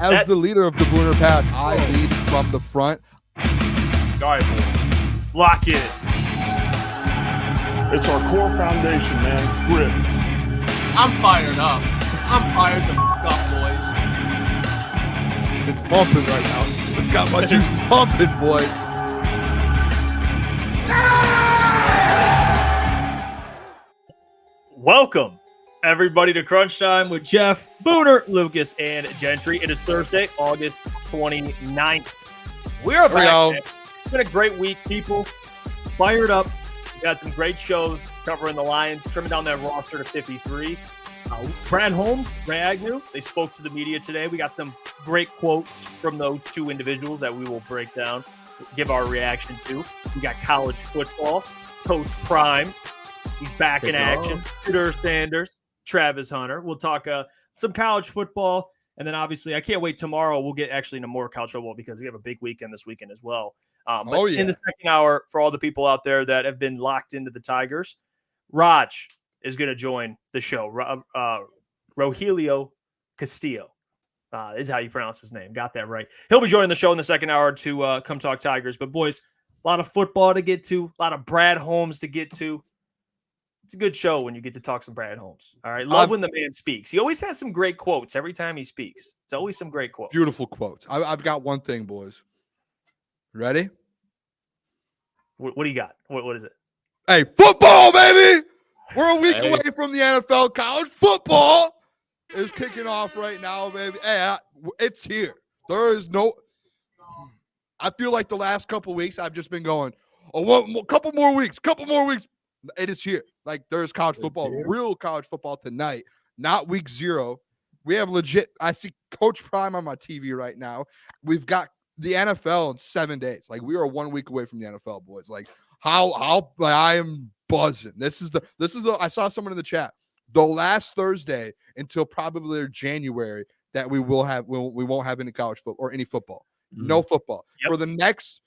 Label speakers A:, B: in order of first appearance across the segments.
A: As the leader of the Booner Pack, I lead from the front.
B: All right, boys. Lock in.
C: It's our core foundation, man. Grit.
D: I'm fired up. I'm fired the f*** up, boys.
A: It's pumping right now. It's got my juices pumping, boys.
B: Welcome, everybody, to Crunch Time with Jeff, Booner, Lukas, and Gentry. It is Thursday, August 29th. We're back. It's been a great week, people. Fired up. We got some great shows covering the Lions, trimming down that roster to 53. Holmes, Ray Agnew, they spoke to the media today. We got some great quotes from those two individuals that we will break down, give our reaction to. We got college football, Coach Prime. He's back in action. Peter Sanders, Travis Hunter. We'll talk some college football. And then, obviously, I can't wait tomorrow. We'll get actually into more college football because we have a big weekend this weekend as well. In the second hour, for all the people out there that have been locked into the Tigers, Raj is going to join the show. Rogelio Castillo is how you pronounce his name. Got that right. He'll be joining the show in the second hour to come talk Tigers. But, boys, a lot of football to get to, a lot of Brad Holmes to get to. It's a good show when you get to talk some Brad Holmes. All right. Love when the man speaks. He always has some great quotes every time he speaks. It's always some great quotes.
A: Beautiful quotes. I've got one thing, boys. Ready?
B: What do you got? What is it?
A: Hey, football, baby! We're a week away from the NFL. College football is kicking off right now, baby. Hey, it's here. There is no – I feel like the last couple weeks I've just been going, couple more weeks. It is here. Like, there's college football, real college football tonight, not week 0. We have legit – I see Coach Prime on my TV right now. We've got the NFL in 7 days. Like, we are 1 week away from the NFL, boys. Like, how like, I am buzzing. This is I saw someone in the chat. The last Thursday until probably January that we won't have any college football or any football. No football. For the next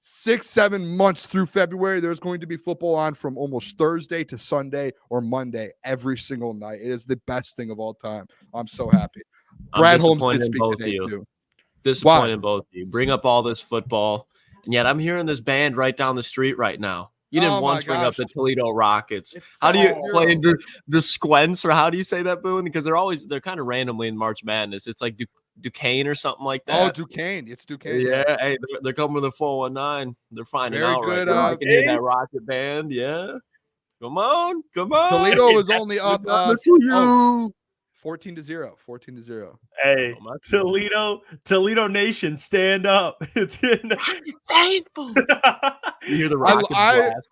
A: 6-7 months through February, there's going to be football on from almost Thursday to Sunday or Monday every single night. It is the best thing of all time. I'm so happy. Brad Holmes did speak today too.
D: Disappointed in both of you. Bring up all this football, and yet I'm hearing this band right down the street right now. You didn't once bring up the Toledo Rockets. How do you play the Squents, or how do you say that, Boone? Because they're kind of randomly in March Madness. It's like Duquesne or something like that.
A: Oh, Duquesne. It's Duquesne.
D: Yeah. Hey, they're coming with a 419. They're finding
A: Very
D: out
A: good,
D: right now. I can hear that Rocket band. Yeah. Come on.
A: Toledo is only up 14-0. 14-0.
B: Hey, Toledo Nation, stand up. It's
D: painful. You hear the Rocket blast.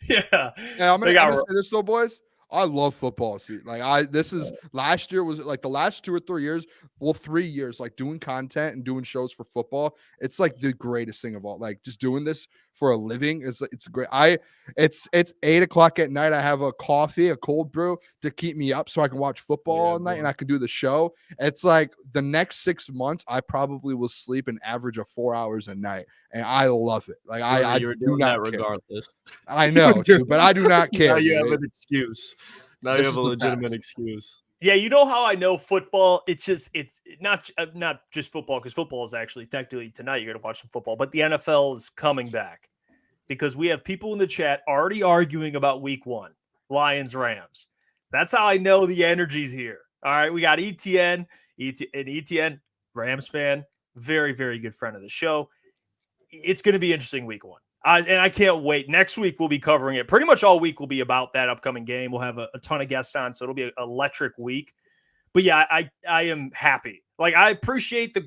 B: Yeah.
A: Hey, I'm gonna say this though, boys. I love football. See, like this is last year was like the last 2 or 3 years. Well, 3 years, like doing content and doing shows for football. It's like the greatest thing of all. Like just doing this for a living it's great. It's 8:00 at night. I have a coffee, a cold brew to keep me up so I can watch football all night and I can do the show. It's like the next 6 months, I probably will sleep an average of 4 hours a night, and I love it. Like
D: you're doing that regardless.
A: I know, dude, but I do not care.
D: Now you have an excuse. Now you have a legitimate excuse.
B: Yeah, you know how I know football? It's not just football, because football is actually technically tonight. You're going to watch some football, but the NFL is coming back because we have people in the chat already arguing about week 1, Lions, Rams. That's how I know the energy's here. All right, we got ETN, Rams fan, very, very good friend of the show. It's going to be interesting week 1. And I can't wait. Next week, we'll be covering it. Pretty much all week will be about that upcoming game. We'll have a ton of guests on, so it'll be an electric week. But yeah, I am happy. Like, I appreciate the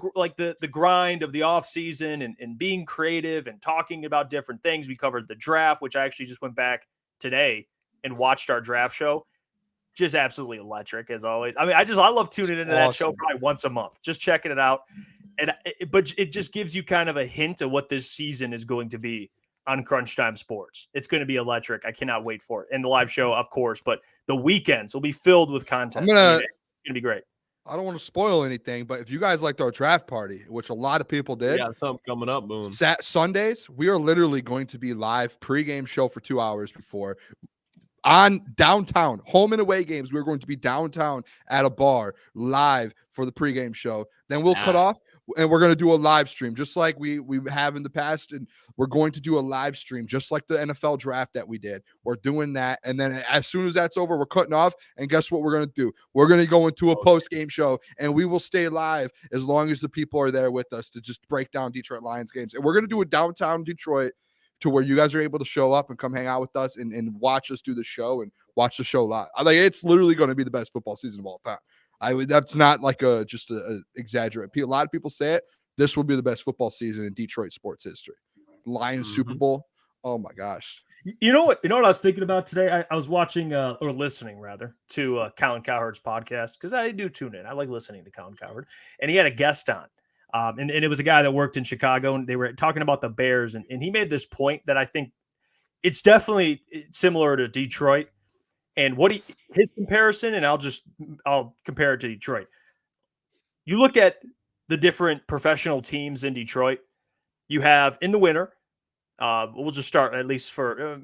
B: grind of the offseason and being creative and talking about different things. We covered the draft, which I actually just went back today and watched our draft show. Just absolutely electric, as always. I mean, I love tuning into that show probably once a month, just checking it out. But it just gives you kind of a hint of what this season is going to be on Crunch Time Sports. It's going to be electric. I cannot wait for it. And the live show, of course, but the weekends will be filled with content. It's going to be great.
A: I don't want to spoil anything, but if you guys liked our draft party, which a lot of people did,
D: got something coming up, Boone.
A: Sundays, we are literally going to be live pregame show for 2 hours before. on downtown, home and away games. We're going to be downtown at a bar live for the pregame show. Then we'll cut off and we're going to do a live stream just like we have in the past. And we're going to do a live stream just like the NFL draft that we did. We're doing that. And then as soon as that's over, we're cutting off. And guess what we're going to do? We're going to go into a post-game show and we will stay live as long as the people are there with us to just break down Detroit Lions games. And we're going to do a downtown Detroit to where you guys are able to show up and come hang out with us and watch us do the show and watch the show live. Like, it's literally going to be the best football season of all time. That's not like just a exaggerate. A lot of people say it. This will be the best football season in Detroit sports history. Lions Super Bowl. Oh my gosh.
B: You know what I was thinking about today? I was watching or listening rather to Colin Cowherd's podcast because I do tune in. I like listening to Colin Cowherd, and he had a guest on. And it was a guy that worked in Chicago, and they were talking about the Bears, and he made this point that I think it's definitely similar to Detroit. And his comparison, and I'll compare it to Detroit. You look at the different professional teams in Detroit. You have in the winter, we'll just start at least for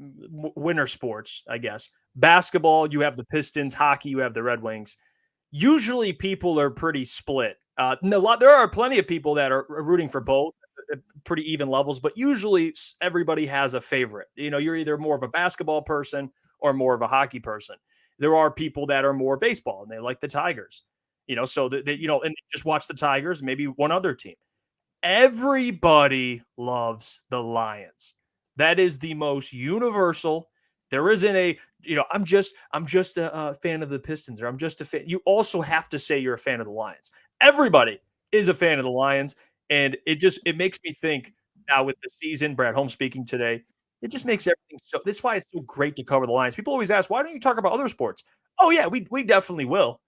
B: winter sports, I guess. Basketball, you have the Pistons. Hockey, you have the Red Wings. Usually people are pretty split. There are plenty of people that are rooting for both at pretty even levels, but usually everybody has a favorite. You're either more of a basketball person or more of a hockey person. There are people that are more baseball and they like the Tigers, so and just watch the Tigers, maybe one other team. Everybody loves the Lions. That is the most universal. There isn't I'm just a fan of the Pistons, or I'm just a fan. You also have to say you're a fan of the Lions. Everybody is a fan of the Lions, and it makes me think now with the season. Brad Holmes speaking today. It just makes everything so. That's why it's so great to cover the Lions. People always ask, why don't you talk about other sports? Oh yeah, we definitely will,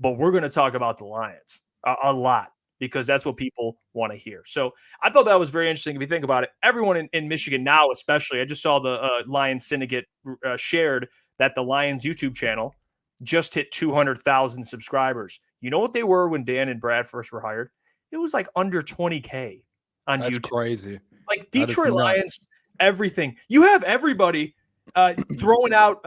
B: but we're going to talk about the Lions a lot because that's what people want to hear. So I thought that was very interesting. If you think about it, everyone in Michigan now, especially, I just saw the Lions Syndicate shared that the Lions YouTube channel just hit 200,000 subscribers. You know what they were when Dan and Brad first were hired? It was like under 20K on
A: That's
B: YouTube.
A: That's crazy.
B: Like Detroit Lions, everything. You have everybody throwing out,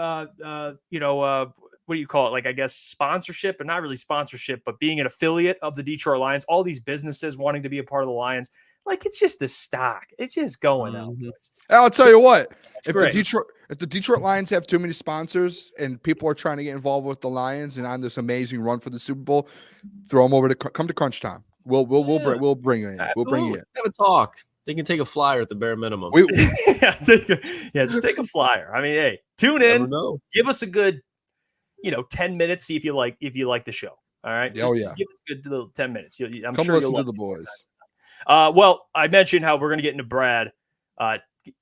B: what do you call it? Like, I guess sponsorship, but not really sponsorship, but being an affiliate of the Detroit Lions. All these businesses wanting to be a part of the Lions. Like, it's just the stock. It's just going out.
A: I'll tell you what. If
B: great.
A: the Detroit Lions have too many sponsors and people are trying to get involved with the Lions and on this amazing run for the Super Bowl, throw them over to come to Crunch Time. We'll bring you in. We'll bring you in.
D: Have a talk. They can take a flyer at the bare minimum.
B: Just take a flyer. I mean, hey, tune in. Give us a good 10 minutes. See if you like the show. All right.
A: Just
B: give us a good little 10 minutes. I'm
A: come
B: sure
A: listen
B: you'll
A: to the boys.
B: Well, I mentioned how we're going to get into Brad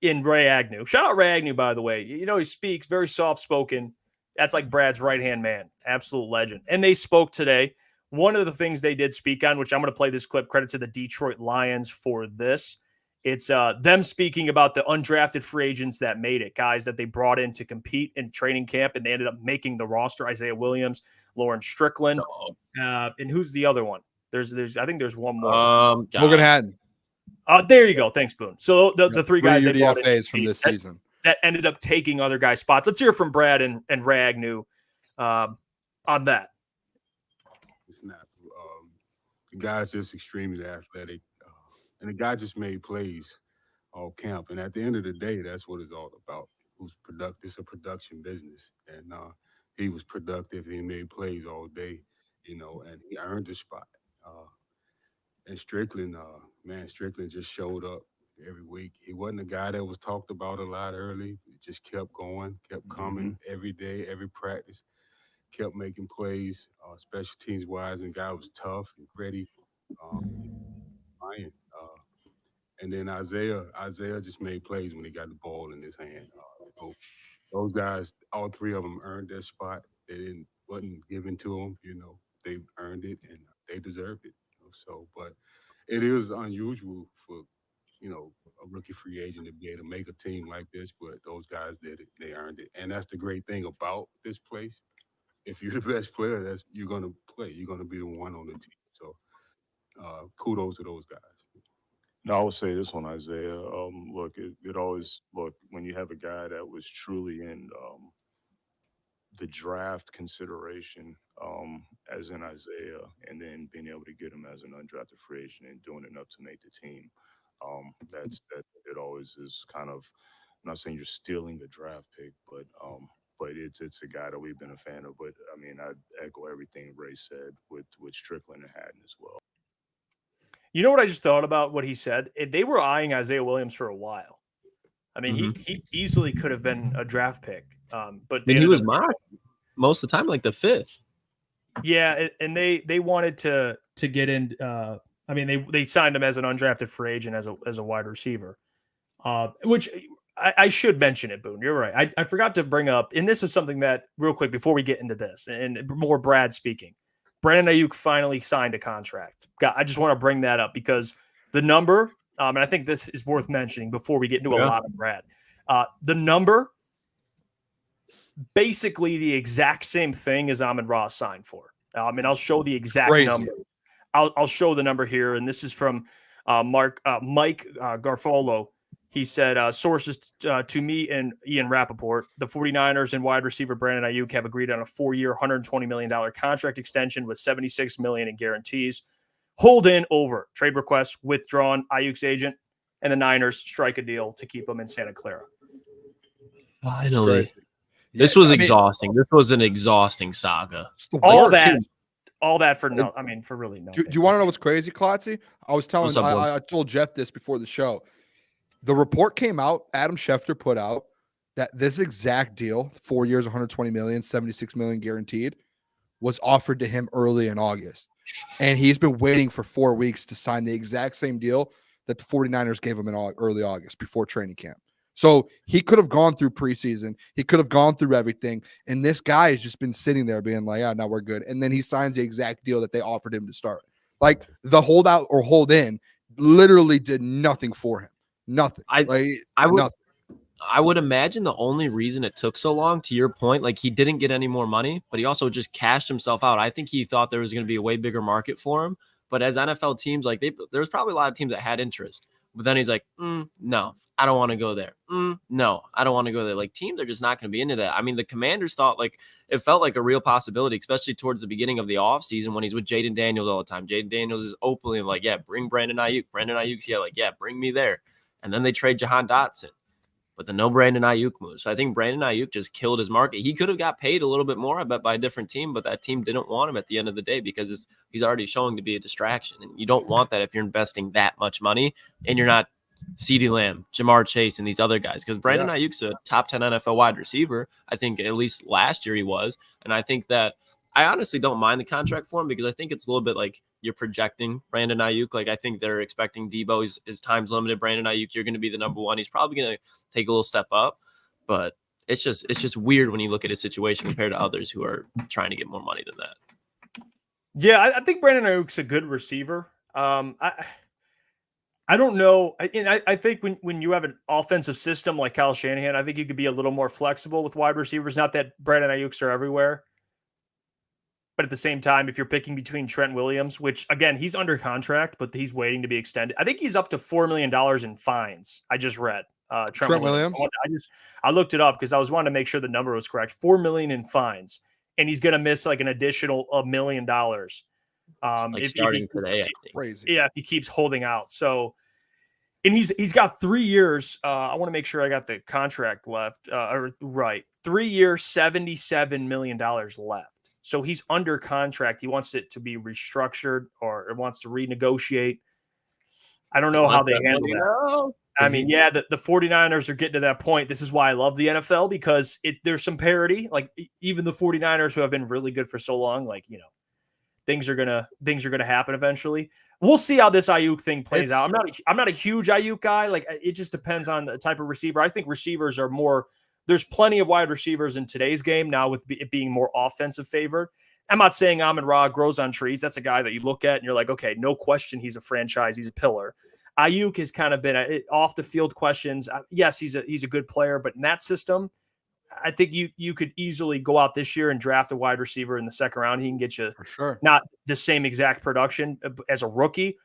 B: in Ray Agnew. Shout out Ray Agnew, by the way. He speaks very soft spoken. That's like Brad's right hand man. Absolute legend. And they spoke today. One of the things they did speak on, which I'm going to play this clip. Credit to the Detroit Lions for this. It's them speaking about the undrafted free agents that made it, guys that they brought in to compete in training camp, and they ended up making the roster. Isaiah Williams, Lauren Strickland, and who's the other one? I think there's one more.
A: Logan Hatton.
B: There you go. Thanks, Boone. So the three guys they brought in
A: from this season
B: that ended up taking other guys' spots. Let's hear from Brad and Ray Agnew on that.
E: The guy's just extremely athletic. And the guy just made plays all camp. And at the end of the day, that's what it's all about. It's a production business. And he was productive. He made plays all day, and he earned a spot. And Strickland, Strickland just showed up every week. He wasn't a guy that was talked about a lot early. He just kept going, kept coming every day, every practice, kept making plays, special teams wise. And the guy was tough and ready. And then Isaiah just made plays when he got the ball in his hand. So those guys, all three of them earned their spot. Wasn't given to them. They earned it and they deserved it. But it is unusual for a rookie free agent to be able to make a team like this. But those guys did it. They earned it, and that's the great thing about this place. If you're the best player, you're going to play. You're going to be the one on the team. So kudos to those guys.
C: No, I would say this one, Isaiah. Look, it always when you have a guy that was truly in the draft consideration, as in Isaiah, and then being able to get him as an undrafted free agent and doing enough to make the team. That it always is kind of, I'm not saying you're stealing the draft pick, but it's a guy that we've been a fan of. But I mean, I echo everything Ray said with Strickland and Hatton as well.
B: You know what I just thought about what he said? They were eyeing Isaiah Williams for a while. I mean, he easily could have been a draft pick, but
D: he was mocked most of the time, like the 5th.
B: Yeah, and they wanted to get in. I mean, they signed him as an undrafted free agent as a wide receiver, which I should mention it, Boone. You're right. I forgot to bring up, and this is something that real quick before we get into this, and more Brad speaking. Brandon Ayiuk finally signed a contract. I just want to bring that up because the number, and I think this is worth mentioning before we get into a lot of Brad. The number, basically the exact same thing as Amon-Ra signed for. And I'll show the exact number. I'll show the number here, and this is from Mike Garfolo. He said, sources to me and Ian Rappaport, the 49ers and wide receiver Brandon Ayiuk have agreed on a 4-year, $120 million contract extension with $76 million in guarantees. Hold in over. Trade request withdrawn. Ayuk's agent and the Niners strike a deal to keep him in Santa Clara.
D: Finally. This was exhausting. This was an exhausting saga.
B: All that for no. I mean, for really nothing.
A: Do you want to know what's crazy, Klotzy? I told Jeff this before the show. The report came out, Adam Schefter put out that this exact deal, 4 years, 120 million, 76 million guaranteed, was offered to him early in August. And he's been waiting for 4 weeks to sign the exact same deal that the 49ers gave him in early August before training camp. So he could have gone through preseason. He could have gone through everything. And this guy has just been sitting there being like, yeah, no, we're good. And then he signs the exact deal that they offered him to start. Like the holdout or hold in literally did nothing for him. Nothing.
D: I would imagine the only reason it took so long, to your point, like he didn't get any more money, but he also just cashed himself out. I think he thought there was going to be a way bigger market for him. But as NFL teams, like there was probably a lot of teams that had interest. But then he's like, no, I don't want to go there. No, I don't want to go there. Like teams are just not going to be into that. I mean, the Commanders thought like it felt like a real possibility, especially towards the beginning of the offseason when he's with Jaden Daniels all the time. Jaden Daniels is openly like, yeah, bring Brandon Ayiuk. Brandon Ayuk's bring me there. And then they trade Jahan Dotson. But the no Brandon Ayiuk move. So I think Brandon Ayiuk just killed his market. He could have got paid a little bit more, I bet, by a different team, but that team didn't want him at the end of the day because he's already showing to be a distraction. And you don't want that if you're investing that much money and you're not CeeDee Lamb, Jamar Chase, and these other guys. Because Brandon Ayuk's a top 10 NFL wide receiver. I think at least last year he was. And I think that I honestly don't mind the contract for him because I think it's a little bit like you're projecting Brandon Ayiuk. Like I think they're expecting Debo. His time's limited. Brandon Ayiuk, you're going to be the number one. He's probably going to take a little step up, but it's just weird when you look at his situation compared to others who are trying to get more money than that.
B: Yeah, I think Brandon Ayuk's a good receiver. I don't know. I think when you have an offensive system like Kyle Shanahan, I think you could be a little more flexible with wide receivers. Not that Brandon Ayuk's are everywhere. But at the same time, if you're picking between Trent Williams, which again, he's under contract, but he's waiting to be extended. I think he's up to $4 million in fines. I just read Trent Williams. I looked it up because I was wanting to make sure the number was correct. $4 million in fines, and he's going to miss like an additional $1 million.
D: Starting today, I think.
B: Crazy. Yeah, if he keeps holding out. So, and he's got 3 years. I want to make sure I got the contract left. 3 years, $77 million left. So he's under contract. He wants it to be restructured or wants to renegotiate. I don't know how they handle that. I mean, the 49ers are getting to that point. This is why I love the NFL because there's some parity. Like even the 49ers who have been really good for so long, like, you know, things are gonna happen eventually. We'll see how this Ayiuk thing plays out. I'm not a huge Ayiuk guy. Like it just depends on the type of receiver. I think receivers are more. There's plenty of wide receivers in today's game now with it being more offensive favored. I'm not saying Amon-Ra grows on trees. That's a guy that you look at and you're like, okay, no question, he's a franchise, he's a pillar. Ayiuk has kind of been off the field questions. Yes, he's a good player, but in that system, I think you could easily go out this year and draft a wide receiver in the second round. He can get you
A: for sure
B: not the same exact production as a rookie,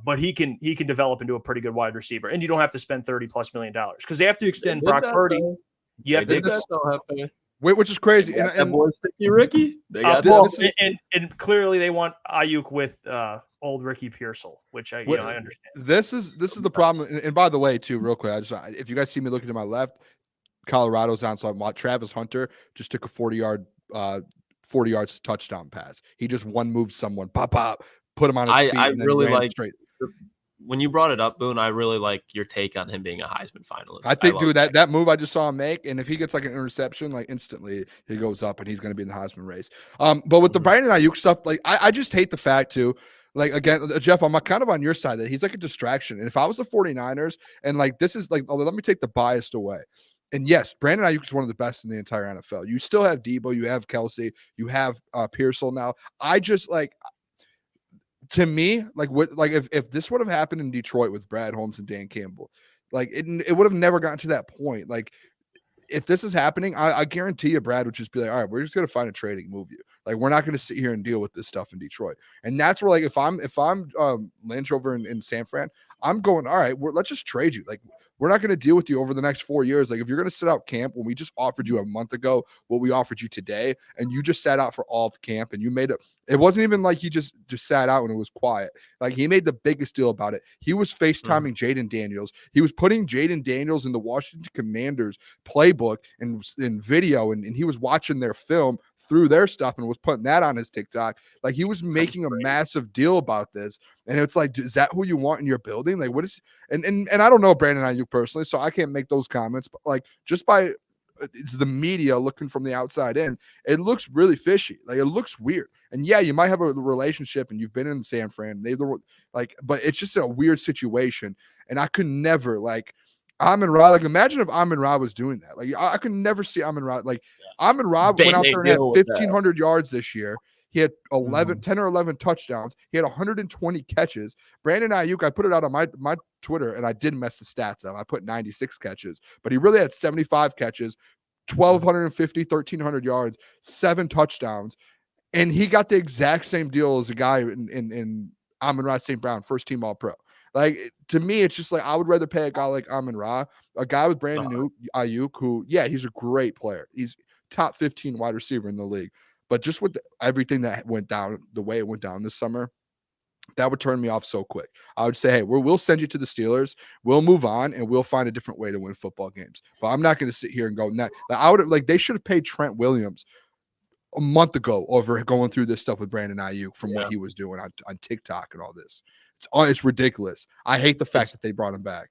B: but he can develop into a pretty good wide receiver. And you don't have to spend $30+ million because they have to extend Brock Purdy. You have to.
A: which is crazy.
D: And that boy Sticky Ricky. They got
B: and clearly they want Ayiuk with old Ricky Pearsall, which I understand.
A: This is the problem. And by the way, too, real quick, if you guys see me looking to my left, Colorado's on. So I'm Travis Hunter just took a 40 yards touchdown pass. He just one moved someone, pop, put him on his feet.
D: I
A: and then
D: really
A: ran
D: like
A: straight.
D: When you brought it up, Boone, I really like your take on him being a Heisman finalist.
A: I think, dude, that move I just saw him make, and if he gets like an interception, like instantly he goes up and he's going to be in the Heisman race. But with the Brandon Ayiuk stuff, like I just hate the fact too. Like, again, Jeff, I'm kind of on your side that he's like a distraction. And if I was the 49ers and like this is like, let me take the bias away. And yes, Brandon Ayiuk is one of the best in the entire NFL. You still have Debo, you have Kelsey, you have Pearsall now. I just like, to me, if this would have happened in Detroit with Brad Holmes and Dan Campbell, like it would have never gotten to that point. Like if this is happening, I guarantee you Brad would just be like, all right, we're just gonna find a trade and move you. Like we're not gonna sit here and deal with this stuff in Detroit. And that's where like if I'm Lynch over in San Fran, I'm going, all right, let's just trade you. Like we're not going to deal with you over the next 4 years. Like if you're going to sit out camp when we just offered you a month ago what we offered you today, and you just sat out for all of camp and you made it wasn't even like he just sat out and it was quiet. Like he made the biggest deal about it. He was FaceTiming Jaden Daniels. He was putting Jaden Daniels in the Washington Commanders playbook and in video, and he was watching their film through their stuff and was putting that on his TikTok. Like he was making a massive deal about this. And it's like, is that who you want in your building? Like what is, and I don't know Brandon Ayiuk personally, so I can't make those comments, but like just by it's the media looking from the outside in, it looks really fishy. Like it looks weird. And yeah, you might have a relationship and you've been in San Fran. But it's just a weird situation. And I could never Amon-Ra, like imagine if Amon-Ra was doing that. Like I could never see Amon-Ra. Like Amon-Ra went out there and had 1,500 yards this year. He had 10 or 11 touchdowns. He had 120 catches. Brandon Ayiuk, I put it out on my Twitter, and I did mess the stats up. I put 96 catches, but he really had 75 catches, 1,250, 1,300 yards, 7 touchdowns. And he got the exact same deal as a guy in Amon-Ra St. Brown, first team All-Pro. Like, to me, it's just like I would rather pay a guy like Amon-Ra, a guy with Brandon Ayiuk, who, yeah, he's a great player. He's top 15 wide receiver in the league. But just with everything that went down, the way it went down this summer, that would turn me off so quick. I would say, hey, we'll send you to the Steelers. We'll move on, and we'll find a different way to win football games. But I'm not going to sit here and go, they should have paid Trent Williams a month ago over going through this stuff with Brandon Ayiuk from what he was doing on TikTok and all this. It's ridiculous. I hate the fact that they brought him back.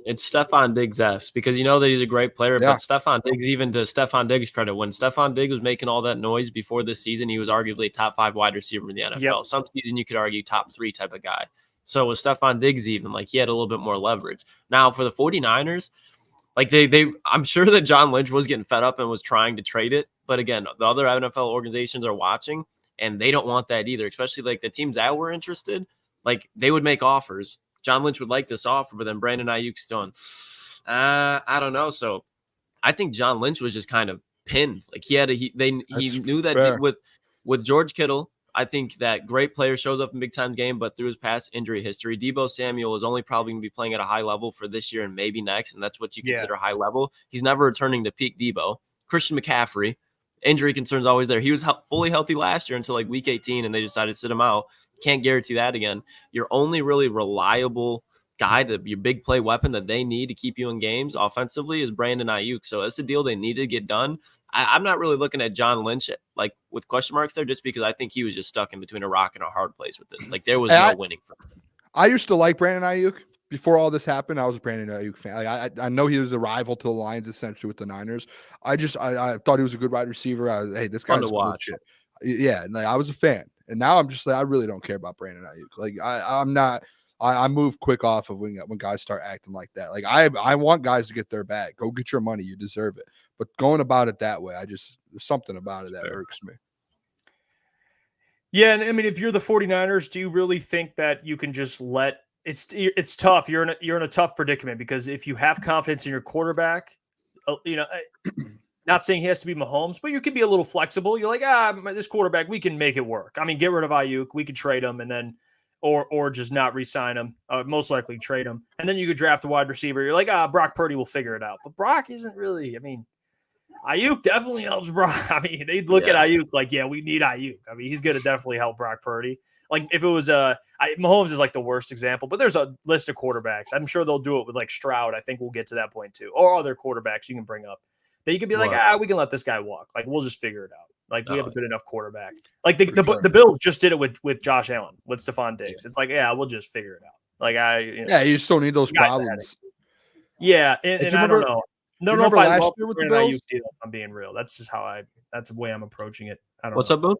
D: It's Stefon Diggs-esque because you know that he's a great player, but Stefon Diggs, even to Stefon Diggs' credit, when Stefon Diggs was making all that noise before this season, he was arguably a top 5 wide receiver in the NFL. Yep. Some season you could argue top 3 type of guy. So with Stefon Diggs, even like he had a little bit more leverage. Now for the 49ers, like I'm sure that John Lynch was getting fed up and was trying to trade it. But again, the other NFL organizations are watching and they don't want that either, especially like the teams that were interested, like they would make offers. John Lynch would like this offer, but then Brandon Aiyuk's going, I don't know. So I think John Lynch was just kind of pinned. Like he knew that with George Kittle, I think that great player shows up in big time game, but through his past injury history, Deebo Samuel is only probably going to be playing at a high level for this year and maybe next. And that's what you consider high level. He's never returning to peak Deebo. Christian McCaffrey, injury concerns always there. He was fully healthy last year until like week 18 and they decided to sit him out. Can't guarantee that again. Your only really reliable guy, your big play weapon that they need to keep you in games offensively is Brandon Aiyuk. So that's a deal they needed to get done. I'm not really looking at John Lynch like with question marks there, just because I think he was just stuck in between a rock and a hard place with this. Like there was no winning for him.
A: I used to like Brandon Aiyuk. Before all this happened, I was a Brandon Aiyuk fan. Like, I know he was a rival to the Lions essentially with the Niners. I thought he was a good wide receiver. Hey, this guy's legit. Yeah, and like, I was a fan. And now I'm just like, I really don't care about Brandon Aiyuk. Like I'm not. I move quick off of when guys start acting like that. Like I want guys to get their bag. Go get your money. You deserve it. But going about it that way, there's something about it that irks me.
B: Yeah, and I mean, if you're the 49ers, do you really think that you can just let it's tough. You're in a tough predicament because if you have confidence in your quarterback, not saying he has to be Mahomes, but you can be a little flexible. You're like, this quarterback, we can make it work. I mean, get rid of Aiyuk. We could trade him and then or just not re-sign him. Most likely trade him. And then you could draft a wide receiver. You're like, Brock Purdy will figure it out. But Brock isn't really, I mean, Ayiuk definitely helps Brock. I mean, they look at Ayiuk like, yeah, we need Ayiuk. I mean, he's going to definitely help Brock Purdy. Like if it was Mahomes is like the worst example, but there's a list of quarterbacks. I'm sure they'll do it with like Stroud. I think we'll get to that point too, or other quarterbacks you can bring up that you can be like, we can let this guy walk. Like we'll just figure it out. Like we have a good enough quarterback. Like the Bills just did it with Josh Allen, with Stephon Diggs. Yeah. It's like, we'll just figure it out. Like
A: you just don't need those problems.
B: Yeah, and I don't know. No, if I love
A: with the Bills?
B: Deal, if I'm being real. That's just that's the way I'm approaching it. I don't know.
D: What's up, Boone?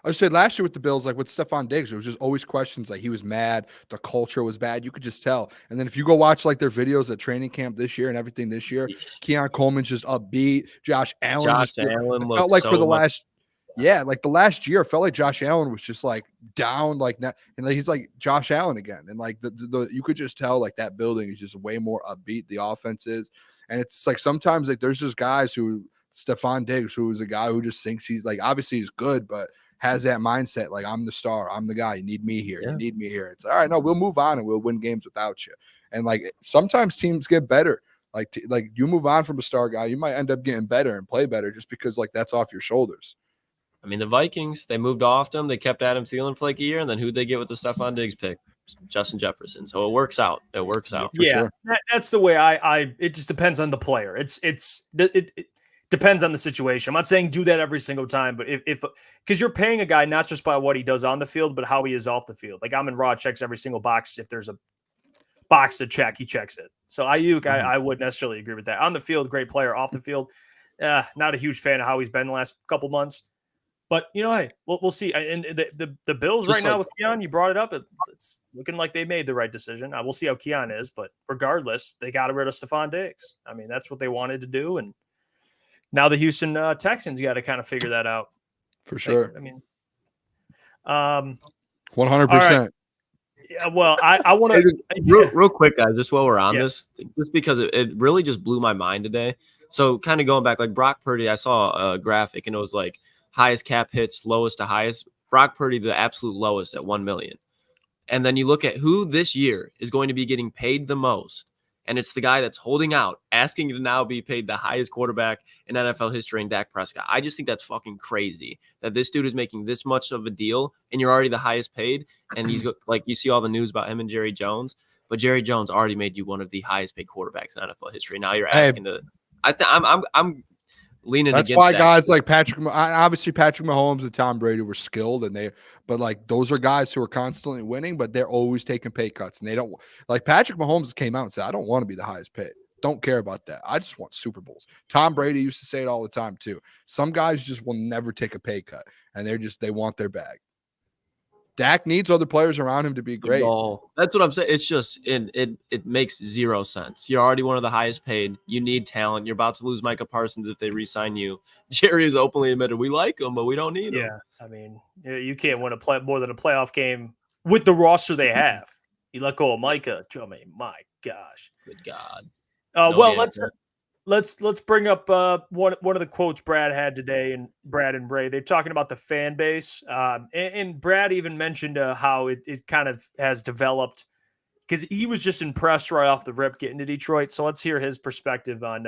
A: I said last year with the Bills, like with Stephon Diggs, there was just always questions. Like he was mad, the culture was bad. You could just tell. And then if you go watch like their videos at training camp this year and everything this year, Keon Coleman's just upbeat. Josh Allen felt like for the last, like the last year, felt like Josh Allen was just like down, like and like he's like Josh Allen again. And like the you could just tell like that building is just way more upbeat. The offense is, and it's like sometimes like there's just guys who Stephon Diggs, who is a guy who just thinks he's like obviously he's good, but has that mindset like I'm the star, I'm the guy. You need me here. Yeah. You need me here. It's all right. No, we'll move on and we'll win games without you. And like sometimes teams get better. Like you move on from a star guy, you might end up getting better and play better just because like that's off your shoulders.
D: I mean, the Vikings, they moved off them. They kept Adam Thielen for like a year, and then who'd they get with the Stephon Diggs pick? Justin Jefferson. So it works out. It works out for sure.
B: That's the way it just depends on the player. It depends on the situation. I'm not saying do that every single time, but if because you're paying a guy not just by what he does on the field, but how he is off the field. Like Amon-Ra checks every single box. If there's a box to check, he checks it. So Ayiuk, I wouldn't necessarily agree with that. On the field, great player. Off the field, not a huge fan of how he's been the last couple months. But hey, we'll see. And the Bills just right now with Keon, you brought it up. It's looking like they made the right decision. We'll see how Keon is, but regardless, they got rid of Stephon Diggs. I mean, that's what they wanted to do, and now the Houston Texans got to kind of figure that out.
A: For sure.
B: I mean,
A: 100%.
B: Yeah, well, I want
D: to real quick, guys, just while we're on this, just because it really just blew my mind today. So kind of going back, like Brock Purdy, I saw a graphic and it was like highest cap hits, lowest to highest. Brock Purdy, the absolute lowest at 1 million. And then you look at who this year is going to be getting paid the most. And it's the guy that's holding out, asking to now be paid the highest quarterback in NFL history in Dak Prescott. I just think that's fucking crazy that this dude is making this much of a deal and you're already the highest paid. And he's like, you see all the news about him and Jerry Jones, but Jerry Jones already made you one of the highest paid quarterbacks in NFL history. Now you're asking I'm leaning
A: that's
D: against
A: why
D: that.
A: Guys like Patrick Mahomes and Tom Brady were skilled, and but like those are guys who are constantly winning, but they're always taking pay cuts, and they don't like Patrick Mahomes came out and said, I don't want to be the highest paid. Don't care about that. I just want Super Bowls. Tom Brady used to say it all the time too. Some guys just will never take a pay cut, and they want their bag. Dak needs other players around him to be great.
D: No, that's what I'm saying. It's just it makes zero sense. You're already one of the highest paid. You need talent. You're about to lose Micah Parsons if they re-sign you. Jerry has openly admitted we like him, but we don't need him.
B: Yeah, I mean, you can't win more than a playoff game with the roster they have. You let go of Micah. I mean, my gosh.
D: Good God.
B: Let's bring up one of the quotes Brad had today, and Brad and Ray. They're talking about the fan base, and Brad even mentioned how it kind of has developed because he was just impressed right off the rip getting to Detroit. So let's hear his perspective on,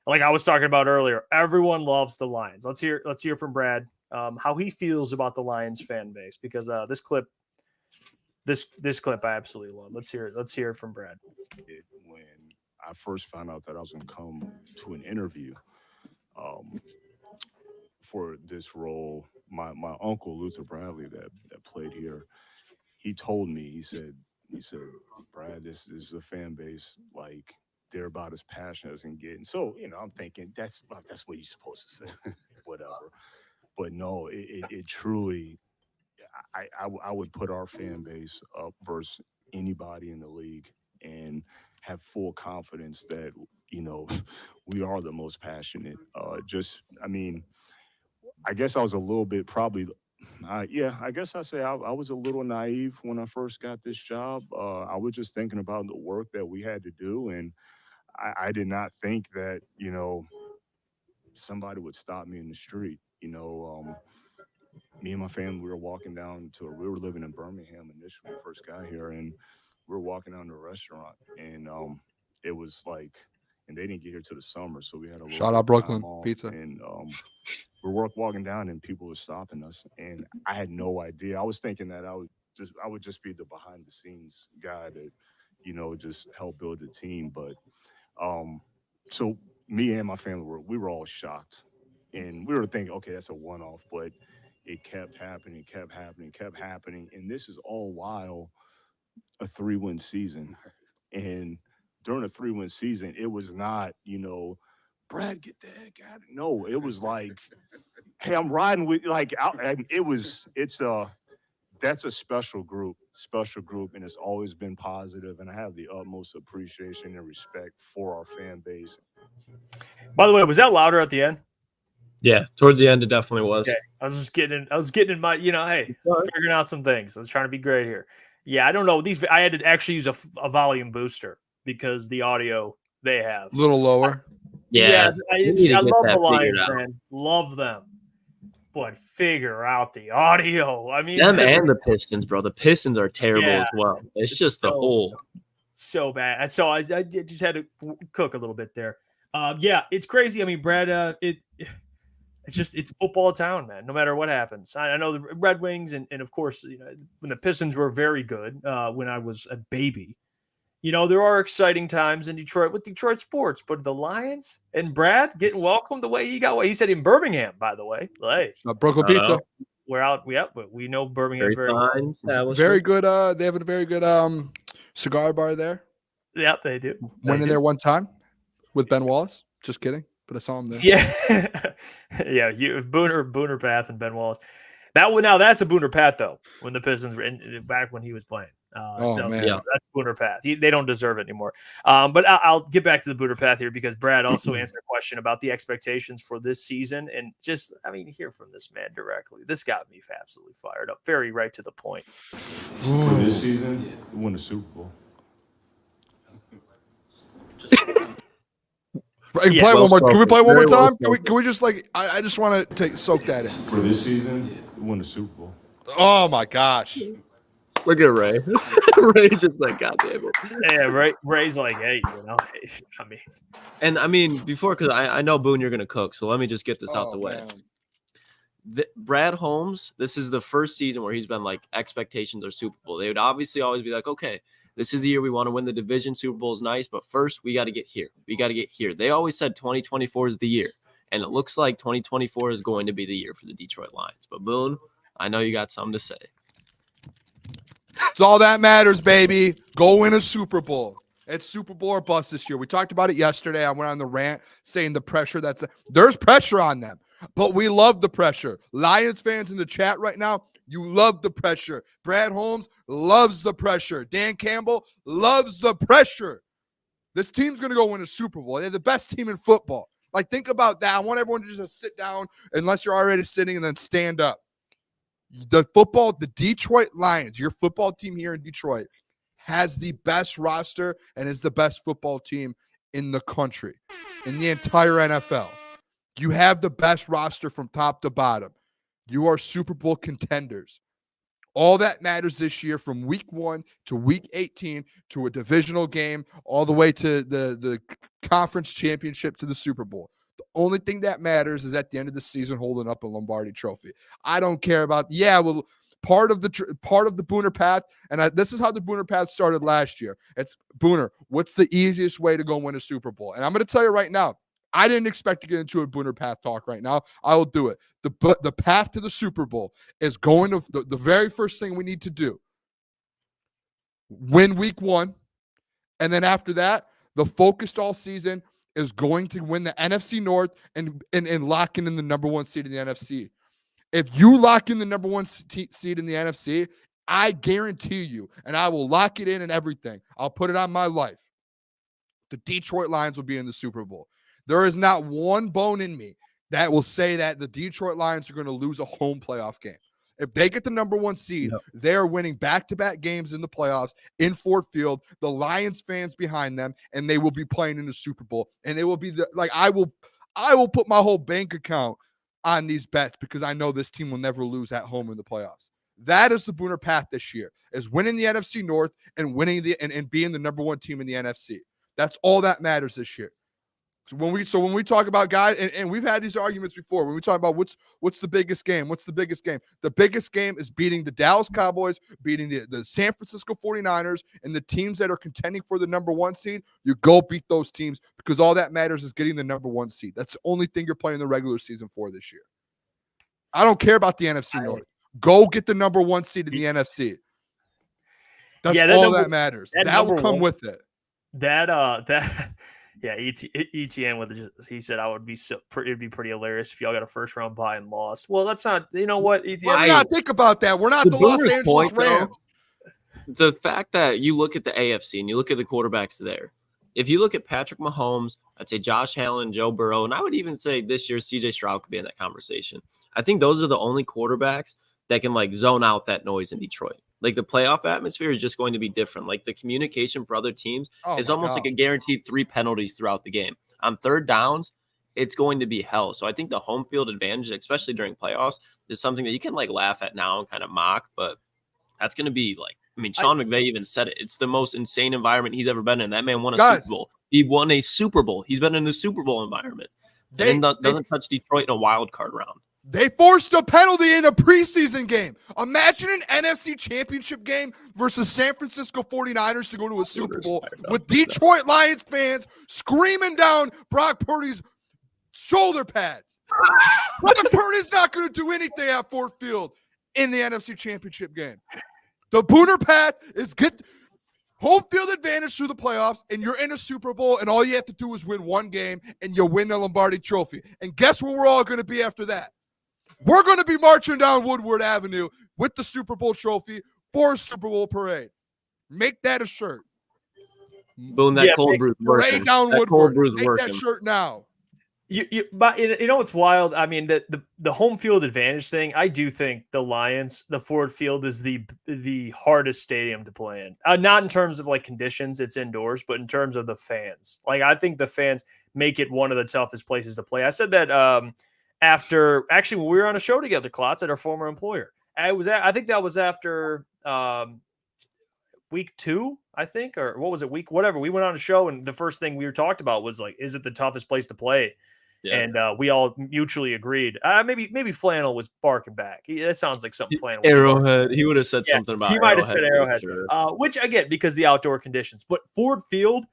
B: like I was talking about earlier. Everyone loves the Lions. Let's hear from Brad how he feels about the Lions fan base because this clip I absolutely love. Let's hear it from Brad.
C: When I first found out that I was going to come to an interview for this role, my uncle Luther Bradley that played here, he told me, he said, Brad, this is a fan base like they're about as passionate as can get. And so, I'm thinking that's what you're supposed to say, whatever. But no, it truly, I would put our fan base up versus anybody in the league and have full confidence that, we are the most passionate. I guess I was a little bit probably, I guess I say I was a little naive when I first got this job. I was just thinking about the work that we had to do. And I did not think that, somebody would stop me in the street. Me and my family, we were living in Birmingham initially when we first got here, and we were walking down to a restaurant, and it was like and they didn't get here till the summer, so we had a little
A: shout out Brooklyn
C: off,
A: Pizza.
C: and we're walking down, and people were stopping us, and I had no idea. I was thinking that I would just be the behind the scenes guy that, just help build the team, but so me and my family were all shocked, and we were thinking, okay, that's a one-off, but it kept happening, and this is all while a 3-win season. And during a 3-win season, it was not, Brad, get the heck out of it. No, it was like, hey, I'm riding with, like, that's a special group, and it's always been positive, and I have the utmost appreciation and respect for our fan base.
B: By the way, was that louder at the end?
D: Yeah, towards the end, it definitely was.
B: Okay. I was getting in my, hey, figuring out some things. I was trying to be great here. Yeah, I don't know. I had to actually use a volume booster because the audio they have.
A: A little lower.
B: I love the Lions, man. Love them. But figure out the audio. I mean,
D: them and the Pistons, bro. The Pistons are terrible as well. It's just the whole.
B: So bad. So I just had to cook a little bit there. It's crazy. I mean, Brad, it's football town, man. No matter what happens, I know the Red Wings and of course, when the Pistons were very good when I was a baby. There are exciting times in Detroit with Detroit sports, but the Lions and Brad getting welcomed the way he got. He said in Birmingham, by the way. Hey,
A: Brooklyn Pizza.
B: We're out. Yeah, but we know Birmingham very well.
A: Very good. They have a very good cigar bar there.
B: Yeah, they do.
A: Went in there one time with Ben Wallace. Just kidding. But I saw him there.
B: Yeah. Booner Path and Ben Wallace. That's a Booner Path though. When the Pistons were back when he was playing.
A: Man,
B: that's Booner Path. They don't deserve it anymore. But I'll get back to the Booner Path here because Brad also answered a question about the expectations for this season, and hear from this man directly. This got me absolutely fired up. Very right to the point.
C: For this season, win the Super Bowl.
A: Play one more. Can we play one more time? Can we just I just want to soak that in.
C: For this season, win the Super Bowl.
A: Oh my gosh.
D: Look at Ray. Ray's just like, God damn it.
B: Yeah, Ray's like, hey,
D: before, because I know, Boone, you're going to cook, so let me just get this out the way. Brad Holmes, this is the first season where he's been like, expectations are Super Bowl. They would obviously always be like, okay, this is the year we want to win the division. Super Bowl is nice, but first we got to get here. They always said 2024 is the year, and it looks like 2024 is going to be the year for the Detroit Lions. But Boone, I know you got something to say.
A: It's all that matters, baby. Go win a Super Bowl. It's Super Bowl or bust this year. We talked about it yesterday. I went on the rant saying the pressure there's pressure on them, but we love the pressure. Lions fans in the chat right now, you love the pressure. Brad Holmes loves the pressure. Dan Campbell loves the pressure. This team's going to go win a Super Bowl. They're the best team in football. Think about that. I want everyone to just sit down unless you're already sitting and then stand up. The Detroit Lions, your football team here in Detroit, has the best roster and is the best football team in the country, in the entire NFL. You have the best roster from top to bottom. You are Super Bowl contenders. All that matters this year from week 1 to week 18 to a divisional game all the way to the conference championship to the Super Bowl. The only thing that matters is at the end of the season holding up a Lombardi trophy. I don't care about part of the Booner Path, and this is how the Booner Path started last year. It's Booner, what's the easiest way to go win a Super Bowl? And I'm going to tell you right now, I didn't expect to get into a Booner Path talk right now. I will do it. The path to the Super Bowl is going to the very first thing we need to do. Win week 1, and then after that, the focused all season is going to win the NFC North and locking in the number 1 seed in the NFC. If you lock in the number 1 seed in the NFC, I guarantee you, and I will lock it in and everything, I'll put it on my life, the Detroit Lions will be in the Super Bowl. There is not one bone in me that will say that the Detroit Lions are going to lose a home playoff game. If they get the number 1 seed, they're winning back-to-back games in the playoffs in Ford Field, the Lions fans behind them, and they will be playing in the Super Bowl. And it will be I will put my whole bank account on these bets because I know this team will never lose at home in the playoffs. That is the Booner Path this year, is winning the NFC North and winning and being the number 1 team in the NFC. That's all that matters this year. So when we talk about guys, and we've had these arguments before, when we talk about what's the biggest game, the biggest game is beating the Dallas Cowboys, beating the San Francisco 49ers, and the teams that are contending for the number 1 seed. You go beat those teams, because all that matters is getting the number 1 seed. That's the only thing you're playing the regular season for this year. I don't care about the NFC North. Go get the number 1 seed in the NFC. That's all that matters. That will come with it.
B: Yeah, ETN with it. He said it'd be pretty hilarious if y'all got a first round bye and lost. Well, that's not. You know what, ETN?
A: Why not think about that? We're not the Los Angeles Rams.
D: The fact that you look at the AFC and you look at the quarterbacks there. If you look at Patrick Mahomes, I'd say Josh Allen, Joe Burrow, and I would even say this year CJ Stroud could be in that conversation. I think those are the only quarterbacks that can like zone out that noise in Detroit. Like the playoff atmosphere is just going to be different. Like the communication for other teams is almost like a guaranteed 3 penalties throughout the game. On third downs, it's going to be hell. So I think the home field advantage, especially during playoffs, is something that you can like laugh at now and kind of mock, but that's going to be like, I mean, Sean McVay even said it. It's the most insane environment he's ever been in. That man won a Super Bowl. He won a Super Bowl. He's been in the Super Bowl environment. And doesn't touch Detroit in a wild card round.
A: They forced a penalty in a preseason game. Imagine an NFC championship game versus San Francisco 49ers to go to a Super Bowl with Detroit Lions fans screaming down Brock Purdy's shoulder pads. Brock Purdy's not going to do anything at Ford Field in the NFC championship game. The Booner path is get home field advantage through the playoffs, and you're in a Super Bowl, and all you have to do is win one game, and you'll win the Lombardi Trophy. And guess where we're all going to be after that? We're going to be marching down Woodward Avenue with the Super Bowl trophy for a Super Bowl parade. Make that a shirt.
D: Boom, that cold brew's working.
A: Parade down Woodward. Make that shirt now.
B: But you know what's wild? I mean, the home field advantage thing, I do think the Lions, the Ford Field is the hardest stadium to play in. Not in terms of like conditions, it's indoors, but in terms of the fans. Like I think the fans make it one of the toughest places to play. I said that after when we were on a show together, Klotz, at our former employer. I think that was after week 2, I think, or what was it, whatever. We went on a show, and the first thing we were talked about was like, is it the toughest place to play? Yeah. And we all mutually agreed. Maybe Flannel was barking back. That sounds like something Flannel.
D: Arrowhead. He would have said something about.
B: He might have said Arrowhead, sure. Which I get because the outdoor conditions. But Ford Field,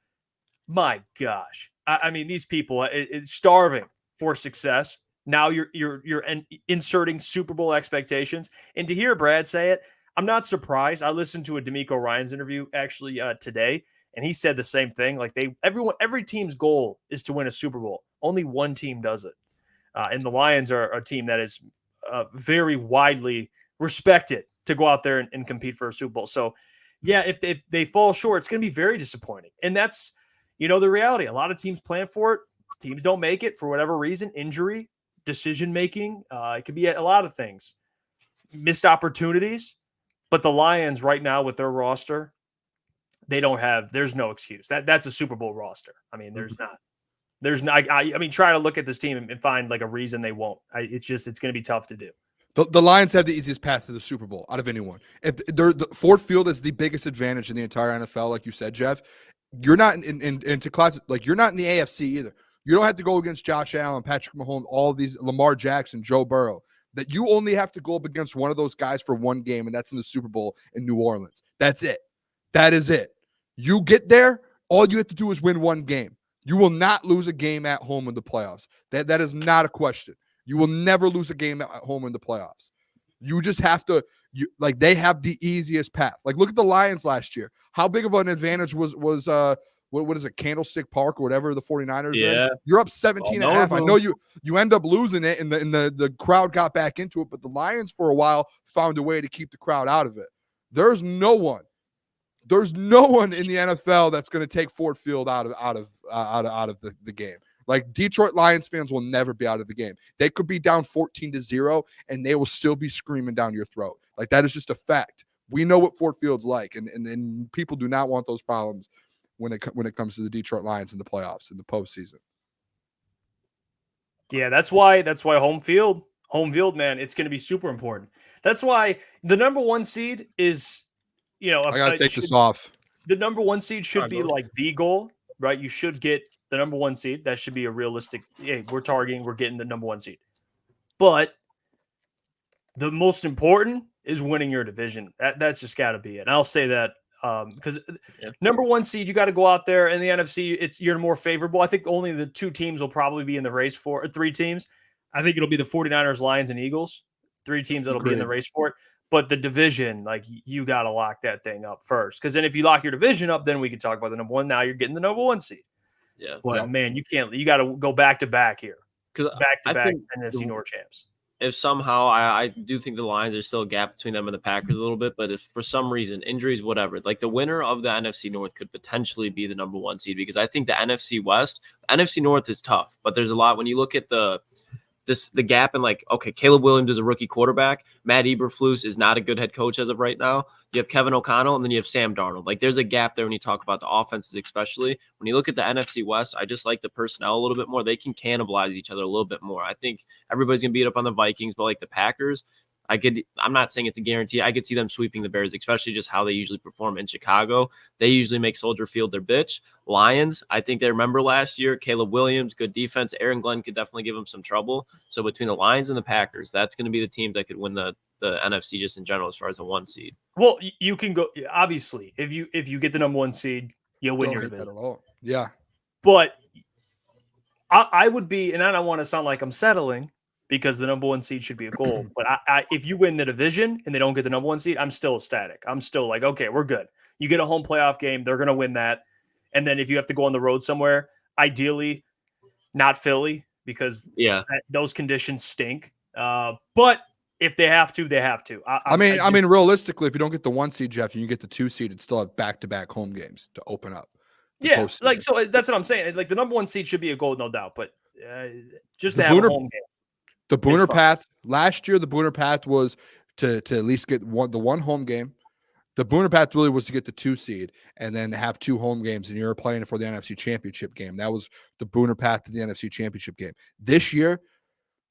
B: my gosh, I mean, these people it's starving for success. Now you're inserting Super Bowl expectations, and to hear Brad say it, I'm not surprised. I listened to a D'Amico Ryans interview actually today, and he said the same thing. Like every team's goal is to win a Super Bowl. Only one team does it, and the Lions are a team that is very widely respected to go out there and compete for a Super Bowl. So, yeah, if they fall short, it's going to be very disappointing, and that's the reality. A lot of teams plan for it. Teams don't make it for whatever reason, injury, decision making. It could be a lot of things, missed opportunities. But the Lions right now with their roster, there's no excuse. That's a Super Bowl roster. I mean, there's not. I mean, try to look at this team and find like a reason they won't. It's going to be tough to do.
A: The Lions have the easiest path to the Super Bowl out of anyone. If the Ford Field is the biggest advantage in the entire NFL, like you said, Jeff, you're not into class. Like you're not in the AFC either. You don't have to go against Josh Allen, Patrick Mahomes, all of these, Lamar Jackson, Joe Burrow. That you only have to go up against one of those guys for one game, and that's in the Super Bowl in New Orleans. That's it. That is it. You get there, all you have to do is win one game. You will not lose a game at home in the playoffs. That is not a question. You will never lose a game at home in the playoffs. You just have to, they have the easiest path. Like, look at the Lions last year. How big of an advantage was what is it, Candlestick Park or whatever the 49ers
D: yeah.
A: in? You're up 17.5. I know you end up losing it, and the crowd got back into it, but the Lions for a while found a way to keep the crowd out of it. There's no one in the NFL that's going to take Ford Field out of the game. Like, Detroit Lions fans will never be out of the game. They could be down 14-0, and they will still be screaming down your throat. Like, that is just a fact. We know what Ford Field's like, and people do not want those problems when it comes to the Detroit Lions in the playoffs in the postseason.
B: Yeah, that's why home field, man, it's going to be super important. That's why the number 1 seed is,
A: I got to take this off.
B: The number 1 seed should be like the goal. right? You should get the number 1 seed. That should be a realistic. Hey, we're getting the number 1 seed. But the most important is winning your division. That's just got to be it. And I'll say that because number 1 seed, you got to go out there in the NFC. You're more favorable. I think only the 2 teams will probably be in the race for 3 teams. I think it'll be the 49ers, Lions, and Eagles. 3 teams that'll be in the race for it. But the division, like, you got to lock that thing up first. Because then if you lock your division up, then we can talk about the number 1. Now you're getting the number 1 seed.
D: Yeah.
B: But man, you got to go back to back here. Back to back NFC North champs.
D: If somehow I do think the Lions, there's still a gap between them and the Packers a little bit, but if for some reason, injuries, whatever, like the winner of the NFC North could potentially be the number 1 seed, because I think the NFC North is tough, but there's a lot when you look at the gap and like, okay, Caleb Williams is a rookie quarterback. Matt Eberflus is not a good head coach as of right now. You have Kevin O'Connell, and then you have Sam Darnold. Like, there's a gap there when you talk about the offenses, especially when you look at the NFC West. I just like the personnel a little bit more. They can cannibalize each other a little bit more. I think everybody's gonna beat up on the Vikings, but like the Packers, I'm not saying it's a guarantee. I could see them sweeping the Bears, especially just how they usually perform in Chicago. They usually make Soldier Field their bitch. Lions, I think they remember last year, Caleb Williams, good defense. Aaron Glenn could definitely give them some trouble. So between the Lions and the Packers, that's going to be the teams that could win the NFC just in general as far as the 1 seed.
B: Well, you can go, obviously, if you get the number 1 seed, you'll win your division.
A: Yeah.
B: But I would be, and I don't want to sound like I'm settling, because the number 1 seed should be a goal. But if you win the division and they don't get the number 1 seed, I'm still ecstatic. I'm still like, okay, we're good. You get a home playoff game, they're going to win that. And then if you have to go on the road somewhere, ideally not Philly, because those conditions stink. But if they have to, they have to.
A: I mean, realistically, if you don't get the 1 seed, Jeff, and you get the 2 seed, it's still have back-to-back home games to open up.
B: Yeah, like, so that's what I'm saying. Like, the number 1 seed should be a goal, no doubt. But just to have a home game.
A: The Booner path last year, the Booner path was to at least get the one home game. The Booner path really was to get the 2 seed and then have 2 home games, and you're playing for the NFC Championship game. That was the Booner path to the NFC Championship game. This year,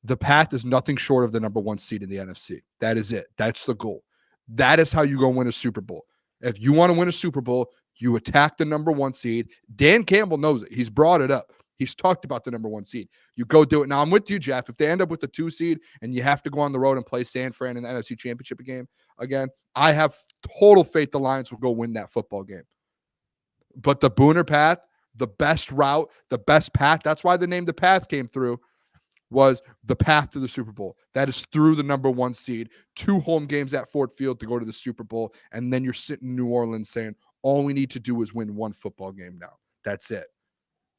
A: the path is nothing short of the number 1 seed in the NFC. That is it. That's the goal. That is how you go win a Super Bowl. If you want to win a Super Bowl, you attack the number 1 seed. Dan Campbell knows it. He's brought it up. He's talked about the number 1 seed. You go do it. Now, I'm with you, Jeff. If they end up with the 2 seed and you have to go on the road and play San Fran in the NFC Championship game again, I have total faith the Lions will go win that football game. But the Booner path, the best route, the best path, that's why the name The Path came through, was the path to the Super Bowl. That is through the number 1 seed, 2 home games at Ford Field to go to the Super Bowl, and then you're sitting in New Orleans saying, all we need to do is win 1 football game now. That's it.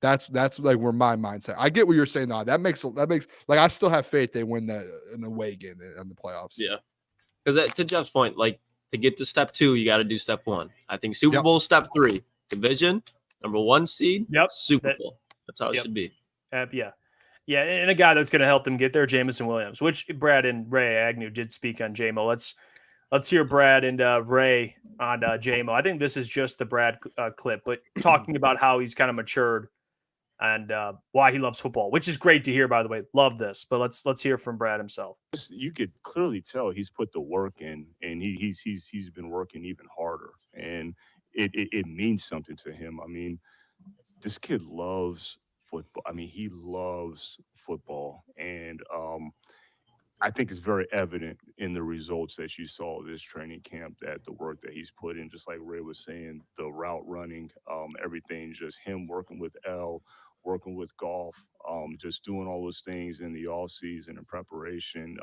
A: That's like where my mindset. I get what you're saying now. That makes like I still have faith they win that an away game in the playoffs.
D: Yeah, because to Jeff's point, like to get to step 2, you got to do step 1. I think Super Bowl step 3, division, number 1 seed, Super Bowl. That's how it should be.
B: Yeah, and a guy that's going to help them get there, Jameson Williams, which Brad and Ray Agnew did speak on JMO. Let's hear Brad and Ray on JMO. I think this is just the Brad clip, but talking about how he's kind of matured and why he loves football, which is great to hear, by the way. Love this, but let's hear from Brad himself.
C: You could clearly tell he's put the work in, and he's been working even harder, and it means something to him. I mean, this kid loves football. I mean, he loves football, and I think it's very evident in the results that you saw this training camp, that the work that he's put in, just like Ray was saying, the route running, everything, just him working with L, working with golf, just doing all those things in the off season and preparation.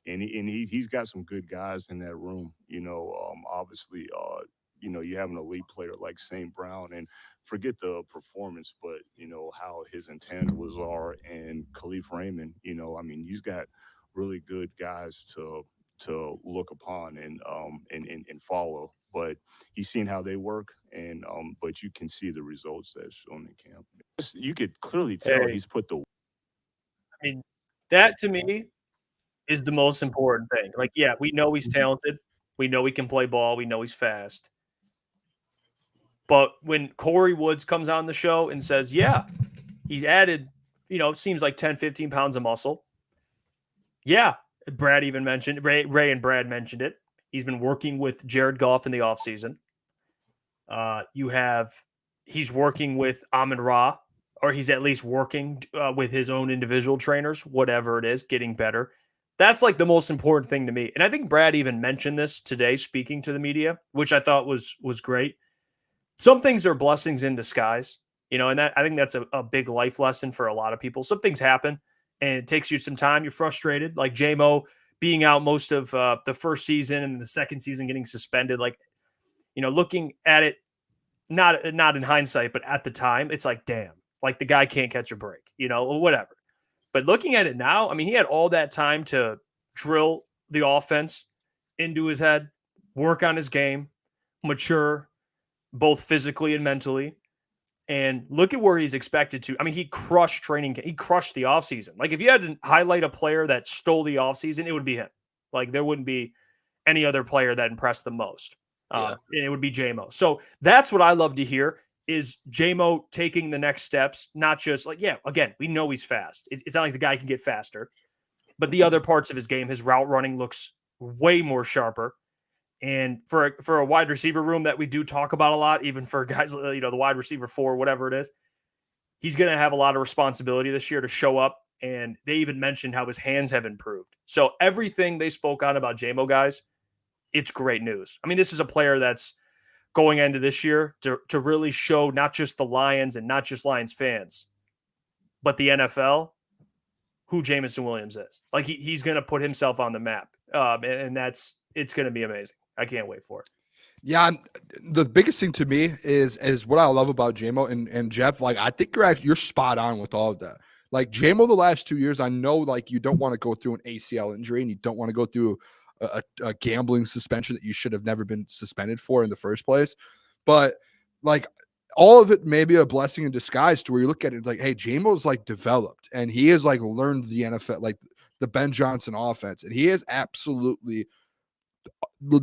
C: And he's got some good guys in that room. You know, obviously, you know, you have an elite player like St. Brown, and forget the performance, but you know how his intangibles are, and Khalif Raymond. You know, I mean, he's got really good guys to look upon and follow, but he's seen how they work, and but you can see the results that's shown in camp. You could clearly tell he's put the.
B: I mean, that to me is the most important thing. Like, yeah, we know he's talented, we know he can play ball, we know he's fast, but when Corey Woods comes on the show and says, yeah, he's added, you know, it seems like 10, 15 pounds of muscle. Yeah, Brad even mentioned, Ray and Brad mentioned it. He's been working with Jared Goff in the offseason. You have he's working with Amon-Ra, or he's at least working with his own individual trainers, whatever it is, getting better. That's like the most important thing to me. And I think Brad even mentioned this today, speaking to the media, which I thought was great. Some things are blessings in disguise, and that I think that's a big life lesson for a lot of people. Some things happen and it takes you some time. You're frustrated, like J-Mo being out most of the first season and the second season getting suspended. Like, looking at it, not in hindsight, but at the time, it's like, damn, like the guy can't catch a break, or whatever. But looking at it now, I mean, he had all that time to drill the offense into his head, work on his game, mature, both physically and mentally. And look at where he's expected to. I mean, he crushed training. He crushed the offseason. Like, if you had to highlight a player that stole the offseason, it would be him. Like, there wouldn't be any other player that impressed the most. And it would be J-Mo. So that's what I love to hear is J-Mo taking the next steps, not just like, again, we know he's fast. It's not like the guy can get faster, but the other parts of his game, his route running looks way more sharper. And for a wide receiver room that we do talk about a lot, even for guys, the wide receiver 4, whatever it is, he's going to have a lot of responsibility this year to show up. And they even mentioned how his hands have improved. So everything they spoke on about J-Mo, guys, it's great news. I mean, this is a player that's going into this year to really show not just the Lions and not just Lions fans, but the NFL, who Jameson Williams is. Like, he's going to put himself on the map. And it's going to be amazing. I can't wait for it.
A: Yeah, the biggest thing to me is what I love about J-Mo and Jeff. Like, I think you're spot on with all of that. Like, J-Mo the last 2 years, I know, like, you don't want to go through an ACL injury and you don't want to go through a gambling suspension that you should have never been suspended for in the first place. But, like, all of it may be a blessing in disguise to where you look at it like, hey, J-Mo's, like, developed and he has, like, learned the NFL, like the Ben Johnson offense, and he has absolutely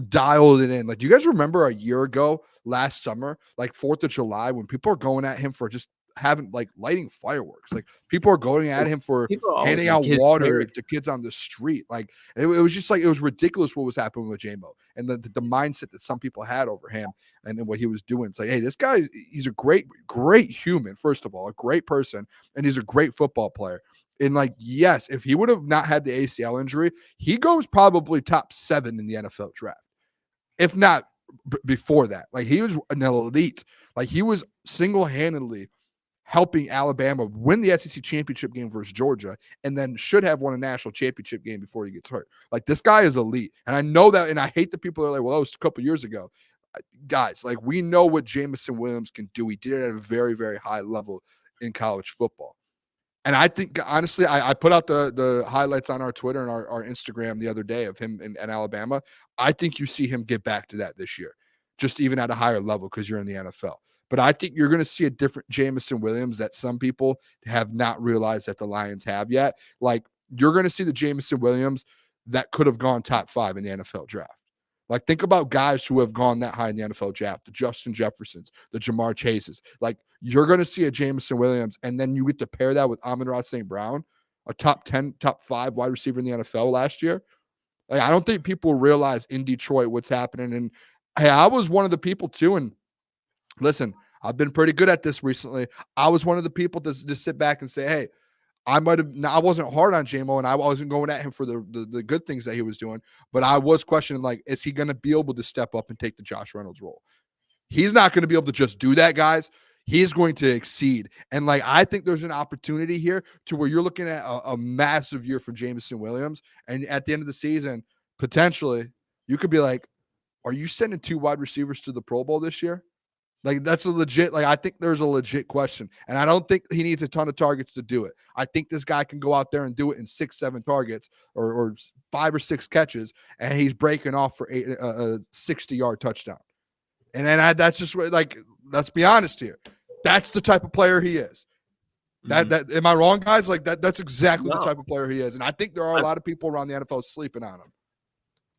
A: dialed it in. Like, do you guys remember a year ago last summer, like 4th of July, when people are going at him for just lighting fireworks? Like, people are going at him for handing out water to kids on the street. Like, it was just like, it was ridiculous what was happening with J-Mo and the mindset that some people had over him and what he was doing. It's like, hey, this guy, he's a great human, first of all, a great person, and he's a great football player. And, like, yes, if he would have not had the ACL injury, he goes probably top 7 in the NFL draft, if not before that. Like, he was an elite. Like, he was single-handedly helping Alabama win the SEC championship game versus Georgia, and then should have won a national championship game before he gets hurt. Like, this guy is elite. And I know that, and I hate the people that are like, well, that was a couple years ago. Guys, like, we know what Jameson Williams can do. He did it at a very, very high level in college football. And I think, honestly, I put out the highlights on our Twitter and our Instagram the other day of him in Alabama. I think you see him get back to that this year, just even at a higher level because you're in the NFL. But I think you're going to see a different Jameson Williams that some people have not realized that the Lions have yet. Like, you're going to see the Jameson Williams that could have gone top 5 in the NFL draft. Like, think about guys who have gone that high in the NFL draft, the Justin Jeffersons, the Jamar Chases. Like, you're going to see a Jameson Williams, and then you get to pair that with Amon-Ra St. Brown, a top 10, top 5 wide receiver in the NFL last year. Like, I don't think people realize in Detroit what's happening. And hey, I was one of the people too. And listen, I've been pretty good at this recently. I was one of the people to sit back and say, hey, I wasn't hard on J-Mo and I wasn't going at him for the good things that he was doing, but I was questioning, like, is he going to be able to step up and take the Josh Reynolds role? He's not going to be able to just do that, guys. He's going to exceed. And, like, I think there's an opportunity here to where you're looking at a massive year for Jameson Williams. And at the end of the season, potentially, you could be like, are you sending 2 wide receivers to the Pro Bowl this year? Like, that's a legit, like, I think there's a legit question. And I don't think he needs a ton of targets to do it. I think this guy can go out there and do it in 6-7 targets or 5 or 6 catches, and he's breaking off for a 60-yard touchdown. And then that's just, like, let's be honest here. That's the type of player he is. That am I wrong, guys? Like, that's exactly the type of player he is. And I think there are a lot of people around the NFL sleeping on him.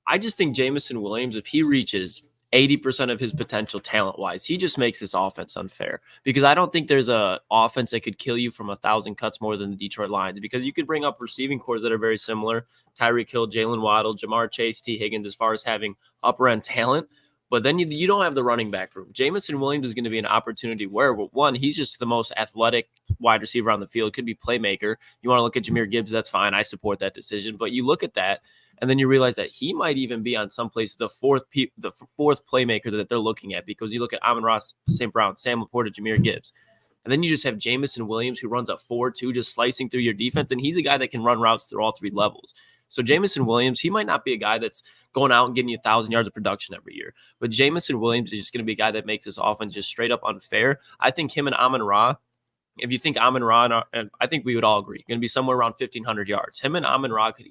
D: I just think Jameson Williams, if he reaches 80% of his potential talent-wise, he just makes this offense unfair, because I don't think there's a offense that could kill you from 1,000 cuts more than the Detroit Lions, because you could bring up receiving cores that are very similar, Tyreek Hill, Jalen Waddle, Jamar Chase, T. Higgins, as far as having upper-end talent. But then you don't have the running back room. Jamison Williams is going to be an opportunity where, one, he's just the most athletic wide receiver on the field, could be playmaker. You want to look at Jahmyr Gibbs, that's fine. I support that decision. But you look at that, and then you realize that he might even be on someplace the fourth playmaker that they're looking at, because you look at Amon-Ra St. Brown, Sam Laporta, Jahmyr Gibbs. And then you just have Jamison Williams, who runs a 4-2, just slicing through your defense. And he's a guy that can run routes through all three levels. So Jamison Williams, he might not be a guy that's going out and getting you 1,000 yards of production every year. But Jamison Williams is just going to be a guy that makes this offense just straight up unfair. I think him and Amon-Ra, if you think Amon-Ra, and I think we would all agree, going to be somewhere around 1,500 yards. Him and Amon-Ra could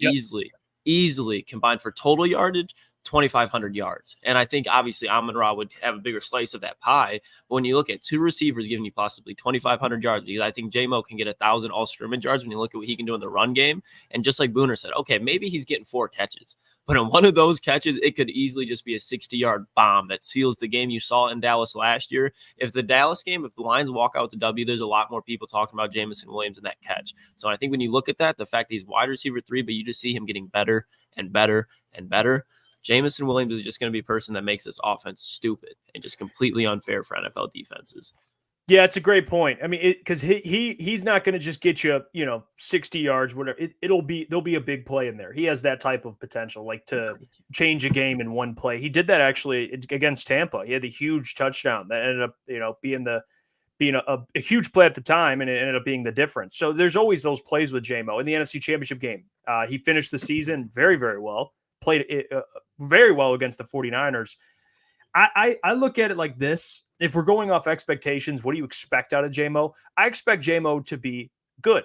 D: easily combine for total yardage 2,500 yards. And I think obviously Amon-Ra would have a bigger slice of that pie. But when you look at two receivers giving you possibly 2,500 yards, because I think J-Mo can get 1,000 all scrimmage yards when you look at what he can do in the run game. And just like Booner said, okay, maybe he's getting 4 catches. But in one of those catches, it could easily just be a 60-yard bomb that seals the game. You saw in Dallas last year. If the Lions walk out with the W, there's a lot more people talking about Jamison Williams in that catch. So I think when you look at that, the fact that he's wide receiver 3, but you just see him getting better and better and better, Jamison Williams is just going to be a person that makes this offense stupid and just completely unfair for NFL defenses.
B: Yeah, it's a great point. I mean, because he's not going to just get you, 60 yards, whatever. There'll be a big play in there. He has that type of potential, like to change a game in one play. He did that actually against Tampa. He had the huge touchdown that ended up, being a huge play at the time, and it ended up being the difference. So there's always those plays with J-Mo. In the NFC Championship game, he finished the season very, very well. Played it very well against the 49ers. I look at it like this. If we're going off expectations, what do you expect out of J-Mo? I expect J-Mo to be good,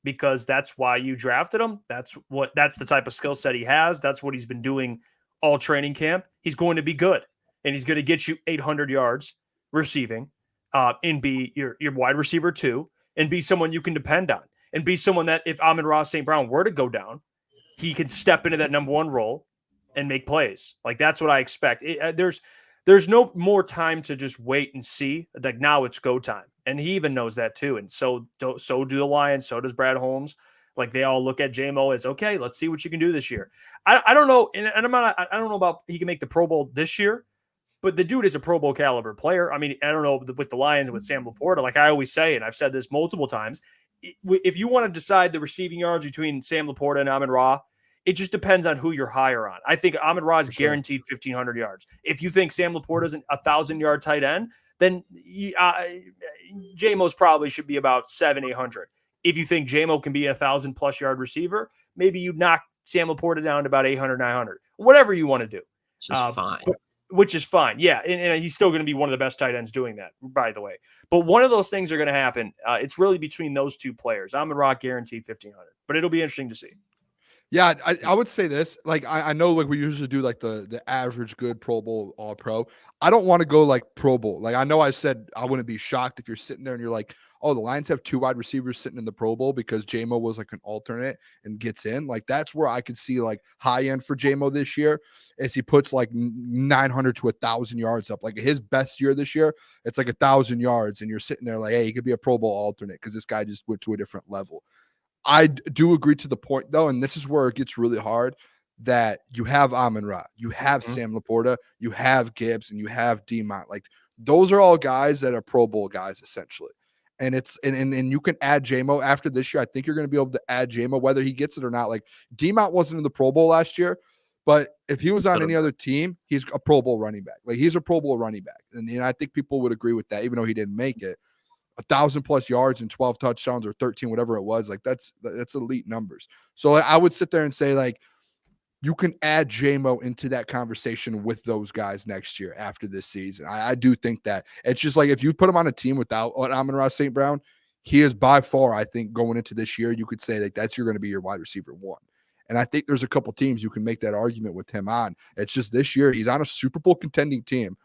B: because that's why you drafted him. That's the type of skill set he has. That's what he's been doing all training camp. He's going to be good, and he's going to get you 800 yards receiving, and be your wide receiver 2, and be someone you can depend on, and be someone that if Amon-Ra St. Brown were to go down, he can step into that number 1 role and make plays. Like, that's what I expect. There's no more time to just wait and see. Like, now it's go time. And he even knows that too. And so do the Lions. So does Brad Holmes. Like, they all look at J-Mo as, okay, let's see what you can do this year. I don't know. And I don't know about he can make the Pro Bowl this year, but the dude is a Pro Bowl caliber player. I mean, I don't know with the Lions and with Sam Laporta, like I always say, and I've said this multiple times, if you want to decide the receiving yards between Sam Laporta and Amon-Ra, it just depends on who you're higher on. I think Amon-Ra is guaranteed 1,500 yards. If you think Sam Laporta is a 1,000-yard tight end, then J-Mo's probably should be about 700-800. If you think J-Mo can be a 1,000-plus yard receiver, maybe you knock Sam Laporta down to about 800-900. Whatever you want to do. Which is fine. Yeah, and he's still going to be one of the best tight ends doing that, by the way. But one of those things are going to happen. It's really between those two players. Amon-Ra guaranteed 1,500. But it'll be interesting to see.
A: Yeah, I would say this. Like, I know, like, we usually do like the average good Pro Bowl All Pro. I don't want to go like Pro Bowl. Like, I know I said I wouldn't be shocked if you're sitting there and you're like, oh, the Lions have 2 wide receivers sitting in the Pro Bowl because J-Mo was like an alternate and gets in. Like, that's where I could see like high end for J-Mo this year, as he puts like 900 to 1,000 yards up. Like, his best year this year, it's like 1,000 yards, and you're sitting there like, hey, he could be a Pro Bowl alternate because this guy just went to a different level. I do agree to the point, though, and this is where it gets really hard, that you have Amon-Ra, you have Sam Laporta, you have Gibbs, and you have D-Mont. Like, those are all guys that are Pro Bowl guys, essentially. And it's and you can add J-Mo after this year. I think you're going to be able to add J-Mo, whether he gets it or not. Like, D-Mont wasn't in the Pro Bowl last year, but if he was on any other team, he's a Pro Bowl running back. Like, he's a Pro Bowl running back. And I think people would agree with that, even though he didn't make it. 1,000+ yards and 12 touchdowns or 13, whatever it was, like that's elite numbers. So I would sit there and say, like, you can add J-Mo into that conversation with those guys next year after this season. I do think that it's just like, if you put him on a team without Amon-Ra St. Brown, he is by far, I think, going into this year, you could say like that's going to be your wide receiver 1. And I think there's a couple teams you can make that argument with him on. It's just this year he's on a Super Bowl contending team.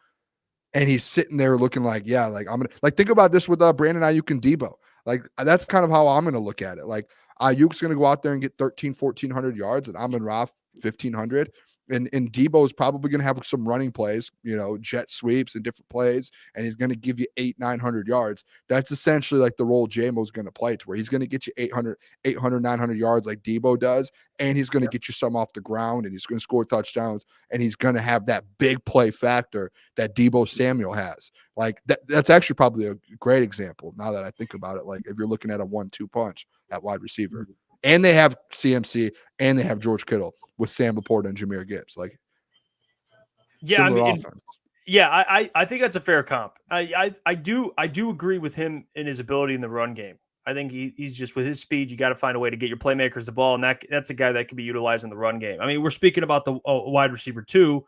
A: And he's sitting there looking like, yeah, like I'm going to, like, think about this with Brandon Ayiuk and Debo. Like, that's kind of how I'm going to look at it. Like, Ayuk's going to go out there and get 1,400 yards, and Amon-Ra 1,500. And Debo's probably going to have some running plays, jet sweeps and different plays, and he's going to give you 800-900 yards. That's essentially like the role J-Mo's going to play, to where he's going to get you 800-900 yards like Debo does, and he's going to get you some off the ground, and he's going to score touchdowns, and he's going to have that big play factor that Debo Samuel has. Like that's actually probably a great example now that I think about it. Like if you're looking at a 1-2 punch at wide receiver, and they have CMC and they have George Kittle with Sam Laporta and Jahmyr Gibbs. Like, offense.
B: I think that's a fair comp. I do agree with him in his ability in the run game. I think he's just, with his speed, you got to find a way to get your playmakers the ball, and that's a guy that can be utilized in the run game. I mean, we're speaking about the wide receiver too.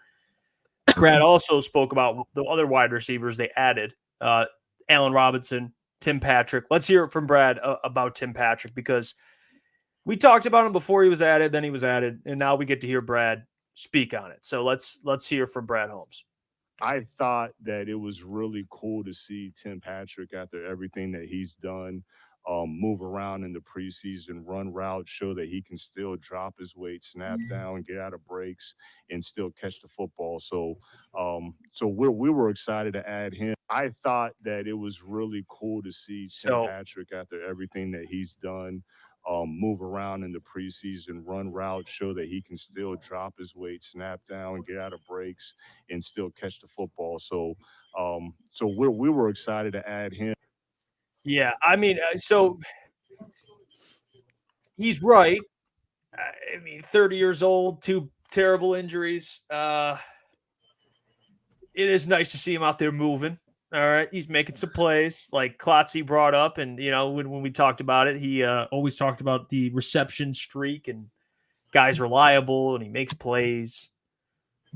B: Brad also spoke about the other wide receivers they added, Allen Robinson, Tim Patrick. Let's hear it from Brad about Tim Patrick, because we talked about him before he was added, then he was added, and now we get to hear Brad speak on it. So let's hear from Brad Holmes.
C: I thought that it was really cool to see Tim Patrick, after everything that he's done, move around in the preseason, run routes, show that he can still drop his weight, snap down, get out of breaks, and still catch the football. So we were excited to add him. I thought that it was really cool to see Tim Patrick, after everything that he's done, move around in the preseason, run routes, show that he can still drop his weight, snap down, get out of breaks, and still catch the football. So we were excited to add him.
B: Yeah, I mean, so he's right. I mean, 30 years old, 2 terrible injuries. It is nice to see him out there moving. All right, he's making some plays, like Klotz brought up, and when we talked about it, he always talked about the reception streak and guy's reliable and he makes plays.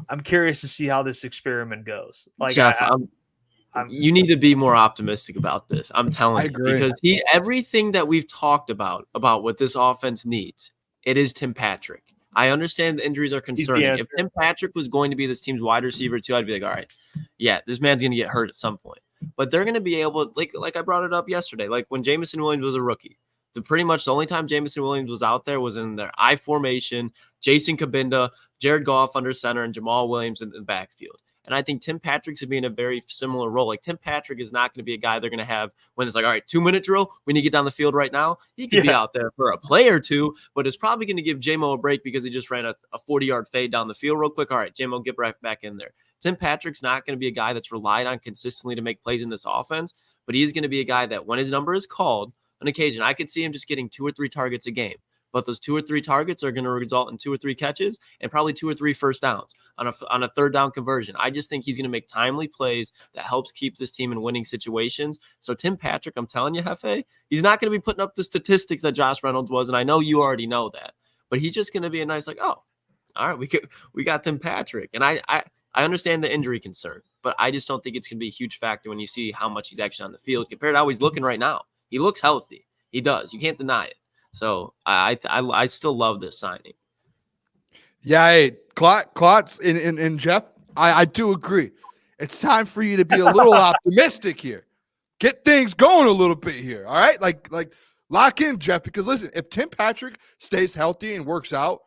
B: I'm curious to see how this experiment goes. Like,
D: Jeff, you need to be more optimistic about this. I'm telling you, because everything that we've talked about what this offense needs, it is Tim Patrick. I understand the injuries are concerning. If Tim Patrick was going to be this team's wide receiver too, I'd be like, all right, yeah, this man's going to get hurt at some point. But they're going to be able, like I brought it up yesterday, like when Jameson Williams was a rookie, pretty much the only time Jameson Williams was out there was in their I formation, Jason Kabinda, Jared Goff under center, and Jamal Williams in the backfield. And I think Tim Patrick's going to be in a very similar role. Like, Tim Patrick is not going to be a guy they're going to have when it's like, all right, 2-minute drill, we need to get down the field right now. He could be out there for a play or two, but it's probably going to give J-Mo a break because he just ran a 40-yard fade down the field real quick. All right, J-Mo, get right back in there. Tim Patrick's not going to be a guy that's relied on consistently to make plays in this offense, but he's going to be a guy that when his number is called, on occasion, I could see him just getting 2 or 3 targets a game. But those 2 or 3 targets are going to result in 2 or 3 catches and probably 2 or 3 first downs on a third down conversion. I just think he's going to make timely plays that helps keep this team in winning situations. So Tim Patrick, I'm telling you, Hefe, he's not going to be putting up the statistics that Josh Reynolds was, and I know you already know that. But he's just going to be a nice, like, oh, all right, we got Tim Patrick. And I understand the injury concern, but I just don't think it's going to be a huge factor when you see how much he's actually on the field compared to how he's looking right now. He looks healthy. He does. You can't deny it. So I still love this signing.
A: Yeah, hey, Klotz and Jeff, I do agree. It's time for you to be a little optimistic here. Get things going a little bit here, all right? Like lock in, Jeff, because listen, if Tim Patrick stays healthy and works out,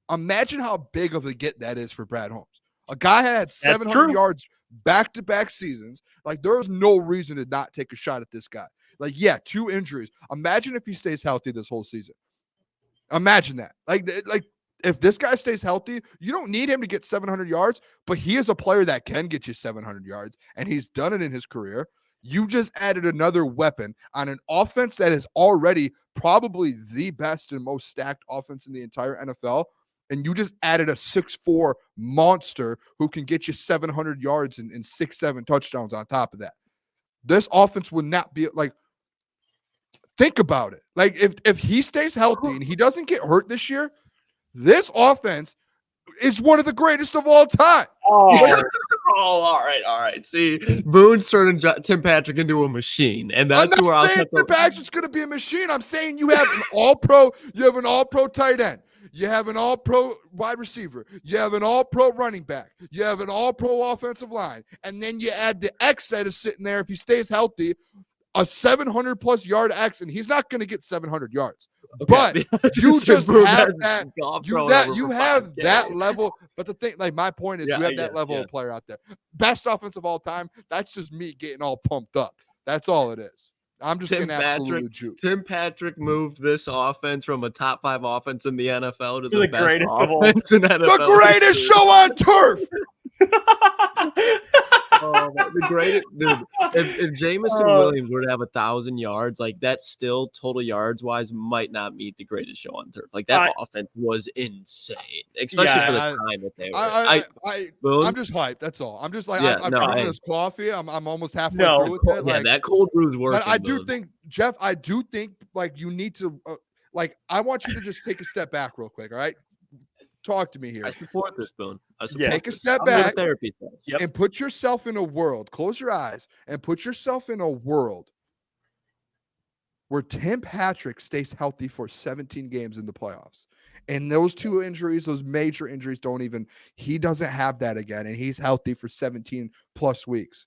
A: imagine how big of a get that is for Brad Holmes. A guy had 700 yards back-to-back seasons. Like, there's no reason to not take a shot at this guy. Like, yeah, 2 injuries. Imagine if he stays healthy this whole season. Imagine that. Like if this guy stays healthy, you don't need him to get 700 yards, but he is a player that can get you 700 yards, and he's done it in his career. You just added another weapon on an offense that is already probably the best and most stacked offense in the entire NFL, and you just added a 6'4" monster who can get you 700 yards and 6-7 touchdowns on top of that. This offense would not be like, think about it. Like, if he stays healthy and he doesn't get hurt this year, this offense is one of the greatest of all time.
D: Oh, all right. See, Boone's turning Tim Patrick into a machine, and that's where I'm
A: saying Tim Patrick's going to be a machine. I'm saying you have an all-pro. You have an all-pro tight end. You have an all-pro wide receiver. You have an all-pro running back. You have an all-pro offensive line, and then you add the X that is sitting there. If he stays healthy, a 700-plus yard X, and he's not going to get 700 yards. But you just have that. You have that level. But the thing, like my point is, you have that level of player out there. Best offense of all time. That's just me getting all pumped up. That's all it is. I'm just going to absolutely juke.
D: Tim Patrick moved this offense from a top 5 offense in the NFL to the best
B: greatest of all time.
A: The greatest show on turf.
D: The greatest, dude. If Jameson Williams were to have 1,000 yards, like that still total yards wise might not meet the greatest show on turf. Like that offense was insane, especially for the time that they were.
A: I'm just hyped. That's all. I'm just like I'm drinking this coffee. I'm almost halfway through with it. Like,
D: that cold brew's working.
A: But I do think, Jeff. I do think like you need to I want you to just take a step back real quick. All right. Talk to me here.
D: I support this, Boone.
A: Take a step back and put yourself in a world. Close your eyes and put yourself in a world where Tim Patrick stays healthy for 17 games in the playoffs. And those 2 injuries, those major injuries, he doesn't have that again. And he's healthy for 17 plus weeks.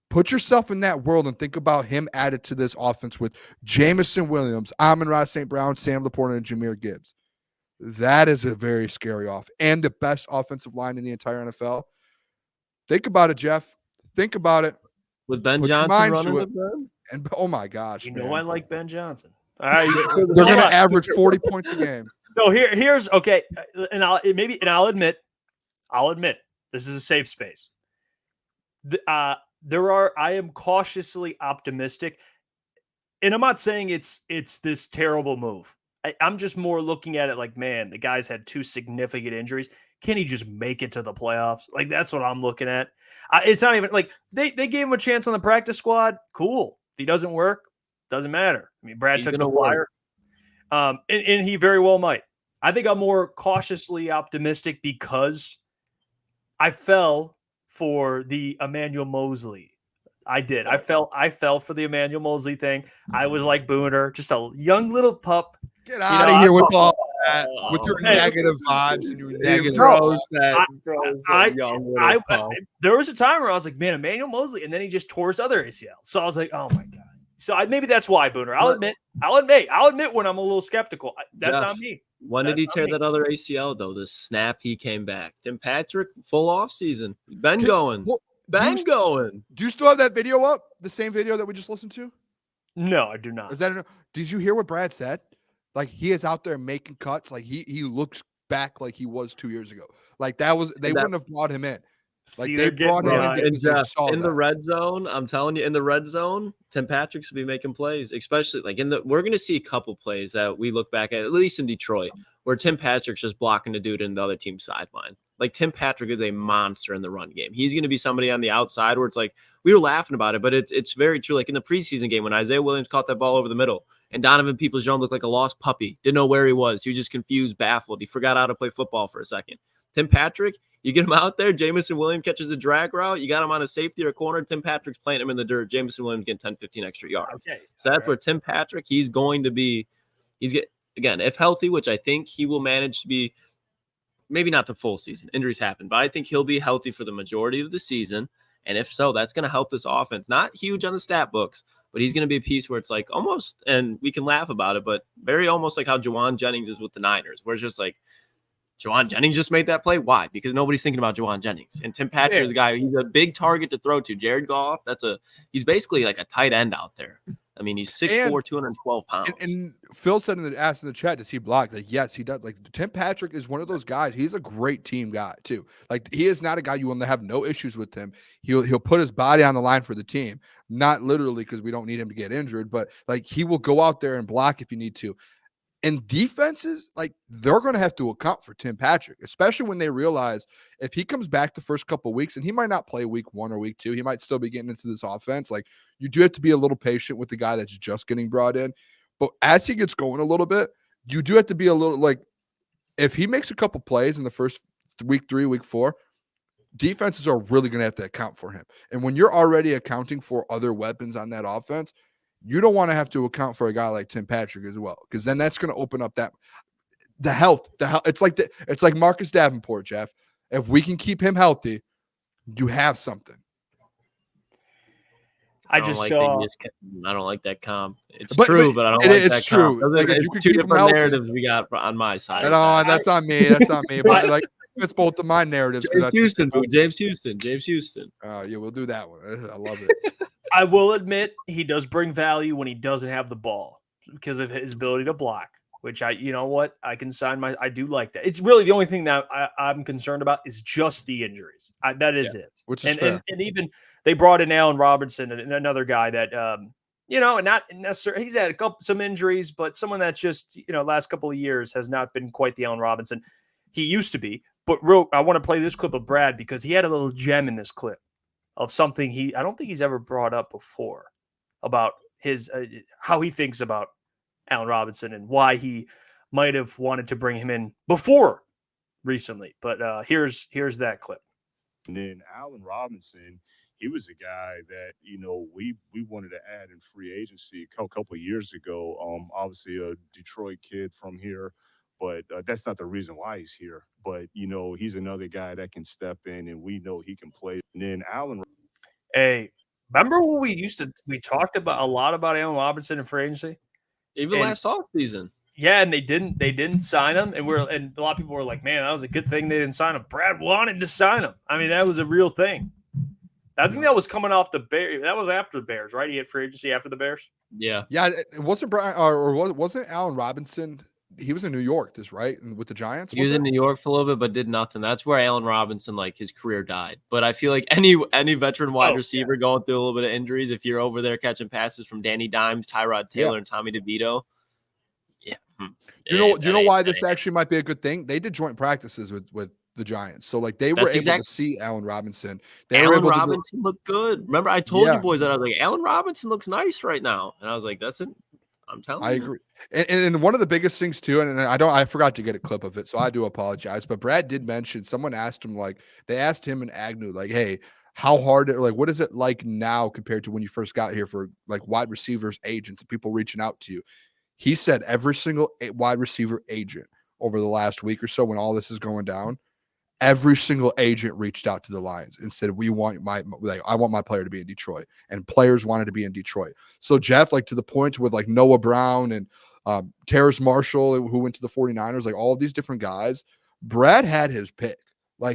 A: Put yourself in that world and think about him added to this offense with Jameson Williams, Amon-Ra St. Brown, Sam Laporta, and Jahmyr Gibbs. That is a very scary off and the best offensive line in the entire NFL. Think about it, Jeff. Think about it.
D: With Ben Johnson running with
A: them? And oh my gosh,
B: I like Ben Johnson. All right,
A: they're going to average 40 points a game.
B: So here's okay, and I'll admit, this is a safe space. I am cautiously optimistic, and I'm not saying it's this terrible move. I'm just more looking at it like, man, the guy's had 2 significant injuries. Can he just make it to the playoffs? Like, that's what I'm looking at. It's not even like they gave him a chance on the practice squad. Cool. If he doesn't work, doesn't matter. I mean, Brad took the flyer. And he very well might. I think I'm more cautiously optimistic because I fell for the Emmanuel Mosley. I did. I fell for the Emmanuel Mosley thing. I was like Booner, just a young little pup.
A: Get out of here with all that, with your negative vibes and your negative.
B: There was a time where I was like, man, Emmanuel Mosley, and then he just tore his other ACL. So I was like, oh my god. So maybe that's why, Booner. I'll admit when I'm a little skeptical. That's on me.
D: When did he tear that other ACL though? The snap he came back. Tim Patrick, full off season. Ben going. Do
A: you still have that video up? The same video that we just listened to?
B: No, I do not.
A: Did you hear what Brad said? Like, he is out there making cuts. Like, he looks back like he was 2 years ago. Like, wouldn't have brought him in. Like, they brought him in
D: in the red zone. I'm telling you, in the red zone, Tim Patrick's will be making plays, especially like we're going to see a couple plays that we look back at least in Detroit, where Tim Patrick's just blocking the dude in the other team's sideline. Like, Tim Patrick is a monster in the run game. He's going to be somebody on the outside where it's like, we were laughing about it, but it's very true. Like in the preseason game when Isaiah Williams caught that ball over the middle and Donovan Peoples-Jones looked like a lost puppy, didn't know where he was. He was just confused, baffled. He forgot how to play football for a second. Tim Patrick, you get him out there, Jameson Williams catches a drag route, you got him on a safety or corner, Tim Patrick's playing him in the dirt, Jameson Williams getting 10, 15 extra yards. So that's where Tim Patrick, again, if healthy, which I think he will manage to be, maybe not the full season. Injuries happen, but I think he'll be healthy for the majority of the season. And if so, that's going to help this offense. Not huge on the stat books, but he's going to be a piece where it's like almost, and we can laugh about it, but very almost like how Juwan Jennings is with the Niners, where it's just like, Juwan Jennings just made that play. Why? Because nobody's thinking about Juwan Jennings. And Tim Patrick is a guy, he's a big target to throw to. Jared Goff, he's basically like a tight end out there. I mean, he's 6'4", 212 pounds.
A: And Phil said in the chat, does he block? Like, yes, he does. Like, Tim Patrick is one of those guys. He's a great team guy, too. Like, he is not a guy you will have no issues with him. He'll put his body on the line for the team. Not literally because we don't need him to get injured, but, like, he will go out there and block if you need to. And defenses, like, they're going to have to account for Tim Patrick, especially when they realize if he comes back the first couple of weeks, and he might not play week 1 or week 2, he might still be getting into this offense. Like, you do have to be a little patient with the guy that's just getting brought in. But as he gets going a little bit, you do have to be a little, like, if he makes a couple plays in the first week 3, week 4, defenses are really going to have to account for him. And when you're already accounting for other weapons on that offense, you don't want to have to account for a guy like Tim Patrick as well, because then that's going to open up the health. It's like Marcus Davenport, Jeff. If we can keep him healthy, you have something.
B: I don't
D: like that comp. It's true, but I don't like that comp. It's true.
A: Like if you
D: could two different narratives we got on my side.
A: That's on me. That's on me. But like it's both of my narratives.
D: James Houston.
A: Oh, yeah, we'll do that one. I love it.
B: I will admit he does bring value when he doesn't have the ball because of his ability to block. Which I can sign I do like that. It's really the only thing that I'm concerned about is just the injuries. That is it.
A: Which is fair.
B: And even they brought in Allen Robinson and another guy that, not necessarily, he's had some injuries, but someone that's just, last couple of years has not been quite the Allen Robinson he used to be. But I want to play this clip of Brad because he had a little gem in this clip of something I don't think he's ever brought up before about his, how he thinks about Allen Robinson and why he might have wanted to bring him in before recently. But here's that clip.
C: And then Allen Robinson, he was a guy that, we wanted to add in free agency a couple of years ago. Obviously a Detroit kid from here, but that's not the reason why he's here. But, he's another guy that can step in and we know he can play. And then Allen.
B: Hey, remember when we talked about a lot about Allen Robinson in free agency?
D: Even last offseason.
B: Yeah, and they didn't sign him, and a lot of people were like, "Man, that was a good thing they didn't sign him." Brad wanted to sign him. I mean, that was a real thing. I think that was coming off the Bears. That was after the Bears, right? He had free agency after the Bears.
D: Yeah.
A: It wasn't Brian or wasn't Allen Robinson? He was in New York, right? With the Giants.
D: He was in New York for a little bit, but did nothing. That's where Allen Robinson, his career died. But I feel like any veteran wide receiver going through a little bit of injuries, if you're over there catching passes from Danny Dimes, Tyrod Taylor, and Tommy DeVito. Yeah.
A: Do you know why this actually might be a good thing? They did joint practices with the Giants. So they were able to see Allen Robinson.
D: Allen Robinson looked good. Remember, I told you boys that I was like, Allen Robinson looks nice right now. And I was like, that's it. I'm telling you.
A: I agree. And one of the biggest things too, and I forgot to get a clip of it, so I do apologize. But Brad did mention, someone asked him, they asked him and Agnew, hey, how hard, what is it like now compared to when you first got here for wide receivers, agents, and people reaching out to you? He said every single wide receiver agent over the last week or so, when all this is going down, every single agent reached out to the Lions and said, I want my player to be in Detroit, and players wanted to be in Detroit. So Jeff, to the point with Noah Brown and Terrace Marshall, who went to the 49ers, all of these different guys, Brad had his pick.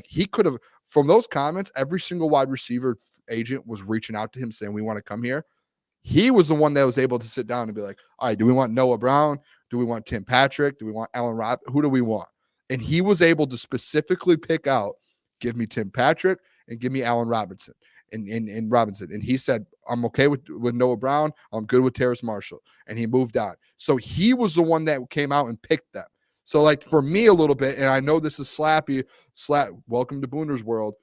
A: He could have, from those comments, every single wide receiver agent was reaching out to him saying, we want to come here. He was the one that was able to sit down and be like, all right, do we want Noah Brown? Do we want Tim Patrick? Do we want Allen Robinson? Who do we want? And he was able to specifically pick out, give me Tim Patrick and give me Allen Robinson and Robinson. And he said, I'm okay with Noah Brown. I'm good with Terrace Marshall. And he moved on. So he was the one that came out and picked them. So for me a little bit, and I know this is slappy, welcome to Booner's world.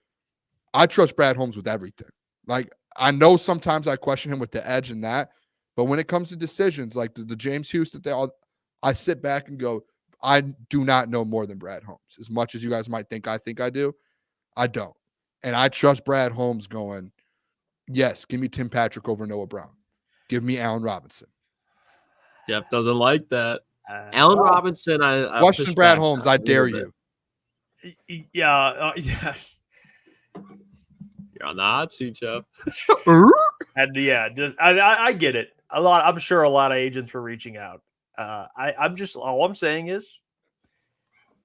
A: I trust Brad Holmes with everything. I know sometimes I question him with the edge and that, but when it comes to decisions the James Houston, I sit back and go, I do not know more than Brad Holmes. As much as you guys might think I do, I don't. And I trust Brad Holmes going, yes, give me Tim Patrick over Noah Brown. Give me Allen Robinson.
D: Jeff doesn't like that. Allen Robinson, I
A: question Brad Holmes. I dare you.
B: Yeah.
D: You're on the hot seat, Jeff.
B: And I get it. I'm sure a lot of agents were reaching out. All I'm saying is,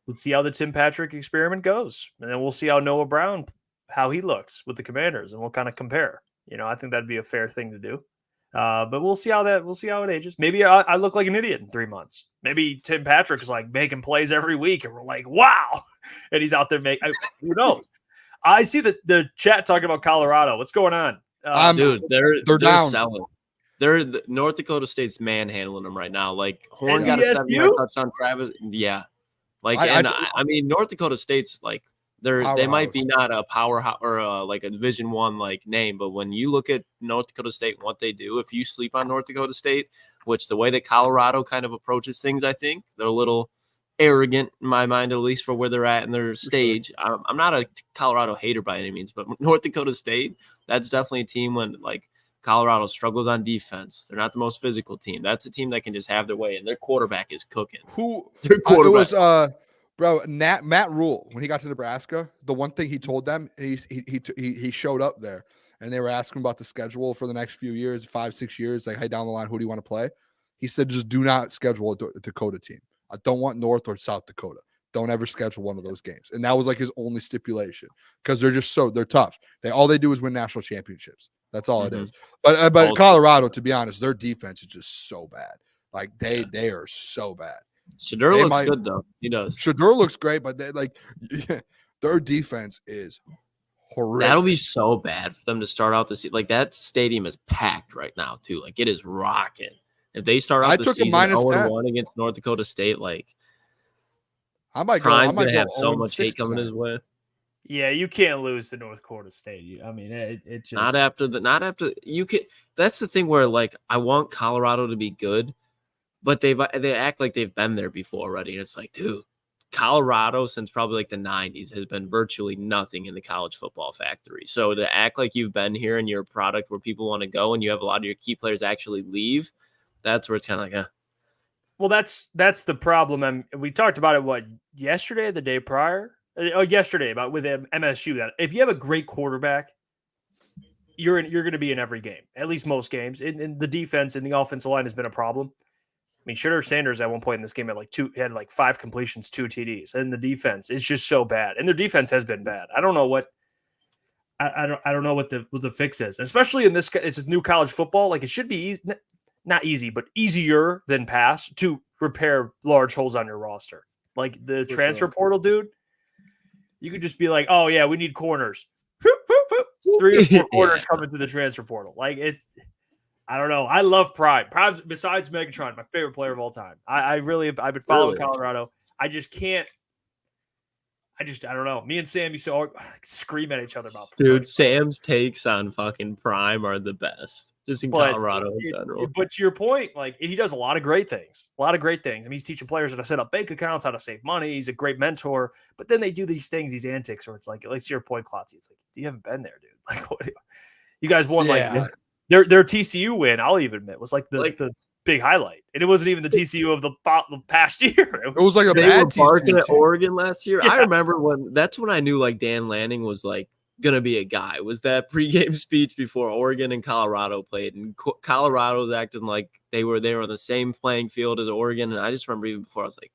B: let's see how the Tim Patrick experiment goes, and then we'll see how Noah Brown, how he looks with the Commanders, and we'll kind of compare. I think that'd be a fair thing to do. But we'll see how it ages. Maybe I look like an idiot in 3 months. Maybe Tim Patrick is making plays every week, and we're like, wow, and he's out there who knows? I see the chat talking about Colorado. What's going on?
D: Dude, they're
A: down.
D: Selling. North Dakota State's manhandling them right now. Horn got a 7-yard touchdown. Travis, yeah. I mean, North Dakota State's they might be not a powerhouse or a Division I name, but when you look at North Dakota State and what they do, if you sleep on North Dakota State, which the way that Colorado kind of approaches things, I think they're a little arrogant in my mind, at least for where they're at in their stage. I'm not a Colorado hater by any means, but North Dakota State, that's definitely a team when Colorado struggles on defense. They're not the most physical team. That's a team that can just have their way, and their quarterback is cooking.
A: Their quarterback? It was Matt Rule when he got to Nebraska. The one thing he told them, and he showed up there, and they were asking about the schedule for the next few years, 5-6 years, like, hey, down the line, who do you want to play? He said, just do not schedule a Dakota team. I don't want North or South Dakota. Don't ever schedule one of those games. And that was like his only stipulation because they're tough. All they do is win national championships. That's all it is. But Colorado, to be honest, their defense is just so bad. Like they are so bad.
D: Shedeur looks good though. He does.
A: Shedeur looks great, but their defense is horrific.
D: That'll be so bad for them to start out the season. Like that stadium is packed right now too. Like it is rocking. If they start out the season 0-1 against North Dakota State, like Prime's gonna have so much hate coming his way.
B: Yeah, you can't lose to North Dakota State. I mean, it just
D: not after you can. That's the thing where like I want Colorado to be good, but they act like they've been there before already, and it's like, dude, Colorado since probably like the 90s has been virtually nothing in the college football factory. So to act like you've been here and you're a product where people want to go, and you have a lot of your key players actually leave, that's where it's kind of like,
B: Well, that's the problem. And we talked about it, yesterday, the day prior? Yesterday about with MSU, that if you have a great quarterback, you're going to be in every game, at least most games. And the defense and the offensive line has been a problem. I mean, Shedeur Sanders at one point in this game had 5 completions, 2 TDs, and the defense is just so bad. And their defense has been bad. I don't know what the fix is, especially in this. It's new college football. Like it should be easy, not easy, but easier than pass to repair large holes on your roster. Like the transfer portal, dude. You could just be like, oh, yeah, we need corners. 3 or 4 corners coming through the transfer portal. Like, I don't know. I love Prime. Prime, besides Megatron, my favorite player of all time. I've been following Colorado. I don't know. Me and Sam used to scream at each other about
D: Prime. Dude, Sam's takes on fucking Prime are the best. Just in Colorado in general.
B: But to your point, like he does a lot of great things. I mean, he's teaching players how to set up bank accounts, how to save money. He's a great mentor. But then they do these things, these antics, where it's like to your point, Klotz. It's like you haven't been there, dude. Like what? You guys won their TCU win. I'll even admit was the big highlight, and it wasn't even the TCU of the past year.
A: It was like
D: they were barking at Oregon last year. Yeah. I remember that's when I knew like Dan Lanning was like gonna be a guy. Was that pregame speech before Oregon and Colorado played, and Colorado's acting like they were on the same playing field as Oregon. And I just remember even before I was like,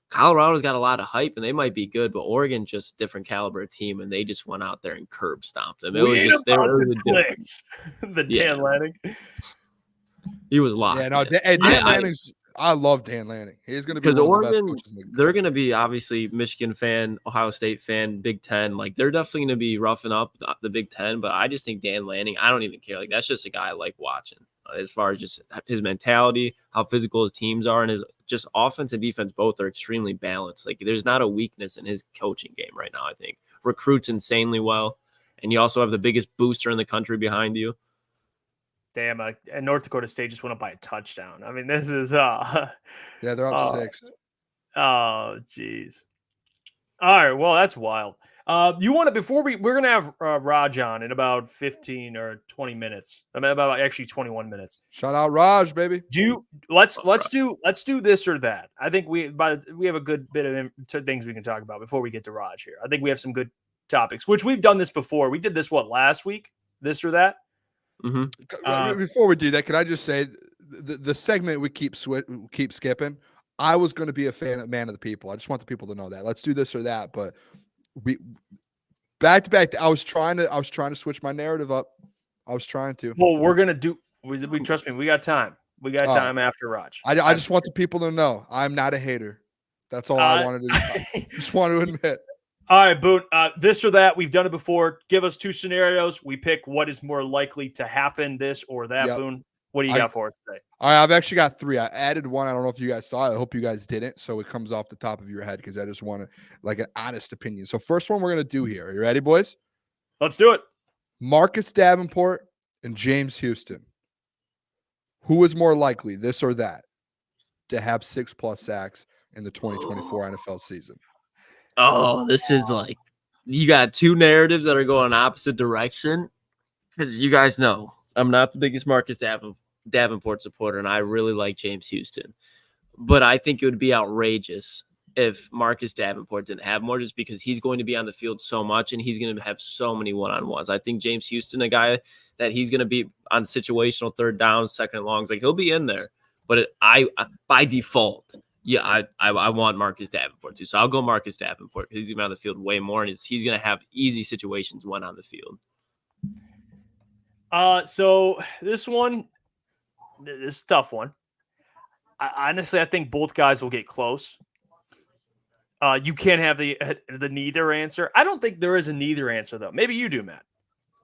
D: Colorado's got a lot of hype and they might be good, but Oregon just a different caliber team, and they just went out there and curb stomped them. It was just
B: Dan Lanning.
D: He was locked.
A: Yeah, no, Dan Lanning's. I love Dan Lanning. He's going to be
D: because Oregon. They're going to be obviously Michigan fan, Ohio State fan, Big Ten. Like they're definitely going to be roughing up the Big Ten. But I just think Dan Lanning. I don't even care. Like that's just a guy I like watching. As far as just his mentality, how physical his teams are, and his just offense and defense both are extremely balanced. Like there's not a weakness in his coaching game right now. I think recruits insanely well, and you also have the biggest booster in the country behind you.
B: Damn, and North Dakota State just went up by a touchdown. I mean, this is
A: yeah, they're up 6.
B: Oh, geez. All right, well, that's wild. You want to before we're gonna have Raj on in about 15 or 20 minutes. I mean, about actually 21 minutes.
A: Shout out Raj, baby.
B: Let's do this or that. I think we have a good bit of things we can talk about before we get to Raj here. I think we have some good topics, which we've done this before. We did this last week, this or that.
D: Mm-hmm.
A: Before we do that, can I just say the segment we keep skipping? I was going to be a man of the people. I just want the people to know that. Let's do this or that. But we back to back. I was trying to switch my narrative up. I was trying to.
B: Well, we're gonna do. We trust me. We got time. We got time after Raj.
A: I just want the people to know I'm not a hater. That's all I wanted to. Just want to admit.
B: All right, Boone, this or that. We've done it before. Give us 2 scenarios. We pick what is more likely to happen, this or that, yep. Boone. What do you got for us today?
A: All right, I've actually got 3. I added one. I don't know if you guys saw it. I hope you guys didn't. So it comes off the top of your head because I just want like an honest opinion. So first one we're going to do here. Are you ready, boys?
B: Let's do it.
A: Marcus Davenport and James Houston. Who is more likely, this or that, to have 6+ sacks in the 2024 NFL season?
D: Oh, this is like you got 2 narratives that are going opposite direction. Because you guys know I'm not the biggest Marcus Davenport supporter, and I really like James Houston. But I think it would be outrageous if Marcus Davenport didn't have more, just because he's going to be on the field so much and he's going to have so many one-on-ones. I think James Houston, a guy that he's going to be on situational third downs, second and longs, like he'll be in there. But I by default, I want Marcus Davenport too. So I'll go Marcus Davenport because he's going to be on the field way more, and he's going to have easy situations when on the field.
B: So this one, this is a tough one. Honestly, I think both guys will get close. You can't have the neither answer. I don't think there is a neither answer, though. Maybe you do, Matt.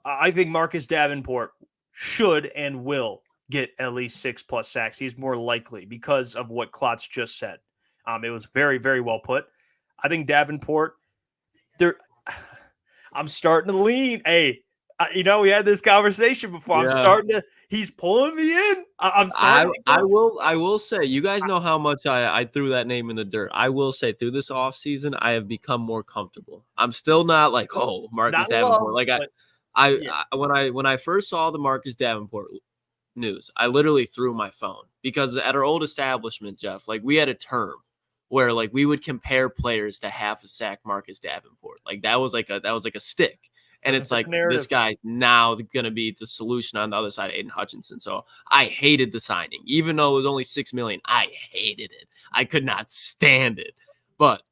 B: I think Marcus Davenport should and will get at least 6+ sacks. He's more likely because of what Klotz just said. It was very, very well put. I think Davenport, I'm starting to lean. Hey, we had this conversation before. Yeah. He's pulling me in.
D: I will say, you guys know how much I threw that name in the dirt. I will say through this offseason, I have become more comfortable. I'm still not like, Marcus Davenport. When I first saw the Marcus Davenport news, I literally threw my phone because at our old establishment, Jeff, like we had a term where like we would compare players to half a sack Marcus Davenport. Like that was like a stick. And it's like this guy's now going to be the solution on the other side of Aiden Hutchinson. So I hated the signing. Even though it was only $6 million, I hated it. I could not stand it. But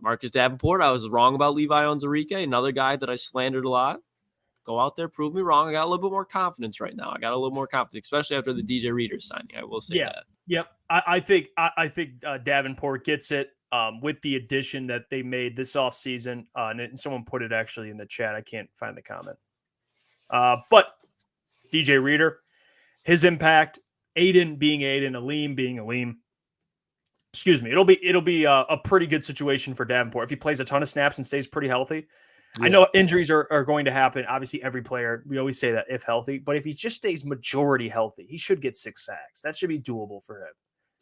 D: Marcus Davenport, I was wrong about Levi Onwuzurike, another guy that I slandered a lot. Go out there, prove me wrong. I got a little bit more confidence right now. Especially after the DJ Reader signing. I will say that.
B: Yep. I think Davenport gets it. With the addition that they made this offseason, and someone put it actually in the chat. I can't find the comment. But DJ Reader, his impact, Aiden being Aiden, Aleem being Aleem. Excuse me. It'll be a pretty good situation for Davenport if he plays a ton of snaps and stays pretty healthy. Yeah. I know injuries are going to happen. Obviously, every player, we always say that if healthy, but if he just stays majority healthy, he should get 6 sacks. That should be doable for him.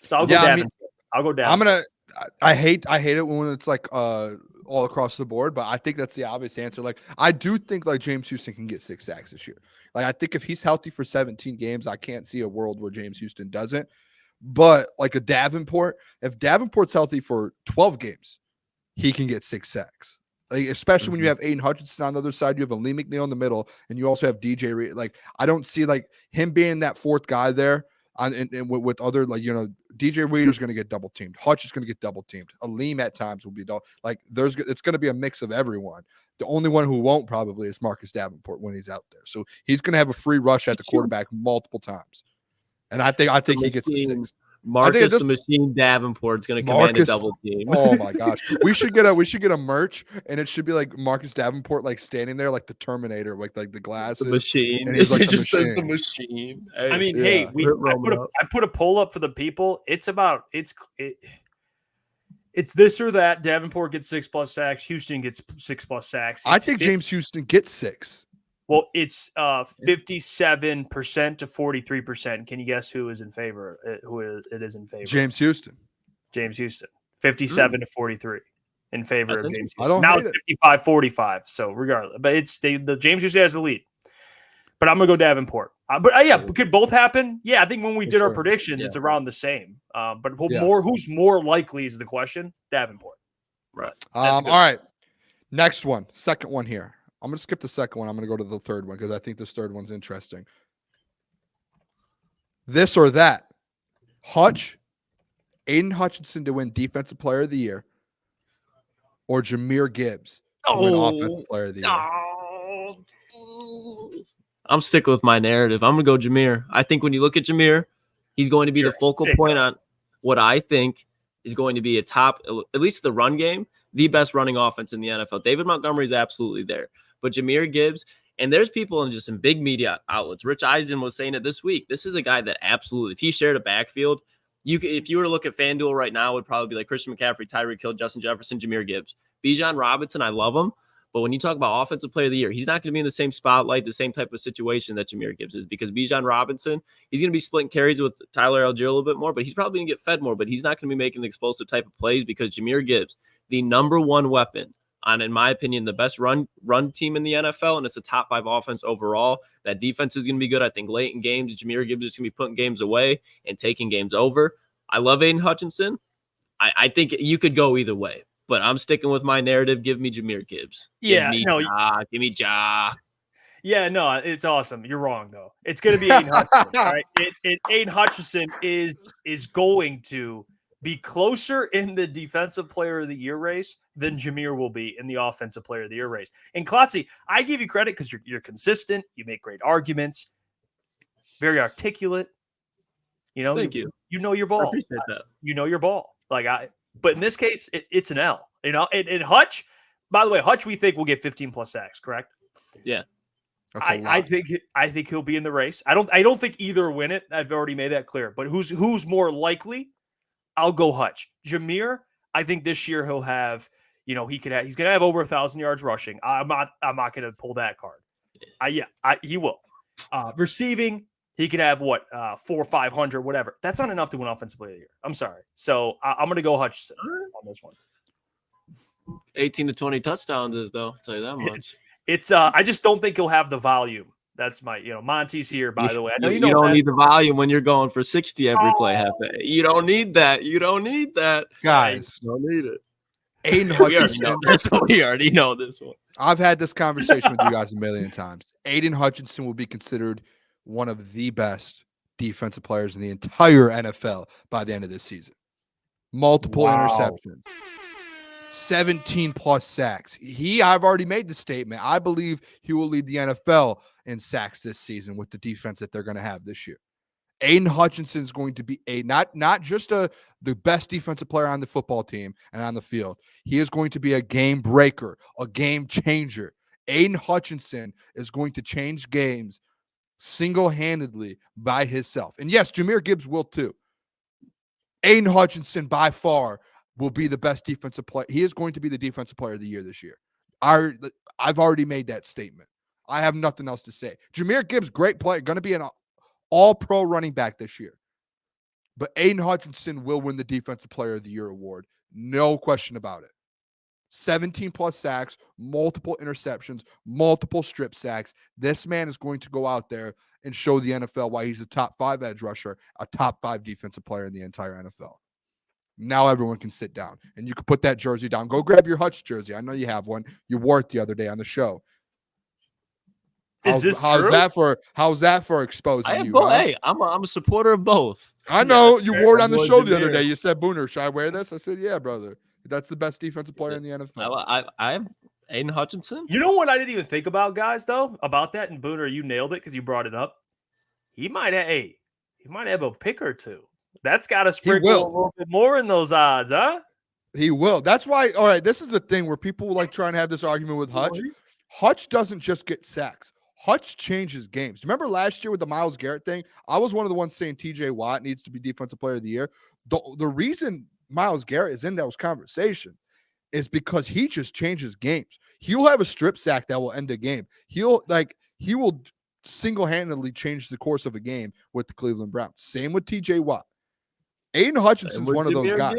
B: So I'll go Davenport. I'll go Davenport.
A: I hate it when it's like all across the board, but I think that's the obvious answer. Like I do think like James Houston can get 6 sacks this year. Like I think if he's healthy for 17 games, I can't see a world where James Houston doesn't. But like a Davenport, if Davenport's healthy for 12 games, he can get 6 sacks. Like, especially when you have Aiden Hutchinson on the other side, you have a Lee McNeil in the middle, and you also have DJ Reed. Like I don't see like him being that fourth guy there. And with other, like, DJ Reader's going to get double teamed. Hutch is going to get double teamed. Aleem at times will be like it's going to be a mix of everyone. The only one who won't probably is Marcus Davenport when he's out there. So he's going to have a free rush at the quarterback multiple times. And I think he gets 6.
D: Marcus the Machine Davenport is going to command a double team.
A: Oh my gosh, we should get a merch, and it should be like Marcus Davenport like standing there like the Terminator, like the glasses.
D: The machine.
A: And he's like
D: it just says the machine.
B: Hey, I mean, yeah. I put a poll up for the people. It's this or that. Davenport gets 6+ sacks. Houston gets 6+ sacks.
A: I think James Houston gets 6.
B: Well, it's 57% to 43%. Can you guess who is in favor? Who it is in favor?
A: James Houston.
B: 57 to 43 in favor of James Houston. Now it's 55-45. So regardless, but it's the James Houston has the lead. But I'm gonna go Davenport. Could both happen? Yeah, I think when we did our predictions, it's around the same. But who's more likely is the question. Davenport.
D: Right.
A: All right. Next one, second one here. I'm going to skip the second one. I'm going to go to the third one because I think this third one's interesting. This or that. Hutch, Aiden Hutchinson to win Defensive Player of the Year, or Jahmyr Gibbs to win Offensive Player of the Year.
D: I'm sticking with my narrative. I'm going to go Jahmyr. I think when you look at Jahmyr, he's going to be the focal point on what I think is going to be a top, at least the run game, the best running offense in the NFL. David Montgomery is absolutely there. But Jahmyr Gibbs, and there's people in just some big media outlets. Rich Eisen was saying it this week. This is a guy that absolutely, if he shared a backfield, if you were to look at FanDuel right now, it would probably be like Christian McCaffrey, Tyreek Hill, Justin Jefferson, Jahmyr Gibbs. Bijan Robinson, I love him. But when you talk about Offensive Player of the Year, he's not going to be in the same spotlight, the same type of situation that Jahmyr Gibbs is, because Bijan Robinson, he's going to be splitting carries with Tyler Algier a little bit more, but he's probably going to get fed more, but he's not going to be making the explosive type of plays because Jahmyr Gibbs, the number one weapon on, in my opinion, the best run team in the NFL, and it's a top 5 offense overall. That defense is going to be good. I think late in games, Jahmyr Gibbs is going to be putting games away and taking games over. I love Aiden Hutchinson. I think you could go either way, but I'm sticking with my narrative. Give me Jahmyr Gibbs.
B: Yeah,
D: Give me Ja.
B: Yeah, no, it's awesome. You're wrong though. It's going to be Aiden Hutchinson. All right, Aiden Hutchinson is going to be closer in the Defensive Player of the Year race than Jahmyr will be in the Offensive Player of the Year race. And Klotzy, I give you credit because you're consistent. You make great arguments, very articulate. You know,
D: Thank you.
B: You know your ball.
D: I appreciate that.
B: You know your ball. But in this case, it's an L. You know, and Hutch. By the way, Hutch, we think will get 15 plus sacks. Correct?
D: Yeah.
B: I think he'll be in the race. I don't think either win it. I've already made that clear. But who's more likely? I'll go Hutch. Jahmyr, I think this year he'll have, he's gonna have over 1,000 yards rushing. I'm not gonna pull that card. He will. Receiving, he could have 400 or 500, whatever. That's not enough to win Offensive Player of the Year. I'm sorry. So I'm gonna go Hutchinson on this one.
D: 18 to 20 touchdowns is though. I'll tell you that much.
B: It's I just don't think he'll have the volume. That's my, Monty's here, by the way. I know
D: you don't need the volume when you're going for 60 every play, Hefe. You don't need that. You don't need that.
A: Guys,
D: you don't need it.
A: Aiden Hutchinson.
D: We already know this one.
A: I've had this conversation with you guys a million times. Aiden Hutchinson will be considered one of the best defensive players in the entire NFL by the end of this season. Multiple interceptions. 17 plus sacks. I've already made the statement. I believe he will lead the NFL in sacks this season with the defense that they're going to have this year. Aiden Hutchinson is going to be not just the best defensive player on the football team and on the field. He is going to be a game breaker, a game changer. Aiden Hutchinson is going to change games single-handedly by himself. And yes, Jahmyr Gibbs will too. Aiden Hutchinson by far will be the best defensive player. He is going to be the defensive player of the year this year. I've already made that statement. I have nothing else to say. Jahmyr Gibbs, great player, going to be an all-pro running back this year. But Aiden Hutchinson will win the defensive player of the year award. No question about it. 17 plus sacks, multiple interceptions, multiple strip sacks. This man is going to go out there and show the NFL why he's a top 5 edge rusher, a top 5 defensive player in the entire NFL. Now everyone can sit down and you can put that jersey down. Go grab your Hutch jersey. I know you have one. You wore it the other day on the show. How's that for exposing you?
D: Hey, I'm a supporter of both.
A: I know you wore it on the show the other day. You said, Booner, should I wear this? I said, yeah, brother. That's the best defensive player in the NFL.
D: I have Aiden Hutchinson.
B: You know what I didn't even think about, guys, though, about that? And Booner, you nailed it because you brought it up. He might have a pick or two. That's got to sprinkle a little bit more in those odds, huh?
A: He will. That's why, all right, this is the thing where people like try and have this argument with Hutch. Hutch doesn't just get sacks. Hutch changes games. Remember last year with the Myles Garrett thing? I was one of the ones saying TJ Watt needs to be Defensive Player of the Year. The reason Myles Garrett is in those conversations is because he just changes games. He'll have a strip sack that will end a game. He will single-handedly change the course of a game with the Cleveland Browns. Same with TJ Watt. Aiden Hutchinson's one of those guys.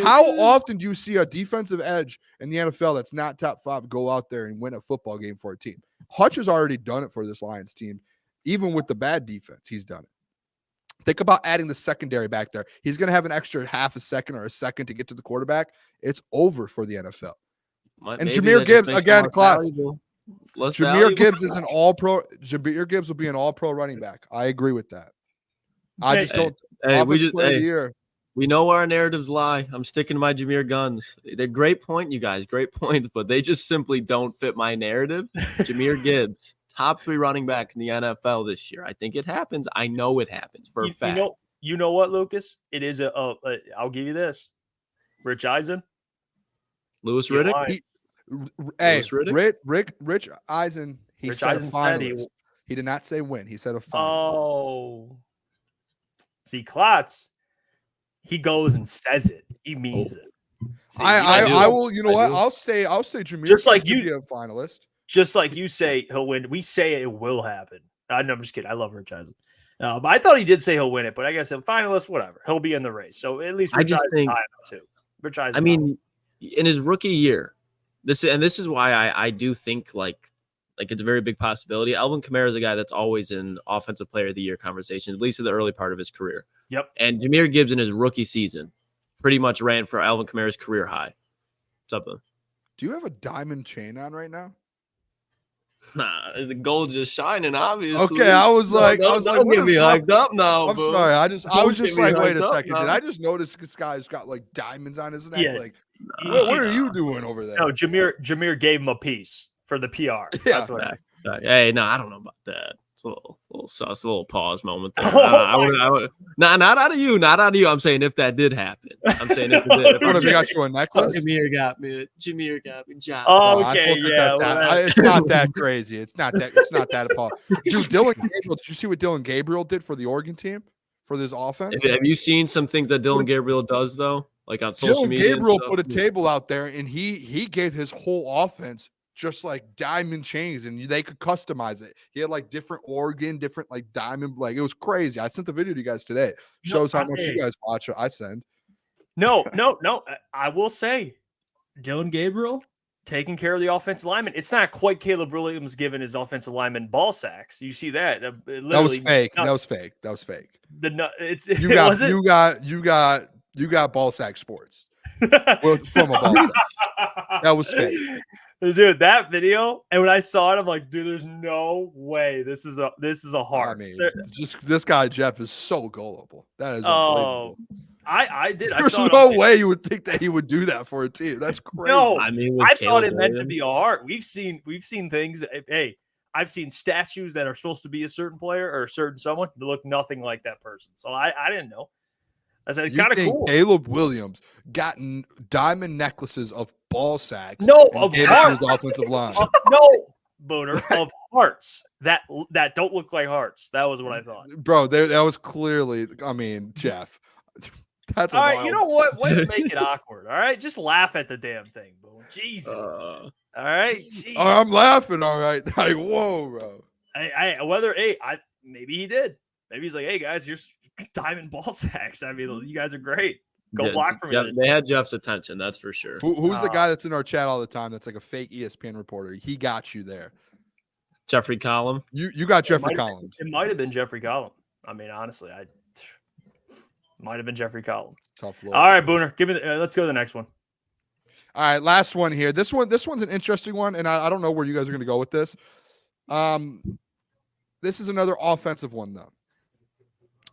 A: How often do you see a defensive edge in the NFL that's not top 5 go out there and win a football game for a team? Hutch has already done it for this Lions team. Even with the bad defense, he's done it. Think about adding the secondary back there. He's going to have an extra half a second or a second to get to the quarterback. It's over for the NFL. And Jahmyr Gibbs, again, Klotz. Jahmyr Gibbs is an all-pro. Jahmyr Gibbs will be an all-pro running back. I agree with that. I just don't.
D: We know where our narratives lie. I'm sticking to my Jahmyr guns. They're great point, you guys. Great points, but they just simply don't fit my narrative. Jahmyr Gibbs, top 3 running back in the NFL this year. I think it happens. I know it happens for a fact.
B: You know what, Lucas? It is I'll give you this. Rich Eisen.
D: Lewis Riddick.
A: Rich Eisen. Rich Eisen said he did not say when. He said a finalist.
B: Oh. See, Klotz, he goes and says it. He means it. See,
A: I will. You know what? I'll say Jahmyr
B: just like you
A: be a finalist.
B: Just like you say he'll win. We say it will happen. No, I'm just kidding. I love Rich Eisen. But I thought he did say he'll win it. But I guess a finalist, whatever. He'll be in the race. So at least Rich Eisen's high enough too. Rich Eisen.
D: I mean, in his rookie year, this is why I do think like it's a very big possibility. Alvin Kamara is a guy that's always in Offensive Player of the Year conversation, at least in the early part of his career.
B: Yep.
D: And Jahmyr Gibbs in his rookie season, pretty much ran for Alvin Kamara's career high. What's up, man?
A: Do you have a diamond chain on right now?
D: Nah, the gold just shining, obviously.
A: Okay, I was like,
D: don't get me hyped up now.
A: I'm
D: bro.
A: sorry. I was just like, wait a second.
D: Now.
A: Did I just notice this guy's got like diamonds on his neck?
B: Yeah.
A: Like, what are you doing over there?
B: No, Jameer gave him a piece for the PR.
A: Yeah.
B: That's what.
D: Hey, no, I don't know about that. It's a little sus, a little pause moment there. Not out of you, not out of you. I'm saying if that did happen. I'm saying if it did.
A: What if he got you a necklace?
D: Jameer got me. Job.
B: Oh,
A: I
B: okay,
A: don't think
B: yeah.
A: it's not that crazy. It's not that appalling. Dude, Dylan Gabriel, did you see what Dylan Gabriel did for the Oregon team for this offense?
D: Have you seen some things that Dylan Gabriel does though, like on social media?
A: Dylan Gabriel put a table out there, and he gave his whole offense just like diamond chains, and they could customize it. He had like different Oregon, different like diamond, like it was crazy. I sent the video to you guys today. Shows how much you guys watch. I send.
B: No. I will say, Dylan Gabriel taking care of the offensive lineman. It's not quite Caleb Williams giving his offensive lineman ball sacks. You see that? That
A: was fake. That was fake. You got ball sack sports from a ball sack. That was fake.
B: Dude, that video, and when I saw it, I'm like, dude, there's no way this is a heart.
A: I mean, just this guy Jeff is so gullible. That is
B: I did.
A: There's no way you would think that he would do that for a team. That's crazy.
B: No,
D: I mean,
B: I thought it meant to be a heart. We've seen things. Hey, I've seen statues that are supposed to be a certain player or a certain someone that look nothing like that person. So I didn't know. I said, kind of cool.
A: Caleb Williams got diamond necklaces of ball sacks.
B: No, of hearts.
A: His offensive line.
B: No, Booner, of hearts that don't look like hearts. That was what I thought,
A: bro. That was clearly. I mean, Jeff. That's
B: all right. You know what? Way to make it awkward. All right, just laugh at the damn thing, Boone. Jesus. All right. Jeez.
A: Oh, I'm laughing. All right. Like, whoa, bro.
B: Maybe he did. Maybe he's like, hey guys, here's diamond ball sacks. I mean, you guys are great. Go block for me.
D: Yeah, they had Jeff's attention, that's for sure.
A: Who's the guy that's in our chat all the time? That's like a fake ESPN reporter. He got you there.
D: Jeffrey Collum.
A: You got Jeffrey Collum.
B: It might have been Jeffrey Collum. I mean, honestly, might have been Jeffrey Collum.
A: Tough look.
B: All right, Booner, give me. Let's go to the next one.
A: All right, last one here. This one's an interesting one, and I don't know where you guys are going to go with this. This is another offensive one though.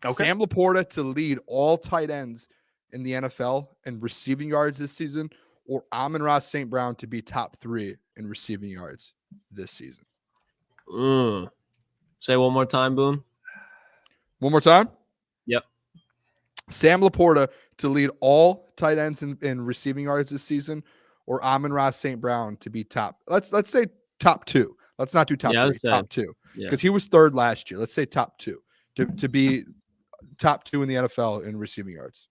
A: Okay. Sam Laporta to lead all tight ends in the NFL in receiving yards this season, or Amon-Ra St. Brown to be top 3 in receiving yards this season.
D: Say one more time, Boone.
A: One more time?
D: Yep.
A: Sam Laporta to lead all tight ends in receiving yards this season, or Amon-Ra St. Brown to be top. Let's say top 2. Let's not do top 3, top 2. Because he was 3rd last year. Let's say top 2 to be top 2 in the NFL in receiving yards.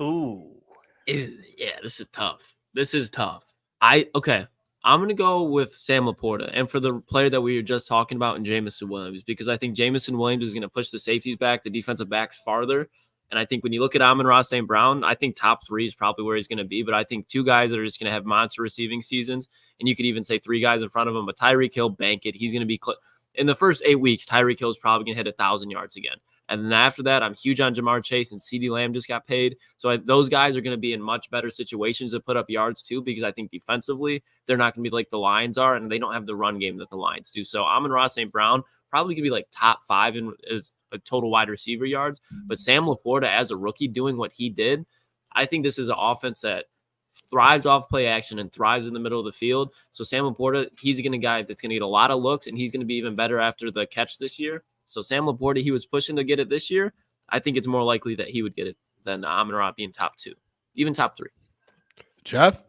B: Ooh.
D: Yeah, this is tough. I'm going to go with Sam Laporta and for the player that we were just talking about in Jamison Williams, because I think Jamison Williams is going to push the safeties back, the defensive backs farther. And I think when you look at Amon-Ra St. Brown, I think top 3 is probably where he's going to be. But I think 2 guys that are just going to have monster receiving seasons. And you could even say 3 guys in front of him. But Tyreek Hill, bank it. He's going to be in the first 8 weeks, Tyreek Hill is probably going to hit 1,000 yards again. And then after that, I'm huge on Jamar Chase, and CeeDee Lamb just got paid. So those guys are going to be in much better situations to put up yards too, because I think defensively, they're not going to be like the Lions are, and they don't have the run game that the Lions do. So Amon-Ra St. Brown probably going to be like top 5 as a total wide receiver yards. But Sam Laporta, as a rookie, doing what he did, I think this is an offense that thrives off play action and thrives in the middle of the field. So Sam Laporta, he's a guy that's going to get a lot of looks, and he's going to be even better after the catch this year. So Sam Laporta, he was pushing to get it this year. I think it's more likely that he would get it than Amon-Ra being top 2, even top 3.
A: Jeff,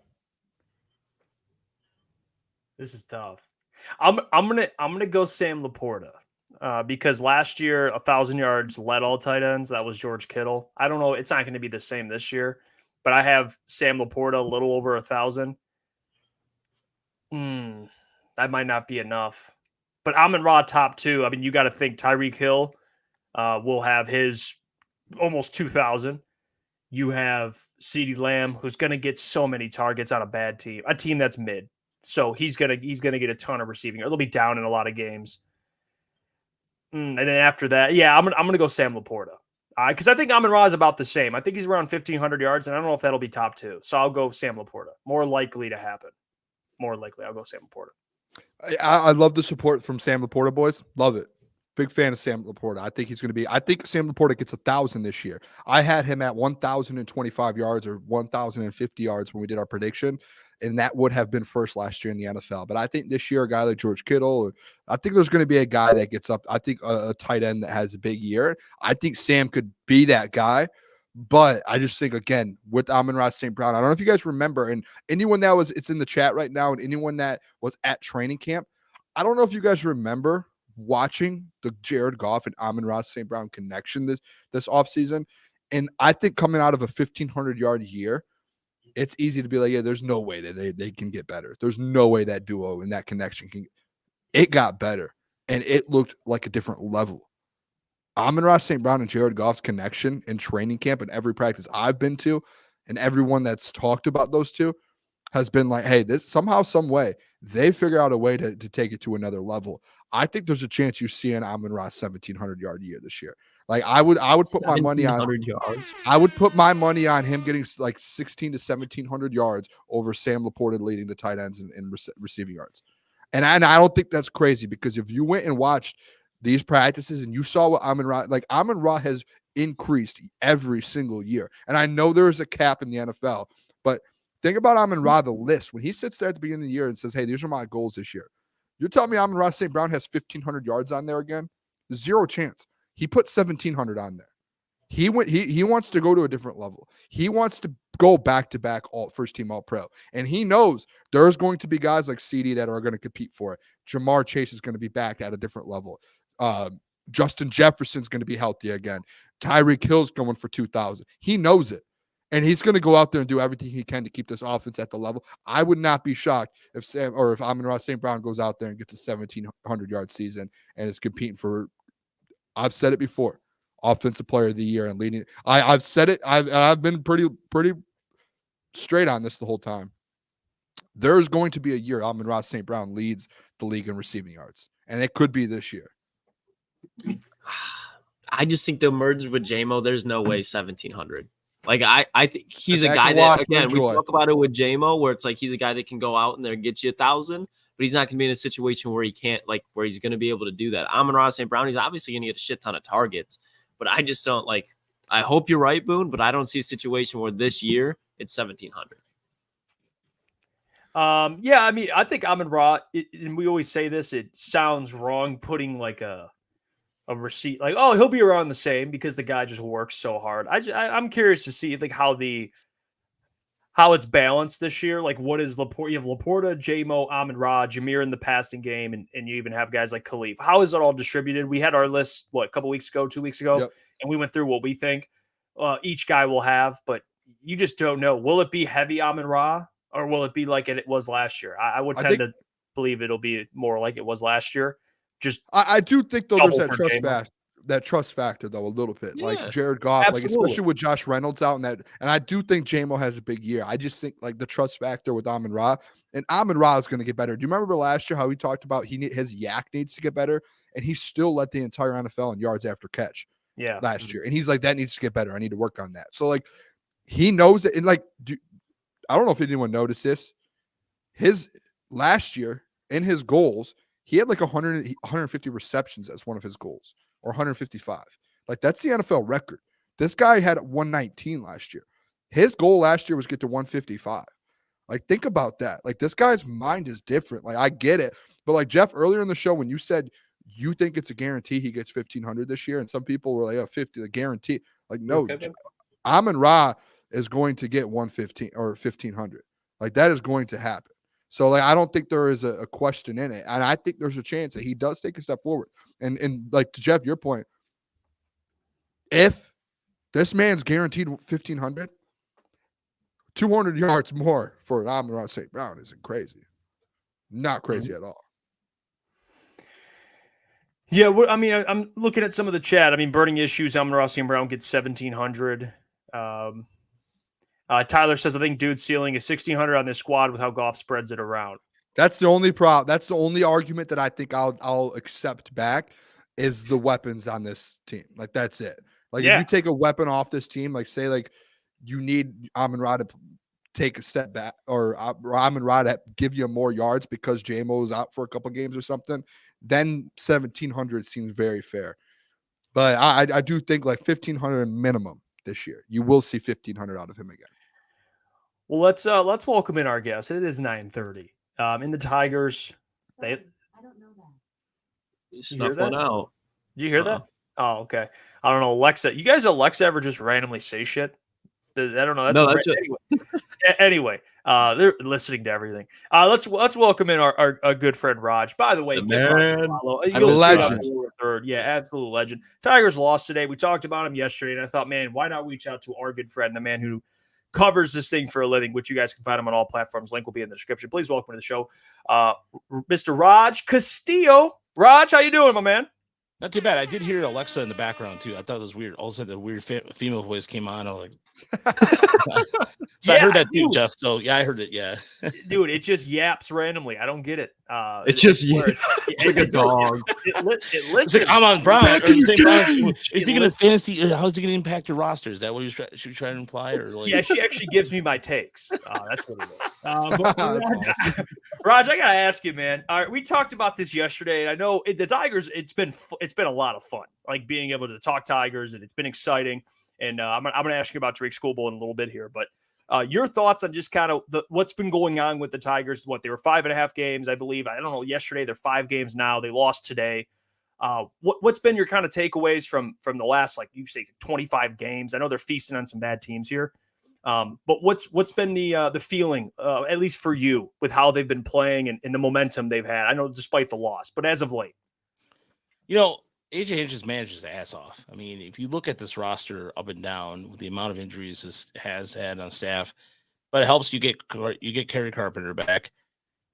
B: this is tough. I'm gonna go Sam Laporta because last year 1,000 yards led all tight ends. That was George Kittle. I don't know. It's not going to be the same this year, but I have Sam Laporta a little over 1,000. That might not be enough. But Amon-Ra top 2. I mean, you got to think Tyreek Hill will have his almost 2,000. You have CeeDee Lamb, who's going to get so many targets on a team that's mid. So he's gonna get a ton of receiving. Or they'll be down in a lot of games. And then after that, I'm gonna go Sam Laporta. Because I think Amon-Ra is about the same. I think he's around 1,500 yards, and I don't know if that'll be top 2. So I'll go Sam Laporta. More likely to happen. More likely, I'll go Sam Laporta.
A: I love the support from Sam Laporta, boys. Love it. Big fan of Sam Laporta. I think he's going to be. I think Sam Laporta gets 1,000 this year. I had him at 1,025 yards or 1,050 yards when we did our prediction, and that would have been first last year in the NFL. But I think this year, a guy like George Kittle, I think there's going to be a guy that gets up. I think a tight end that has a big year. I think Sam could be that guy. But I just think, again, with Amon-Ra St. Brown, I don't know if you guys remember, and anyone that was, it's in the chat right now, and anyone that was at training camp, I don't know if you guys remember watching the Jared Goff and Amon-Ra St. Brown connection this offseason. And I think coming out of a 1,500-yard year, it's easy to be like, yeah, there's no way that they can get better. There's no way that duo and that connection can. It got better, and it looked like a different level. Amon-Ra St. Brown and Jared Goff's connection in training camp and every practice I've been to, and everyone that's talked about those two has been like, hey, this somehow, some way, they figure out a way to take it to another level. I think there's a chance you see an Amon-Ra 1,700-yard year this year. Like I would put my money on
D: yards.
A: I would put my money on him getting like 1,600 to 1,700 yards over Sam Laporta leading the tight ends in receiving yards. And I don't think that's crazy, because if you went and watched these practices and you saw what Amon-Ra has increased every single year. And I know there is a cap in the NFL, but think about Amon-Ra, the list. When he sits there at the beginning of the year and says, hey, these are my goals this year. You're telling me Amon-Ra St. Brown has 1,500 yards on there again? Zero chance. He put 1,700 on there. He wants to go to a different level. He wants to go back-to-back first team All-Pro. And he knows there's going to be guys like CD that are going to compete for it. Jamar Chase is going to be back at a different level. Justin Jefferson's going to be healthy again. Tyreek Hill's going for 2,000. He knows it. And he's going to go out there and do everything he can to keep this offense at the level. I would not be shocked if Amon-Ra St. Brown goes out there and gets a 1,700-yard season and is competing for, I've said it before, Offensive Player of the Year and leading. I've said it. I've been pretty straight on this the whole time. There's going to be a year Amon-Ra St. Brown leads the league in receiving yards, and it could be this year.
D: I just think the merge with JMO, there's no way 1,700. Like I think he's a guy that, again, we talk about it with JMO, where it's like he's a guy that can go out and there and get you 1,000, but he's not going to be in a situation where he can't, like, where he's going to be able to do that. Amon-Ra St. Brown, he's obviously going to get a shit ton of targets, but I just don't like. I hope you're right, Boone, but I don't see a situation where this year it's 1,700.
B: Yeah, I mean, I think Amon-Ra, and we always say this, it sounds wrong putting like a receipt, like, oh, he'll be around the same, because the guy just works so hard. I'm curious to see like how it's balanced this year. Like, what is Laporta? You have Laporta, J-Mo, Amon-Ra, Jameer in the passing game, and you even have guys like Khalif. How is it all distributed? We had our list, a couple weeks ago, 2 weeks ago, yep, and we went through what we think each guy will have, but you just don't know. Will it be heavy Amon-Ra, or will it be like it was last year? I would tend to believe it'll be more like it was last year. Just
A: I do think, though, there's that trust factor, though, a little bit. Yeah, like Jared Goff, like especially with Josh Reynolds out, and I do think JMO has a big year. I just think like the trust factor with Amon-Ra, and Amon-Ra is going to get better. Do you remember last year how he talked about his yak needs to get better, and he still led the entire NFL in yards after catch last year, and he's like, that needs to get better. I need to work on that. So like he knows it, and like I don't know if anyone noticed this. His last year in his goals, he had like 150 receptions as one of his goals, or 155. Like, that's the NFL record. This guy had 119 last year. His goal last year was get to 155. Like, think about that. Like, this guy's mind is different. Like, I get it. But like Jeff, earlier in the show, when you said you think it's a guarantee he gets 1,500 this year, and some people were like, oh, 50, the guarantee. Like, no, Amon-Ra is going to get 115 or 1,500. Like, that is going to happen. So, like, I don't think there is a question in it. And I think there's a chance that he does take a step forward. And like, to Jeff, your point, if this man's guaranteed 1,500, 200 yards more for Amon-Ra St. Brown isn't crazy. Not crazy at all.
B: Yeah, I mean, I'm looking at some of the chat. I mean, burning issues, Amon-Ra St. Brown gets 1,700. Tyler says, I think dude's ceiling is 1,600 on this squad with how Goff spreads it around.
A: That's the only problem. That's the only argument that I think I'll accept back is the weapons on this team. Like, that's it. Like if you take a weapon off this team, like say like you need Amon-Ra to take a step back or Amon-Ra to give you more yards because J-Mo's out for a couple games or something, then 1,700 seems very fair. But I do think like 1,500 minimum this year. You will see 1,500 out of him again.
B: Well, let's welcome in our guest. It is 9:30. In the Tigers, I don't know that.
D: You snuck one out.
B: Did you hear that? Oh, okay. I don't know. Alexa, you guys ever just randomly say shit? I don't know. That's anyway. They're listening to everything. Let's welcome in our good friend Raj. By the way,
A: legend.
B: Yeah, absolute legend. Tigers lost today. We talked about him yesterday, and I thought, man, why not reach out to our good friend, the man who covers this thing for a living, which you guys can find him on all platforms. Link will be in the description. Please welcome to the show, Mr. Raj Castillo. Raj, how you doing, my man?
F: Not too bad. I did hear Alexa in the background too. I thought it was weird. All of a sudden, the weird female voice came on. I was like, I heard that too, Jeff. So yeah, I heard it. Yeah,
B: dude, it just yaps randomly. I
D: It it's like a dog.
F: It's like I'm on Brown. Is he going to fantasy? How's he going to impact your roster? Is that what should we try to imply? Or like?
B: Yeah, she actually gives me my takes. That's what it is. Raj, I gotta ask you, man. All right, we talked about this yesterday, and I know the Tigers. It's been a lot of fun, like being able to talk Tigers, and it's been exciting. And I'm gonna ask you about Tariq Schoolboy in a little bit here, but your thoughts on just kind of what's been going on with the Tigers? They were 5.5 games, I believe. I don't know. Yesterday, they're 5 games now. They lost today. What's been your kind of takeaways from the last, like you say, 25 games? I know they're feasting on some bad teams here. But what's been the feeling, at least for you, with how they've been playing and the momentum they've had? I know despite the loss, but as of late,
F: AJ Hinch has managed his ass off. I mean, if you look at this roster up and down with the amount of injuries this has had on staff, but it helps you get Kerry Carpenter back,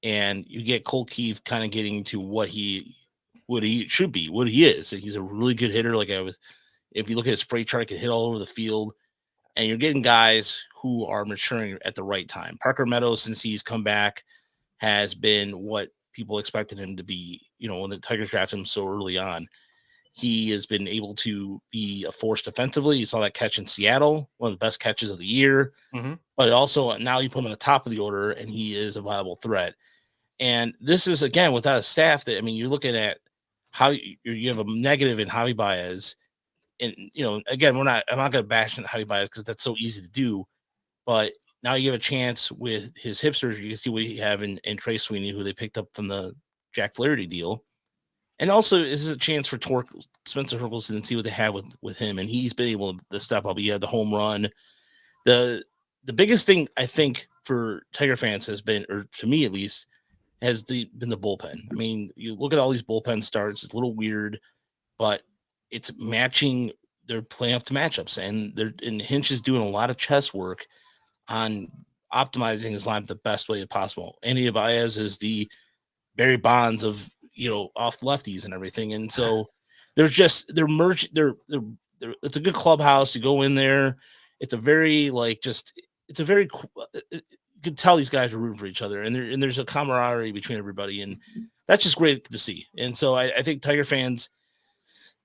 F: and you get Cole Keefe kind of getting to what he should be, what he is. He's a really good hitter. If you look at his spray chart, he can hit all over the field. And you're getting guys who are maturing at the right time. Parker Meadows, since he's come back, has been what people expected him to be. When the Tigers drafted him so early on, he has been able to be a force defensively. You saw that catch in Seattle, one of the best catches of the year.
B: Mm-hmm.
F: But also now you put him on the top of the order, and he is a viable threat. And this is, again, without a staff that, you're looking at how you have a negative in Javi Baez. And, again, I'm not going to bash on Javi Baez because that's so easy to do. But now you have a chance with his hip surgery. You can see what you have in Trey Sweeney, who they picked up from the Jack Flaherty deal. And also, this is a chance for Spencer Torkelson to see what they have with him. And he's been able to step up. He had the home run. The biggest thing, I think, for Tiger fans has been, or to me at least, has been the bullpen. You look at all these bullpen starts. It's a little weird, but it's matching. They're playing up to matchups, and Hinch is doing a lot of chess work on optimizing his line the best way possible. Andy Baez is the Barry Bonds of off lefties and everything, and so they're merged. It's a good clubhouse. You go in there. It's a very you can tell these guys are rooting for each other, and there's a camaraderie between everybody, and that's just great to see. And so I think Tiger fans,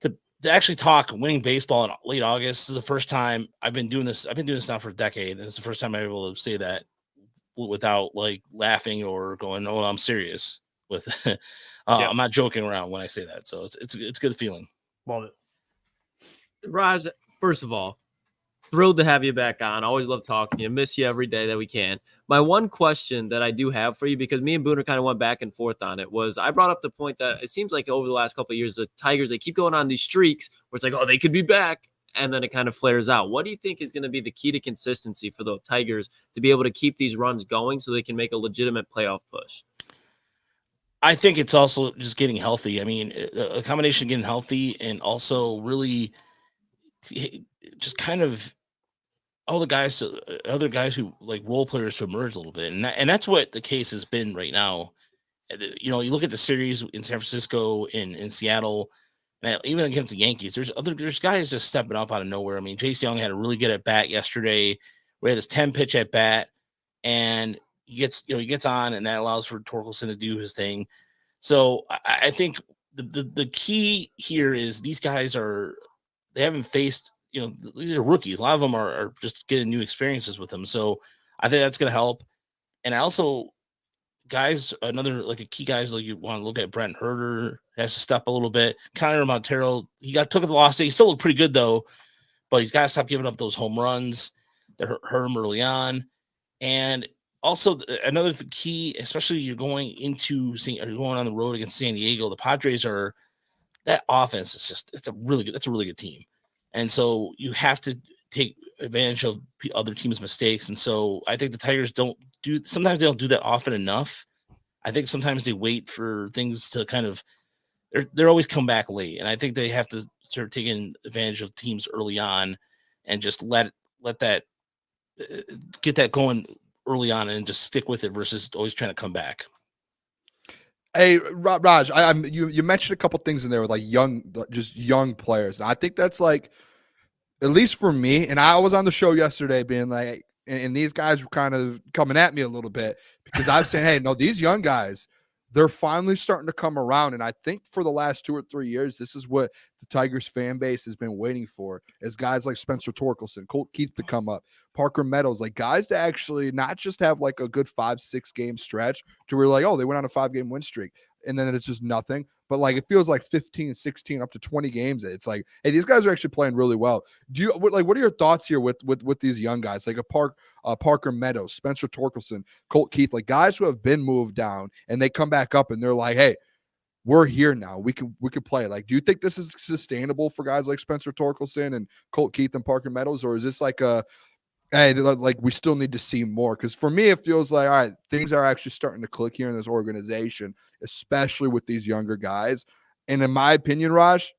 F: to actually talk winning baseball in late August is the first time I've been doing this. I've been doing this now for a decade, and it's the first time I'm able to say that without laughing or going, "Oh, I'm serious." I'm not joking around when I say that. So it's a good feeling.
B: Love it,
D: Raj. First of all, thrilled to have you back on. Always love talking to you. Miss you every day that we can. My one question that I do have for you, because me and Booner kind of went back and forth on it, was I brought up the point that it seems like over the last couple of years, the Tigers, they keep going on these streaks where it's like, oh, they could be back, and then it kind of flares out. What do you think is going to be the key to consistency for the Tigers to be able to keep these runs going so they can make a legitimate playoff push?
F: I think it's also just getting healthy. A combination of getting healthy and also really just kind of other guys who like role players to emerge a little bit. And that's what the case has been right now. You look at the series in San Francisco, in Seattle, and even against the Yankees, there's guys just stepping up out of nowhere. Chase Young had a really good at bat yesterday. We had this 10 pitch at bat, and he gets on, and that allows for Torkelson to do his thing. So I think the key here is these guys they haven't faced these are rookies. A lot of them are just getting new experiences with them. So I think that's going to help. And I also, guys, a key guys, like you want to look at Brent Herter has to step a little took the loss. He still looked pretty good though, but he's got to stop giving up those home runs that hurt him early on. And also another key, especially you're going on the road against San Diego, the Padres that offense is that's a really good team. And so you have to take advantage of other teams' mistakes. And so I think the Tigers sometimes they don't do that often enough. I think sometimes they wait for things to kind of, they're always come back late. And I think they have to start taking advantage of teams early on and just let that, get that going early on and just stick with it versus always trying to come back.
A: Hey, Raj, you mentioned a couple things in there with like young players. And I think that's like, at least for me, and I was on the show yesterday being like, and these guys were kind of coming at me a little bit because I was saying, hey, no, these young guys, they're finally starting to come around. And I think for the last 2 or 3 years, this is what the Tigers fan base has been waiting for, is guys like Spencer Torkelson, Colt Keith to come up, Parker Meadows, like guys to actually not just have like a good 5-6 game stretch to where like, oh, they went on a 5-game win streak and then it's just nothing. But like, it feels like 15, 16, up to 20 games. It's like, hey, these guys are actually playing really well. What are your thoughts here with these young guys, like Parker Meadows, Spencer Torkelson, Colt Keith, like guys who have been moved down and they come back up and they're like, hey, we're here now. We could play. Like, do you think this is sustainable for guys like Spencer Torkelson and Colt Keith and Parker Meadows, or is this like hey, like we still need to see more? Because for me, it feels like, all right, things are actually starting to click here in this organization, especially with these younger guys. And in my opinion, Raj,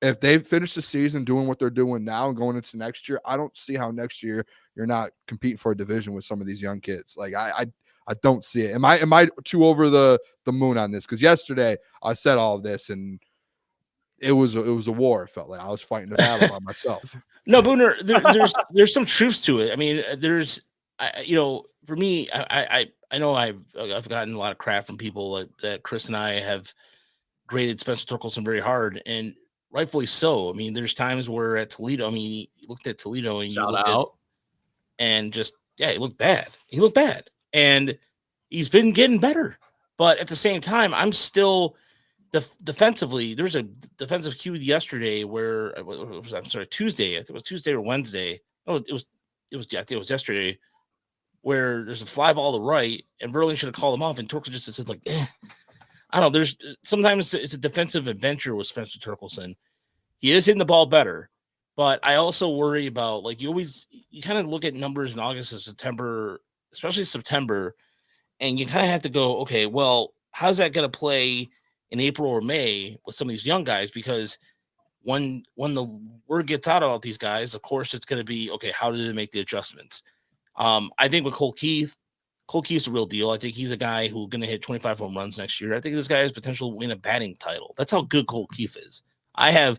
A: if they finish the season doing what they're doing now and going into next year, I don't see how next year you're not competing for a division with some of these young kids. Like I don't see it. Am I too over the moon on this? Because yesterday I said all of this and it was a war. It felt like I was fighting a battle by myself.
F: No, Booner, there's some truth to it. I mean, for me, I know I've gotten a lot of crap from people that Chris and I have graded Spencer Torkelson very hard, and rightfully so. I mean, there's times where at Toledo, you looked at Toledo and he looked bad. He looked bad, and he's been getting better. But at the same time, I'm still defensively. There's a defensive cue yesterday where Tuesday. I think it was Tuesday or Wednesday. Oh, it was. I think it was yesterday, where there's a fly ball to the right, and Verlaine should have called him off, and Torkelson just said like, I don't know. There's sometimes it's a defensive adventure with Spencer Torkelson. He is hitting the ball better, but I also worry about, like, you kind of look at numbers in August and September, especially September, and you kind of have to go, okay, well, how's that going to play in April or May with some of these young guys? Because when the word gets out about these guys, of course, it's going to be, okay, how do they make the adjustments? I think with Colt Keith's the real deal. I think he's a guy who's going to hit 25 home runs next year. I think this guy has potential to win a batting title. That's how good Colt Keith is. I have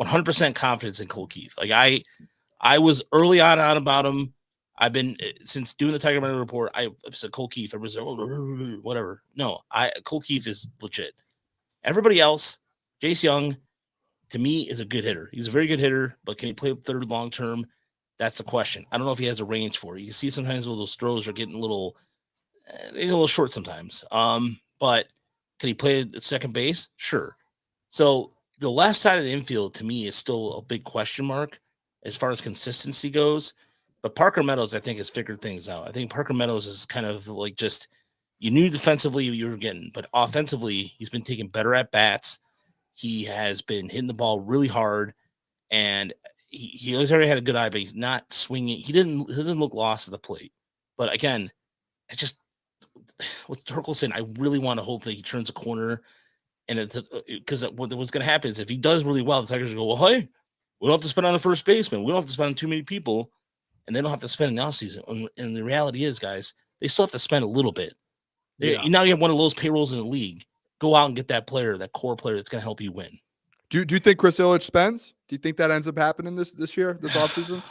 F: 100% confidence in Colt Keith. Like I was early on about him. I've been, since doing the Tiger Runner report, I said Colt Keith. Everybody's like, whatever. No, Colt Keith is legit. Everybody else, Jace Young, to me, is a good hitter. He's a very good hitter, but can he play third long term? That's the question. I don't know if he has the range for it. You can see sometimes those throws are getting a little short sometimes. But can he play at second base? Sure. So the left side of the infield, to me, is still a big question mark as far as consistency goes. But Parker Meadows, I think, has figured things out. I think Parker Meadows is kind of like, just, you knew defensively you were getting, but offensively, he's been taking better at bats. He has been hitting the ball really hard, and he always already had a good eye, but he's not swinging. He doesn't look lost at the plate. But again, with Torkelson, I really want to hope that he turns a corner. And it's because what's going to happen is, if he does really well, the Tigers will go, well, hey, we don't have to spend on a first baseman. We don't have to spend on too many people. And they don't have to spend in the offseason. And the reality is, guys, they still have to spend a little bit. Yeah. Now you have one of those payrolls in the league. Go out and get that player, that core player that's going to help you win.
A: Do you think Chris Ilitch spends? Do you think that ends up happening this year, this offseason?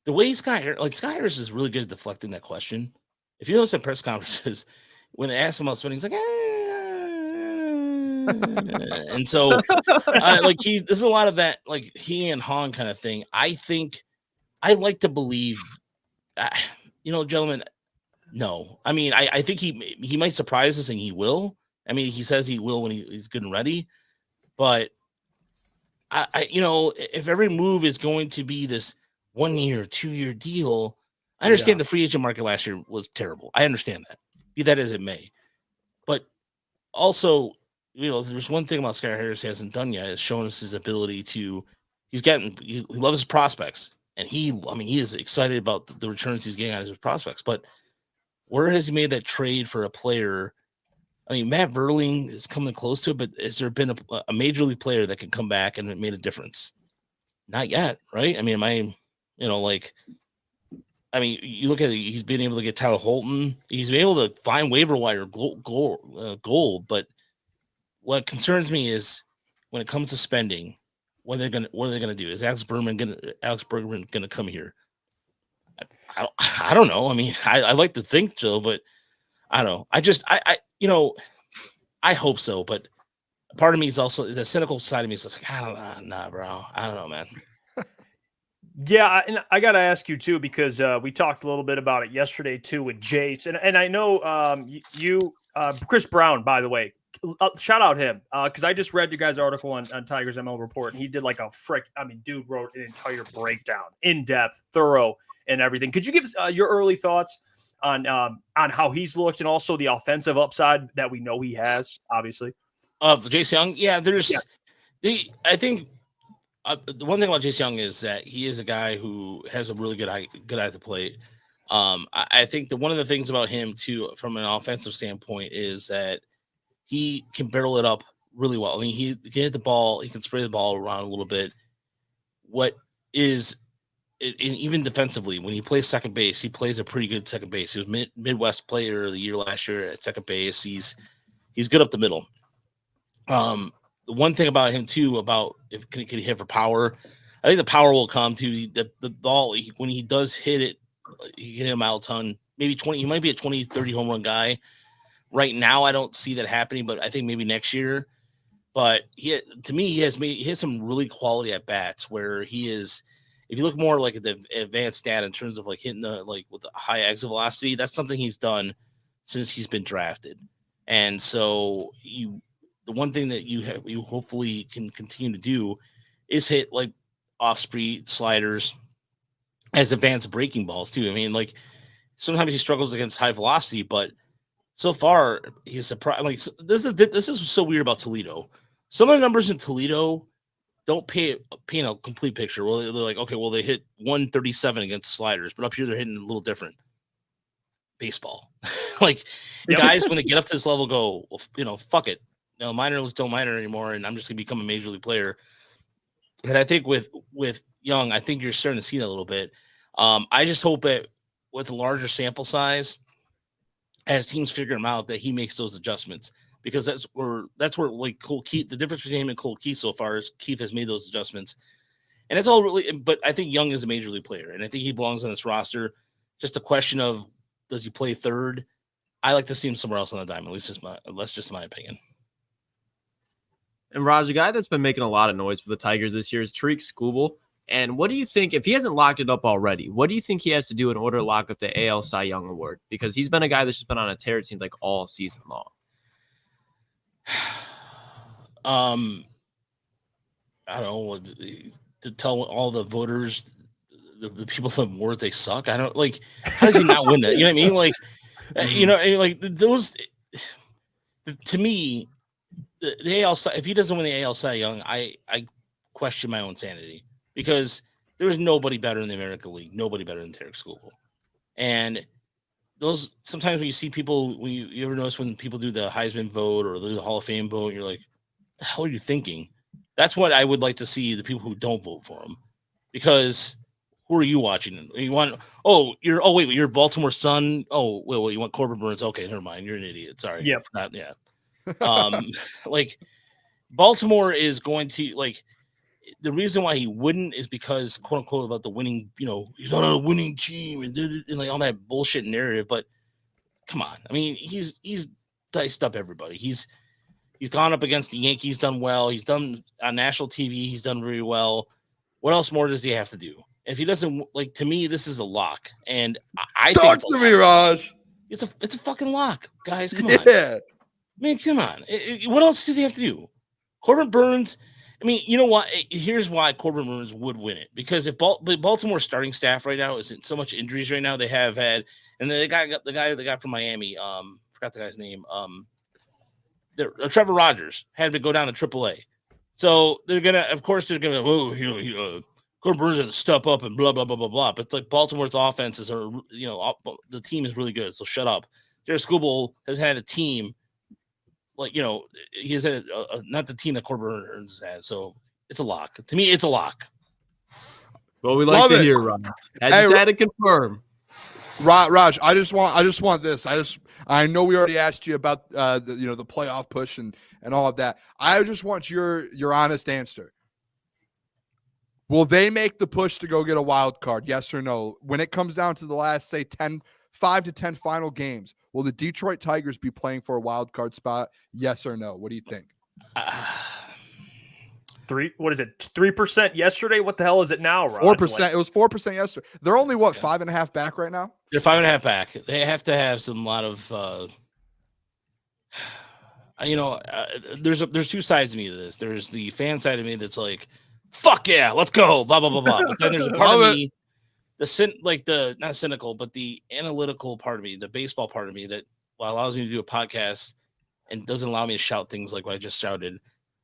F: The way Scott Harris is really good at deflecting that question. If you notice in press conferences, when they ask him about spending, he's like, And so, like this is a lot of that, like he and Han kind of thing. I like to believe, gentlemen. No, I mean, I think he might surprise us, and he will. I mean, he says he will when he's good and ready, but if every move is going to be this 1 year, 2 year deal, I understand the free agent market last year was terrible. I understand that, be that as it may, but also, there's one thing about Skylar Harris he hasn't done yet is showing us his ability to. He loves his prospects, and he is excited about the returns he's getting out of his prospects, but. Where has he made that trade for a player? I mean, Matt Verling is coming close to it, but has there been a major league player that can come back and it made a difference? Not yet, right? I mean, you look at it, he's been able to get Tyler Holton. He's been able to find waiver wire gold, but what concerns me is when it comes to spending, what are they gonna do? Is Alex Bergman gonna come here? I don't know. I mean, I like to think so, but I don't know. I hope so. But part of me is also the cynical side of me is just like, I don't know, nah, bro. I don't know, man.
B: Yeah, and I got to ask you too, because we talked a little bit about it yesterday too with Jace, and I know Chris Brown, by the way, shout out him because I just read your guys' article on Tigers ML Report, and he did like dude wrote an entire breakdown, in depth, thorough. And everything. Could you give your early thoughts on how he's looked and also the offensive upside that we know he has, obviously?
F: Of Jace Young, I think the one thing about Jace Young is that he is a guy who has a really good eye at the plate. I think that one of the things about him too, from an offensive standpoint, is that he can barrel it up really well. I mean, he can hit the ball, he can spray the ball around a little bit. Even defensively, when he plays second base, he plays a pretty good second base. He was Midwest Player of the Year last year at second base. He's good up the middle. The one thing about him too, about if can he hit for power, I think the power will come to the ball. When he does hit it, he can hit a mile ton, maybe 20. He might be a 20, 30 home run guy. Right now, I don't see that happening, but I think maybe next year. But he has some really quality at bats where he is. If you look more like at the advanced data in terms of like hitting with the high exit velocity, that's something he's done since he's been drafted. And so the one thing that you hopefully can continue to do is hit like off speed sliders as advanced breaking balls too. I mean, like sometimes he struggles against high velocity, but so far he's surprised. Like this is so weird about Toledo. Some of the numbers in Toledo don't paint a complete picture. Well, they're like, okay, well, they hit 137 against sliders, but up here they're hitting a little different. Baseball. Guys, when they get up to this level, go, well, fuck it. No, minors don't minor anymore, and I'm just going to become a major league player. And I think with Young, I think you're starting to see that a little bit. I just hope that with a larger sample size, as teams figure him out, that he makes those adjustments. Because that's where like Cole Keith, the difference between him and Cole Keith so far is Keith has made those adjustments. And it's all really, but I think Young is a major league player, and I think he belongs on this roster. Just a question of, does he play third? I like to see him somewhere else on the diamond. That's just my opinion.
D: And Raj, a guy that's been making a lot of noise for the Tigers this year is Tariq Skubal. And what do you think, if he hasn't locked it up already, what do you think he has to do in order to lock up the AL Cy Young Award? Because he's been a guy that's just been on a tear, it seems like, all season long.
F: I don't know, to tell all the voters, the people that vote they suck. I don't like. How does he not win that? You know what I mean? Like, those. To me, the AL. If he doesn't win the AL Cy Young, I question my own sanity, because there's nobody better in the American League. Nobody better than Tariq Skubal. And those, sometimes when you see people, when you ever notice when people do the Heisman vote or the Hall of Fame vote, you're like, what the hell are you thinking? That's what I would like to see, the people who don't vote for him. Because who are you watching? You want, you're Baltimore's son. Oh, well, you want Corbin Burns. Okay, never mind. You're an idiot. Sorry.
B: Yep.
F: Like, Baltimore is going to, like, the reason why he wouldn't is because, quote unquote, about the winning, he's on a winning team and like all that bullshit narrative. But come on, I mean, he's diced up everybody. He's He's gone up against the Yankees, done well. He's done on national TV. He's done very well. What else more does he have to do? If he doesn't, like, to me, this is a lock. And I
A: Talk
F: think
A: to me, Raj.
F: It's a fucking lock, guys. Come on.
A: Yeah.
F: Man, come on. What else does he have to do? Corbin Burns. I mean, you know what? Here's why Corbin Burns would win it. Because if Baltimore's starting staff right now is in so much injuries right now, they have had, and the guy from Miami, forgot the guy's name. Trevor Rogers had to go down to AAA. So they're gonna, Corbin Burns has to step up and blah blah blah blah blah. But it's like Baltimore's offenses are, the team is really good. So shut up. Jared Skubal has had a team, he has had not the team that Corbin Burns has. So it's a lock. To me, it's a lock.
D: Well, we like to hear, Ron. I just had to confirm.
A: Raj, I just want this. I know we already asked you about the playoff push and all of that. I just want your honest answer. Will they make the push to go get a wild card? Yes or no? When it comes down to the last, say, 5 to 10 final games, will the Detroit Tigers be playing for a wild card spot? Yes or no? What do you think?
B: What is it? 3% yesterday? What the hell is it now, Raj?
A: 4%. It was 4% yesterday. They're only 5.5 back right now?
F: They're 5.5 back. They have to have lot of there's two sides of me to this. There's the fan side of me that's like, fuck yeah, let's go, blah blah blah blah. But then there's a part of me, not cynical, but the analytical part of me, the baseball part of me that allows me to do a podcast and doesn't allow me to shout things like what I just shouted.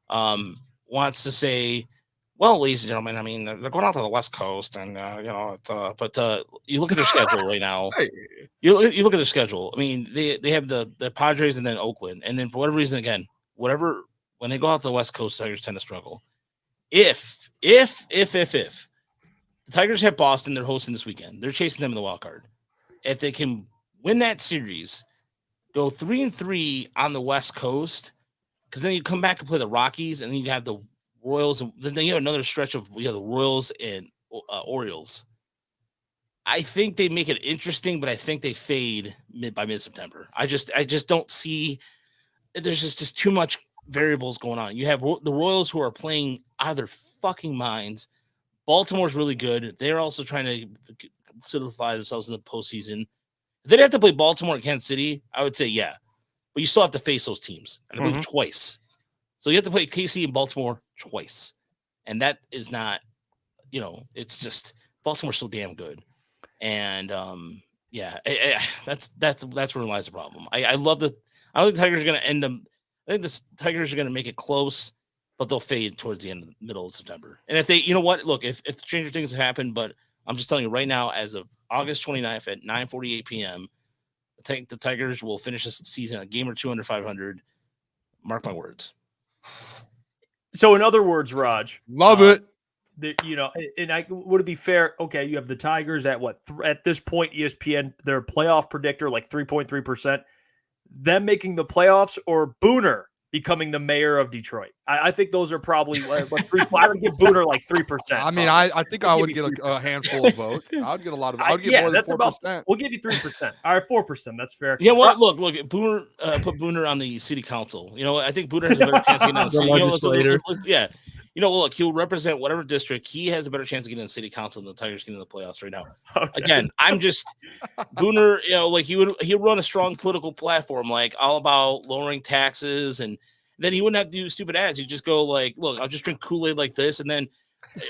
F: Wants to say, well, ladies and gentlemen, I mean, they're going out to the West Coast, and but you look at their schedule right now. You look at their schedule. I mean, they have the Padres and then Oakland, and then for whatever reason, again, when they go out to the West Coast, Tigers tend to struggle. If the Tigers have Boston, they're hosting this weekend. They're chasing them in the wild card. If they can win that series, go 3-3 on the West Coast. Because then you come back and play the Rockies, and then you have the Royals, and then you have another stretch of the Royals and Orioles. I think they make it interesting, but I think they fade by mid-September. I just don't see. There's just too much variables going on. You have the Royals who are playing out of their fucking minds. Baltimore's really good. They're also trying to solidify themselves in the postseason. If they'd have to play Baltimore and Kansas City, I would say yeah. But you still have to face those teams, and I believe twice. So you have to play KC and Baltimore twice, and that is not, it's just Baltimore's so damn good, and that's where lies the problem. I don't think the Tigers are going to end them. I think the Tigers are going to make it close, but they'll fade towards the middle of September. And if they, look, if stranger things have happened, but I'm just telling you right now, as of August 29th at 9:48 p.m. I think the Tigers will finish this season a game or two under 500. Mark my words.
B: So, in other words, Raj,
A: love it.
B: Would it be fair? Okay, you have the Tigers at at this point, ESPN, their playoff predictor, like 3.3%. Them making the playoffs or Booner becoming the mayor of Detroit? I think those are probably I would give Booner like 3%.
A: I mean, I think I would get a handful of votes. I would get a lot of. I would get more than 4%.
B: We'll give you 3%. All right, 4%. That's fair.
F: Yeah. Well, look. Booner put Booner on the city council. I think Booner has a better chance of getting on the city. Yeah. Look, he'll represent whatever district. He has a better chance of getting in the city council than the Tigers getting in the playoffs right now. Okay. Again, I'm just Booner. He'd run a strong political platform, like all about lowering taxes, and then he wouldn't have to do stupid ads. He'd just go like, "Look, I'll just drink Kool-Aid like this," and then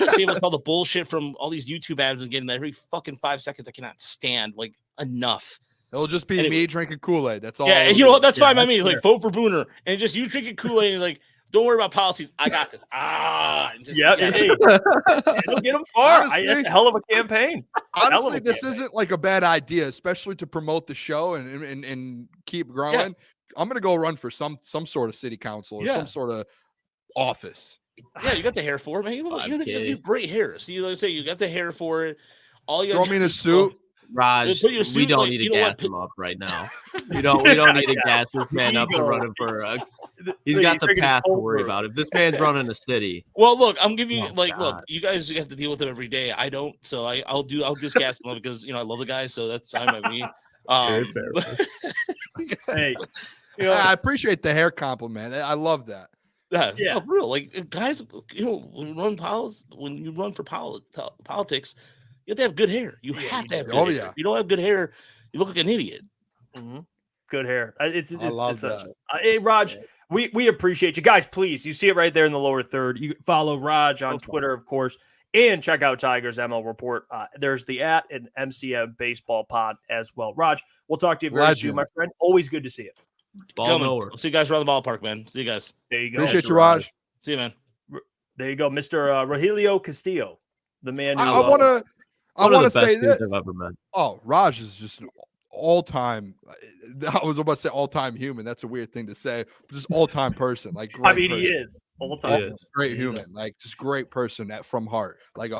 F: save us all the bullshit from all these YouTube ads and getting that every fucking 5 seconds. I cannot stand enough.
A: It'll just be me drinking Kool-Aid. That's all.
F: Yeah, that's fine by me. Like, vote for Booner, and just you drinking Kool-Aid, and like. Don't worry about policies. I got this.
B: Hey, it'll get them far. Honestly, it's a hell of a campaign.
A: Honestly, this isn't like a bad idea, especially to promote the show and keep growing. Yeah. I'm gonna go run for some sort of city council or some sort of office.
F: Yeah, you got the hair for it, man. You have great hair. See, like I say, you got the hair for it. All you
A: throw me in a suit.
D: Raj, we don't need to gas him up right now. We don't need to gas this man up to run him for he's got the path to worry about. If this man's running a city.
F: Well, look, I'm giving you look, you guys have to deal with him every day. I don't, so I'll just gas him up because I love the guy, so that's fine by me.
B: Hey, You know,
A: I appreciate the hair compliment. I love that.
F: Yeah, for real. Like guys, when you run for politics, you have to have good hair. You have to have good hair. You don't have good hair, you look like an idiot.
B: Mm-hmm. Good hair. It's essential.
A: That.
B: Hey, Raj, we appreciate you guys. Please, you see it right there in the lower third. You follow Raj on Twitter, of course, and check out Tigers ML Report. There's the @ and MCM Baseball Pod as well. Raj, we'll talk to you very soon, my friend. Always good to see you.
F: I'll see you guys around the ballpark, man. See you guys.
B: There you go.
A: Appreciate you, Raj.
F: See you, man.
B: There you go, Mr. Rogelio Castillo, the man.
A: I want to say this.
D: I've ever met.
A: Oh, Raj is just an all-time. I was about to say all-time human. That's a weird thing to say. Just all-time person. Like,
B: I mean, he is all-time.
A: Great human. Like, just great person from heart. Like,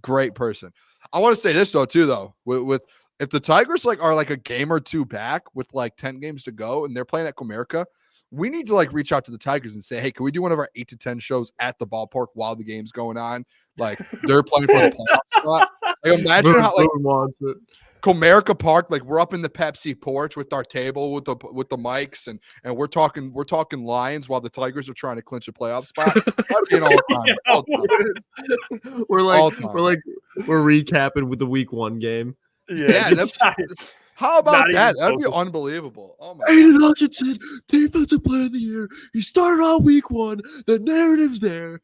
A: great person. I want to say this though, too. Though, with if the Tigers are a game or two back with 10 games to go and they're playing at Comerica, we need to reach out to the Tigers and say, hey, can we do one of our 8 to 10 shows at the ballpark while the game's going on? Like, they're playing for the playoff spot. Imagine how
D: wants it.
A: Comerica Park, we're up in the Pepsi porch with our table with the mics and we're talking Lions while the Tigers are trying to clinch a playoff spot. That'd be an all time.
D: We're recapping with the week 1 game.
A: Yeah, how about that? That'd be unbelievable. Oh my
D: Aiden Hutchinson, defensive player of the year. He started on week 1. The narrative's there.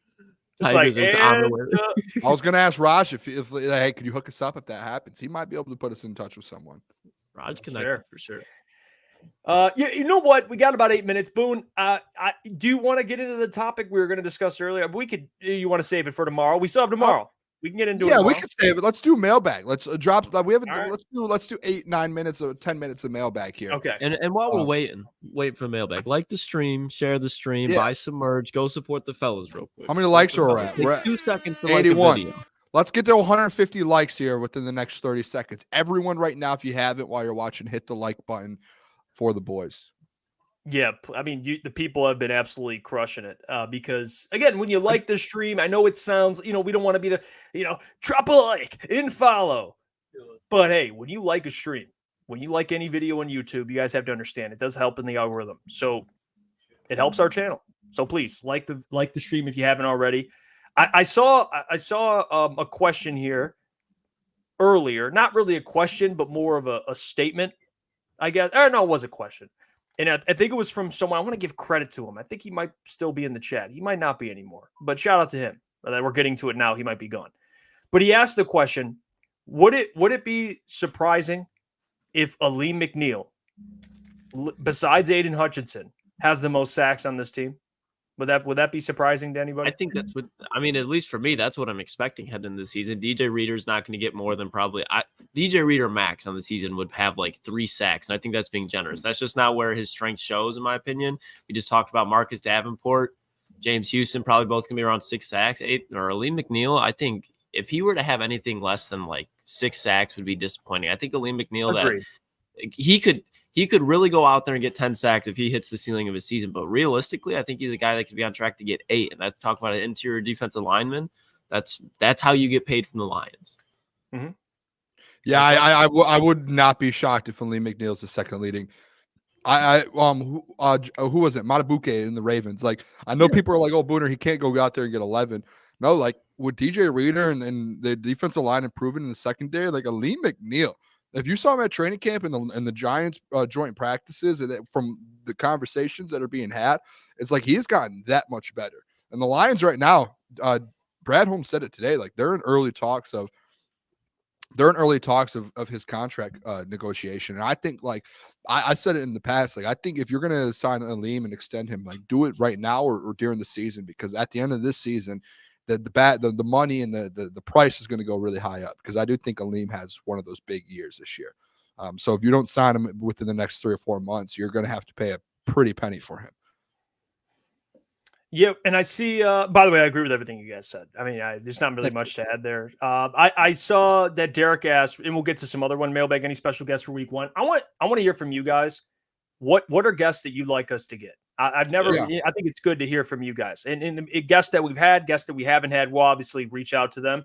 A: I was gonna ask Raj if hey, could you hook us up if that happens? He might be able to put us in touch with someone.
D: Raj connected for sure.
B: Yeah, you know what? We got about 8 minutes. Boone, do you want to get into the topic we were going to discuss earlier? You want to save it for tomorrow? We still have tomorrow. We can get into it.
A: Yeah, we can save it. Let's do mailbag. Let's drop. We haven't. Right. Let's do 8, 9 minutes or 10 minutes of mailbag here.
B: Okay.
D: And while we're wait for mailbag. Like the stream, share the stream, buy some merch, go support the fellas real quick.
A: How many likes are we at? We're at
D: 2 seconds to
A: 81.
D: Like the video.
A: Let's get to 150 likes here within the next 30 seconds. Everyone, right now, if you haven't while you're watching, hit the like button for the boys.
B: Yeah, I mean, the people have been absolutely crushing it because, again, when you like the stream, I know it sounds, we don't want to be drop a like and follow. But, hey, when you like a stream, when you like any video on YouTube, you guys have to understand it does help in the algorithm. So it helps our channel. So please like the stream if you haven't already. I saw a question here earlier, not really a question, but more of a statement, I guess. Or no, it was a question. And I think it was from someone. I want to give credit to him. I think he might still be in the chat. He might not be anymore. But shout out to him. We're getting to it now. He might be gone. But he asked the question, would it be surprising if Ayiuk McNeil, besides Aiden Hutchinson, has the most sacks on this team? Would that be surprising to anybody?
D: I think that's what at least for me, that's what I'm expecting heading into the season. DJ Reader's not going to get more than DJ Reader max on the season would have 3 sacks, and I think that's being generous. That's just not where his strength shows, in my opinion. We just talked about Marcus Davenport, James Houston, probably both going to be around 6 sacks. Ayiuk McNeil, I think if he were to have anything less than 6 sacks would be disappointing. I think Ayiuk McNeil,
B: Agreed.
D: that he could really go out there and get 10 sacks if he hits the ceiling of his season. But realistically, I think he's a guy that could be on track to get 8. And that's talking about an interior defensive lineman. That's how you get paid from the Lions.
B: Mm-hmm.
A: Yeah, I would not be shocked if Ayiuk McNeil is the second leading. Who was it? Matabuke in the Ravens. I know people are like, oh, Booner, he can't go out there and get 11. No, with DJ Reader and the defensive line improving in the secondary, Ayiuk McNeil. If you saw him at training camp and the Giants joint practices, and from the conversations that are being had, it's he's gotten that much better. And the Lions right now, Brad Holmes said it today, they're in early talks of his contract negotiation. And I think I said it in the past, I think if you're going to sign Ayiuk and extend him, do it right now or during the season, because at the end of this season, the money and the price is going to go really high up, because I do think Ayiuk has one of those big years this year. So if you don't sign him within the next 3 or 4 months, you're going to have to pay a pretty penny for him.
B: Yeah, and I see. By the way, I agree with everything you guys said. I mean, there's not really much to add there. I saw that Derek asked, and we'll get to some other one. Mailbag, any special guests for week 1? I want to hear from you guys. What are guests that you'd like us to get? I've never. Yeah. I think it's good to hear from you guys, and guests that we've had, guests that we haven't had. We'll obviously reach out to them.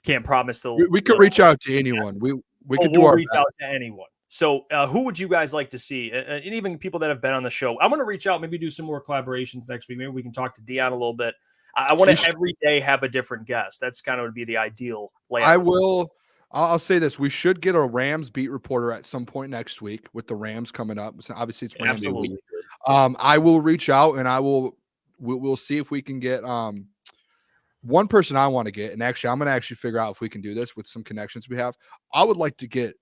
B: Can't promise they'll.
A: We could reach out to anyone. We could do our
B: reach out to anyone. So who would you guys like to see? And even people that have been on the show. I'm going to reach out, maybe do some more collaborations next week. Maybe we can talk to Dion a little bit. I want to every day have a different guest. That's kind of would be the ideal layout.
A: I'll say this. We should get a Rams beat reporter at some point next week with the Rams coming up. So obviously it's Rams week. I will reach out and we'll see if we can get one person I want to get. And actually, I'm going to actually figure out if we can do this with some connections we have. I would like to get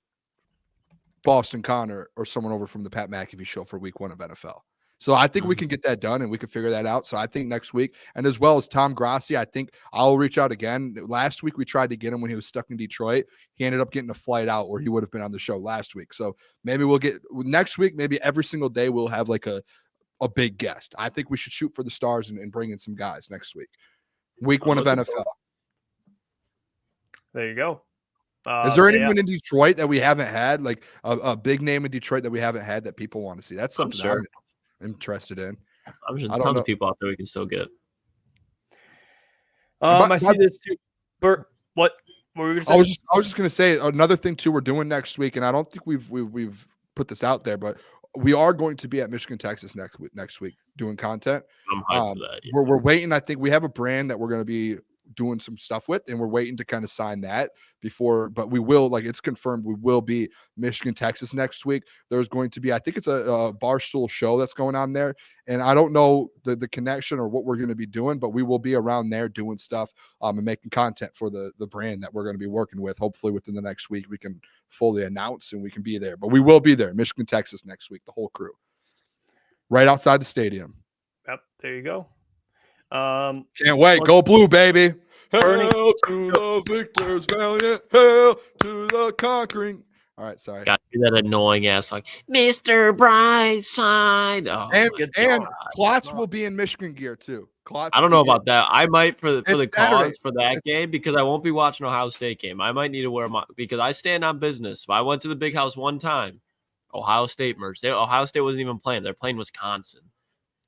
A: Boston Connor or someone over from the Pat McAfee show for week 1 of NFL. So I think we can get that done and we can figure that out. So I think next week, and as well as Tom Grassi, I think I'll reach out again. Last week we tried to get him when he was stuck in Detroit. He ended up getting a flight out, or he would have been on the show last week. So maybe we'll get next week, maybe every single day we'll have like a big guest. I think we should shoot for the stars and bring in some guys next week. Week 1 of NFL.
B: There you go.
A: Is there anyone in Detroit that we haven't had, like a big name in Detroit that we haven't had that people want to see? That's something I'm interested in.
D: I'm just a ton of people out there we can still get.
B: I see this too. Bert, what were you going to say?
A: I was just going to say another thing too. We're doing next week, and I don't think we've put this out there, but we are going to be at Michigan, Texas next week doing content.
D: I'm hyped for that. Yeah.
A: We're waiting. I think we have a brand that we're going to be doing some stuff with, and we're waiting to kind of sign that before, but we will, like, it's confirmed we will be Michigan, Texas next week. There's going to be, I think it's a Barstool show that's going on there, and I don't know the connection or what we're going to be doing, but we will be around there doing stuff and making content for the brand that we're going to be working with. Hopefully within the next week we can fully announce and we can be there, but we will be there, Michigan, Texas next week, the whole crew, right outside the stadium.
B: Yep, there you go.
A: Can't wait. Go blue, baby. Hail to the victors, valiant. Hail to the conquering. All right, sorry.
D: Got to do that annoying ass like Mr. Brightside. Oh,
A: and Klotz will be in Michigan gear too. Klotz,
D: I don't know about that. I might for the
A: Saturday.
D: cause for that game, because I won't be watching Ohio State game. I might need to wear my, because I stand on business. If I went to the big house one time, Ohio State merch. Ohio State wasn't even playing. They're playing Wisconsin.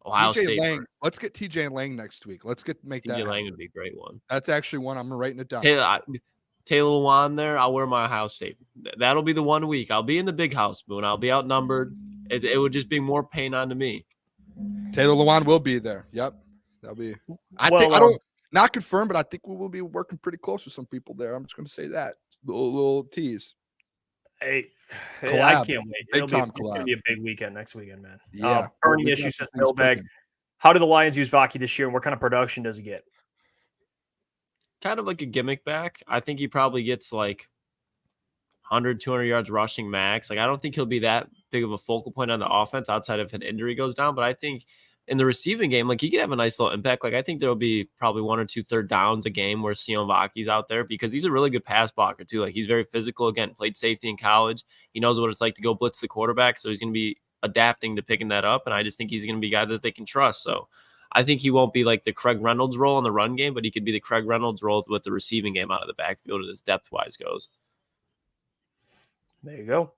D: Ohio State.
A: Lang. Let's get TJ Lang next week. Let's make that.
D: TJ Lang would be a great one.
A: That's actually one I'm writing it down.
D: Taylor Lewan there. I'll wear my Ohio State. That'll be the 1 week. I'll be in the big house, Boone. I'll be outnumbered. It would just be more pain on to me.
A: Taylor Lewan will be there. Yep, that'll be. I don't not confirmed, but I think we will be working pretty close with some people there. I'm just going to say that little tease.
B: Hey,
A: collab.
B: I can't wait.
A: It's going
B: to be a big weekend next weekend, man.
A: Yeah.
B: Burning issue says Mailbag. How do the Lions use Vaki this year, and what kind of production does he get?
D: Kind of like a gimmick back. I think he probably gets like 100, 200 yards rushing max. Like, I don't think he'll be that big of a focal point on the offense outside of an injury goes down. But I think in the receiving game, like, he could have a nice little impact. Like, I think there'll be probably 1 or 2 third downs a game where Sion Vaki's out there, because he's a really good pass blocker too. Like, he's very physical. Again, played safety in college. He knows what it's like to go blitz the quarterback. So he's going to be adapting to picking that up. And I just think he's going to be a guy that they can trust. So I think he won't be like the Craig Reynolds role in the run game, but he could be the Craig Reynolds role with the receiving game out of the backfield as depth-wise goes.
B: There you go.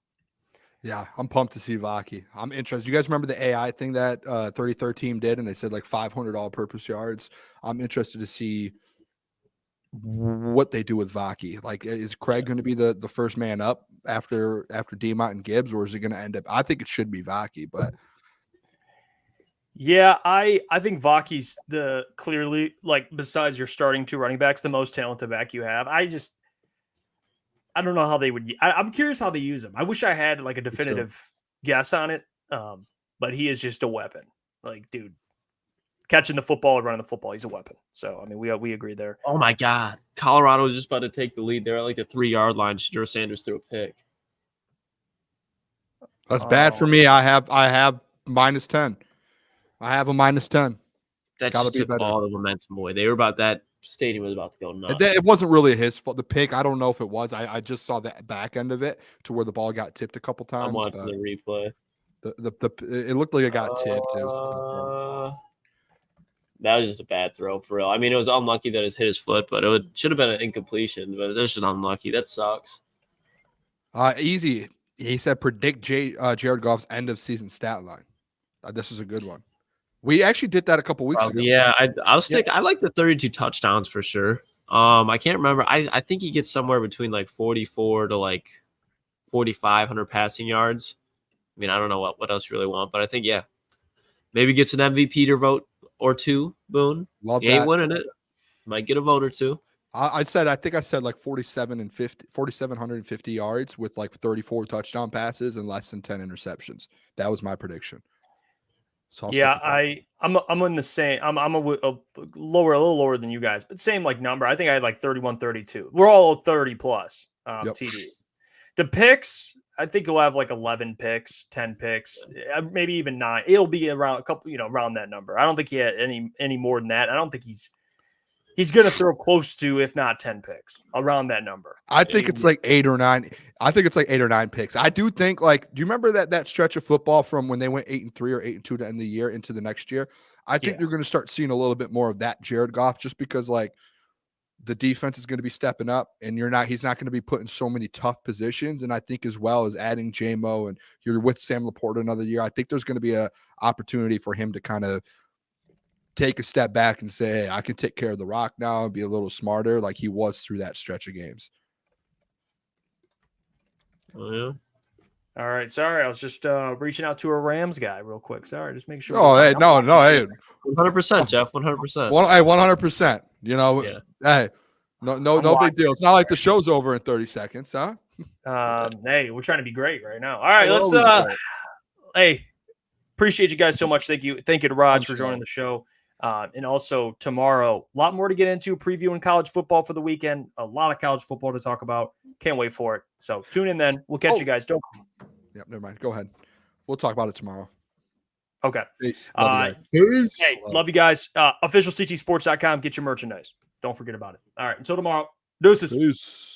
A: Yeah, I'm pumped to see Vaki. I'm interested. You guys remember the AI thing that 33rd team did, and they said like 500 all-purpose yards? I'm interested to see what they do with Vaki. Like, is Craig going to be the first man up after DeMont and Gibbs, or is it going to end up? I think it should be Vaki, but
B: yeah, I think Vaki's the clearly, like, besides your starting 2 running backs, the most talented back you have. I don't know how they would. I'm curious how they use him. I wish I had like a definitive guess on it. But he is just a weapon. Like, dude, catching the football and running the football, he's a weapon. So, I mean, we agree there.
D: Oh my God. Colorado was just about to take the lead there at like the 3-yard line. Shedeur Sanders threw a pick.
A: That's bad for me. I have -10. I have a -10.
D: That just took all the momentum away. They were about that. Stadium was about to go nuts.
A: It wasn't really his fault. The pick, I don't know if it was. I just saw the back end of it to where the ball got tipped a couple times.
D: I'm watching the replay.
A: It looked like it got tipped. It was
D: that was just a bad throw for real. I mean, it was unlucky that it hit his foot, but should have been an incompletion. But it's just unlucky. That sucks.
A: Easy. He said predict Jared Goff's end of season stat line. This is a good one. We actually did that a couple weeks ago.
D: Yeah, I'll stick. I like the 32 touchdowns for sure. I can't remember. I think he gets somewhere between like 44 to like 4,500 passing yards. I mean, I don't know what else you really want, but I think, yeah, maybe gets an MVP to vote or two, Boone.
A: Love
D: he ain't
A: that.
D: winning it. Might get a vote or two.
A: I think I said like 4,750 yards with like 34 touchdown passes and less than 10 interceptions. That was my prediction. So
B: I'm in the same. I'm a little lower than you guys, but same like number. I think I had like 31, 32. We're all 30 plus TD. The picks, I think he'll have like 11 picks, 10 picks, maybe even 9. It'll be around a couple, around that number. I don't think he had any more than that. I don't think he's going to throw close to, if not 10 picks, around that number.
A: I think it's like 8 or 9. I think it's like 8 or 9 picks. I do think, like, do you remember that stretch of football from when they went 8-3 or 8-2 to end the year into the next year? I think you're going to start seeing a little bit more of that Jared Goff, just because like the defense is going to be stepping up, and he's not going to be put in so many tough positions. And I think as well as adding J-Mo, and you're with Sam Laporta another year, I think there's going to be a opportunity for him to kind of take a step back and say, hey, I can take care of the rock now and be a little smarter like he was through that stretch of games.
D: Oh, yeah.
B: All right. Sorry. I was just reaching out to a Rams guy real quick. Sorry. Just make sure.
A: Oh, hey, no. Hey,
D: 100%, Jeff. 100%.
A: Well, hey, 100%. Hey, no big deal. It's not like the show's over in 30 seconds, huh?
B: Hey, we're trying to be great right now. All right. Let's hey, appreciate you guys so much. Thank you to Raj for joining the show. And also tomorrow, a lot more to get into, previewing college football for the weekend. A lot of college football to talk about. Can't wait for it. So tune in then. We'll catch you guys. Don't.
A: Yep, never mind. Go ahead. We'll talk about it tomorrow.
B: Okay.
A: Peace. Love you guys. Peace.
B: Hey, love you guys. Officialctsports.com. Get your merchandise. Don't forget about it. All right. Until tomorrow. Deuces.
A: Peace.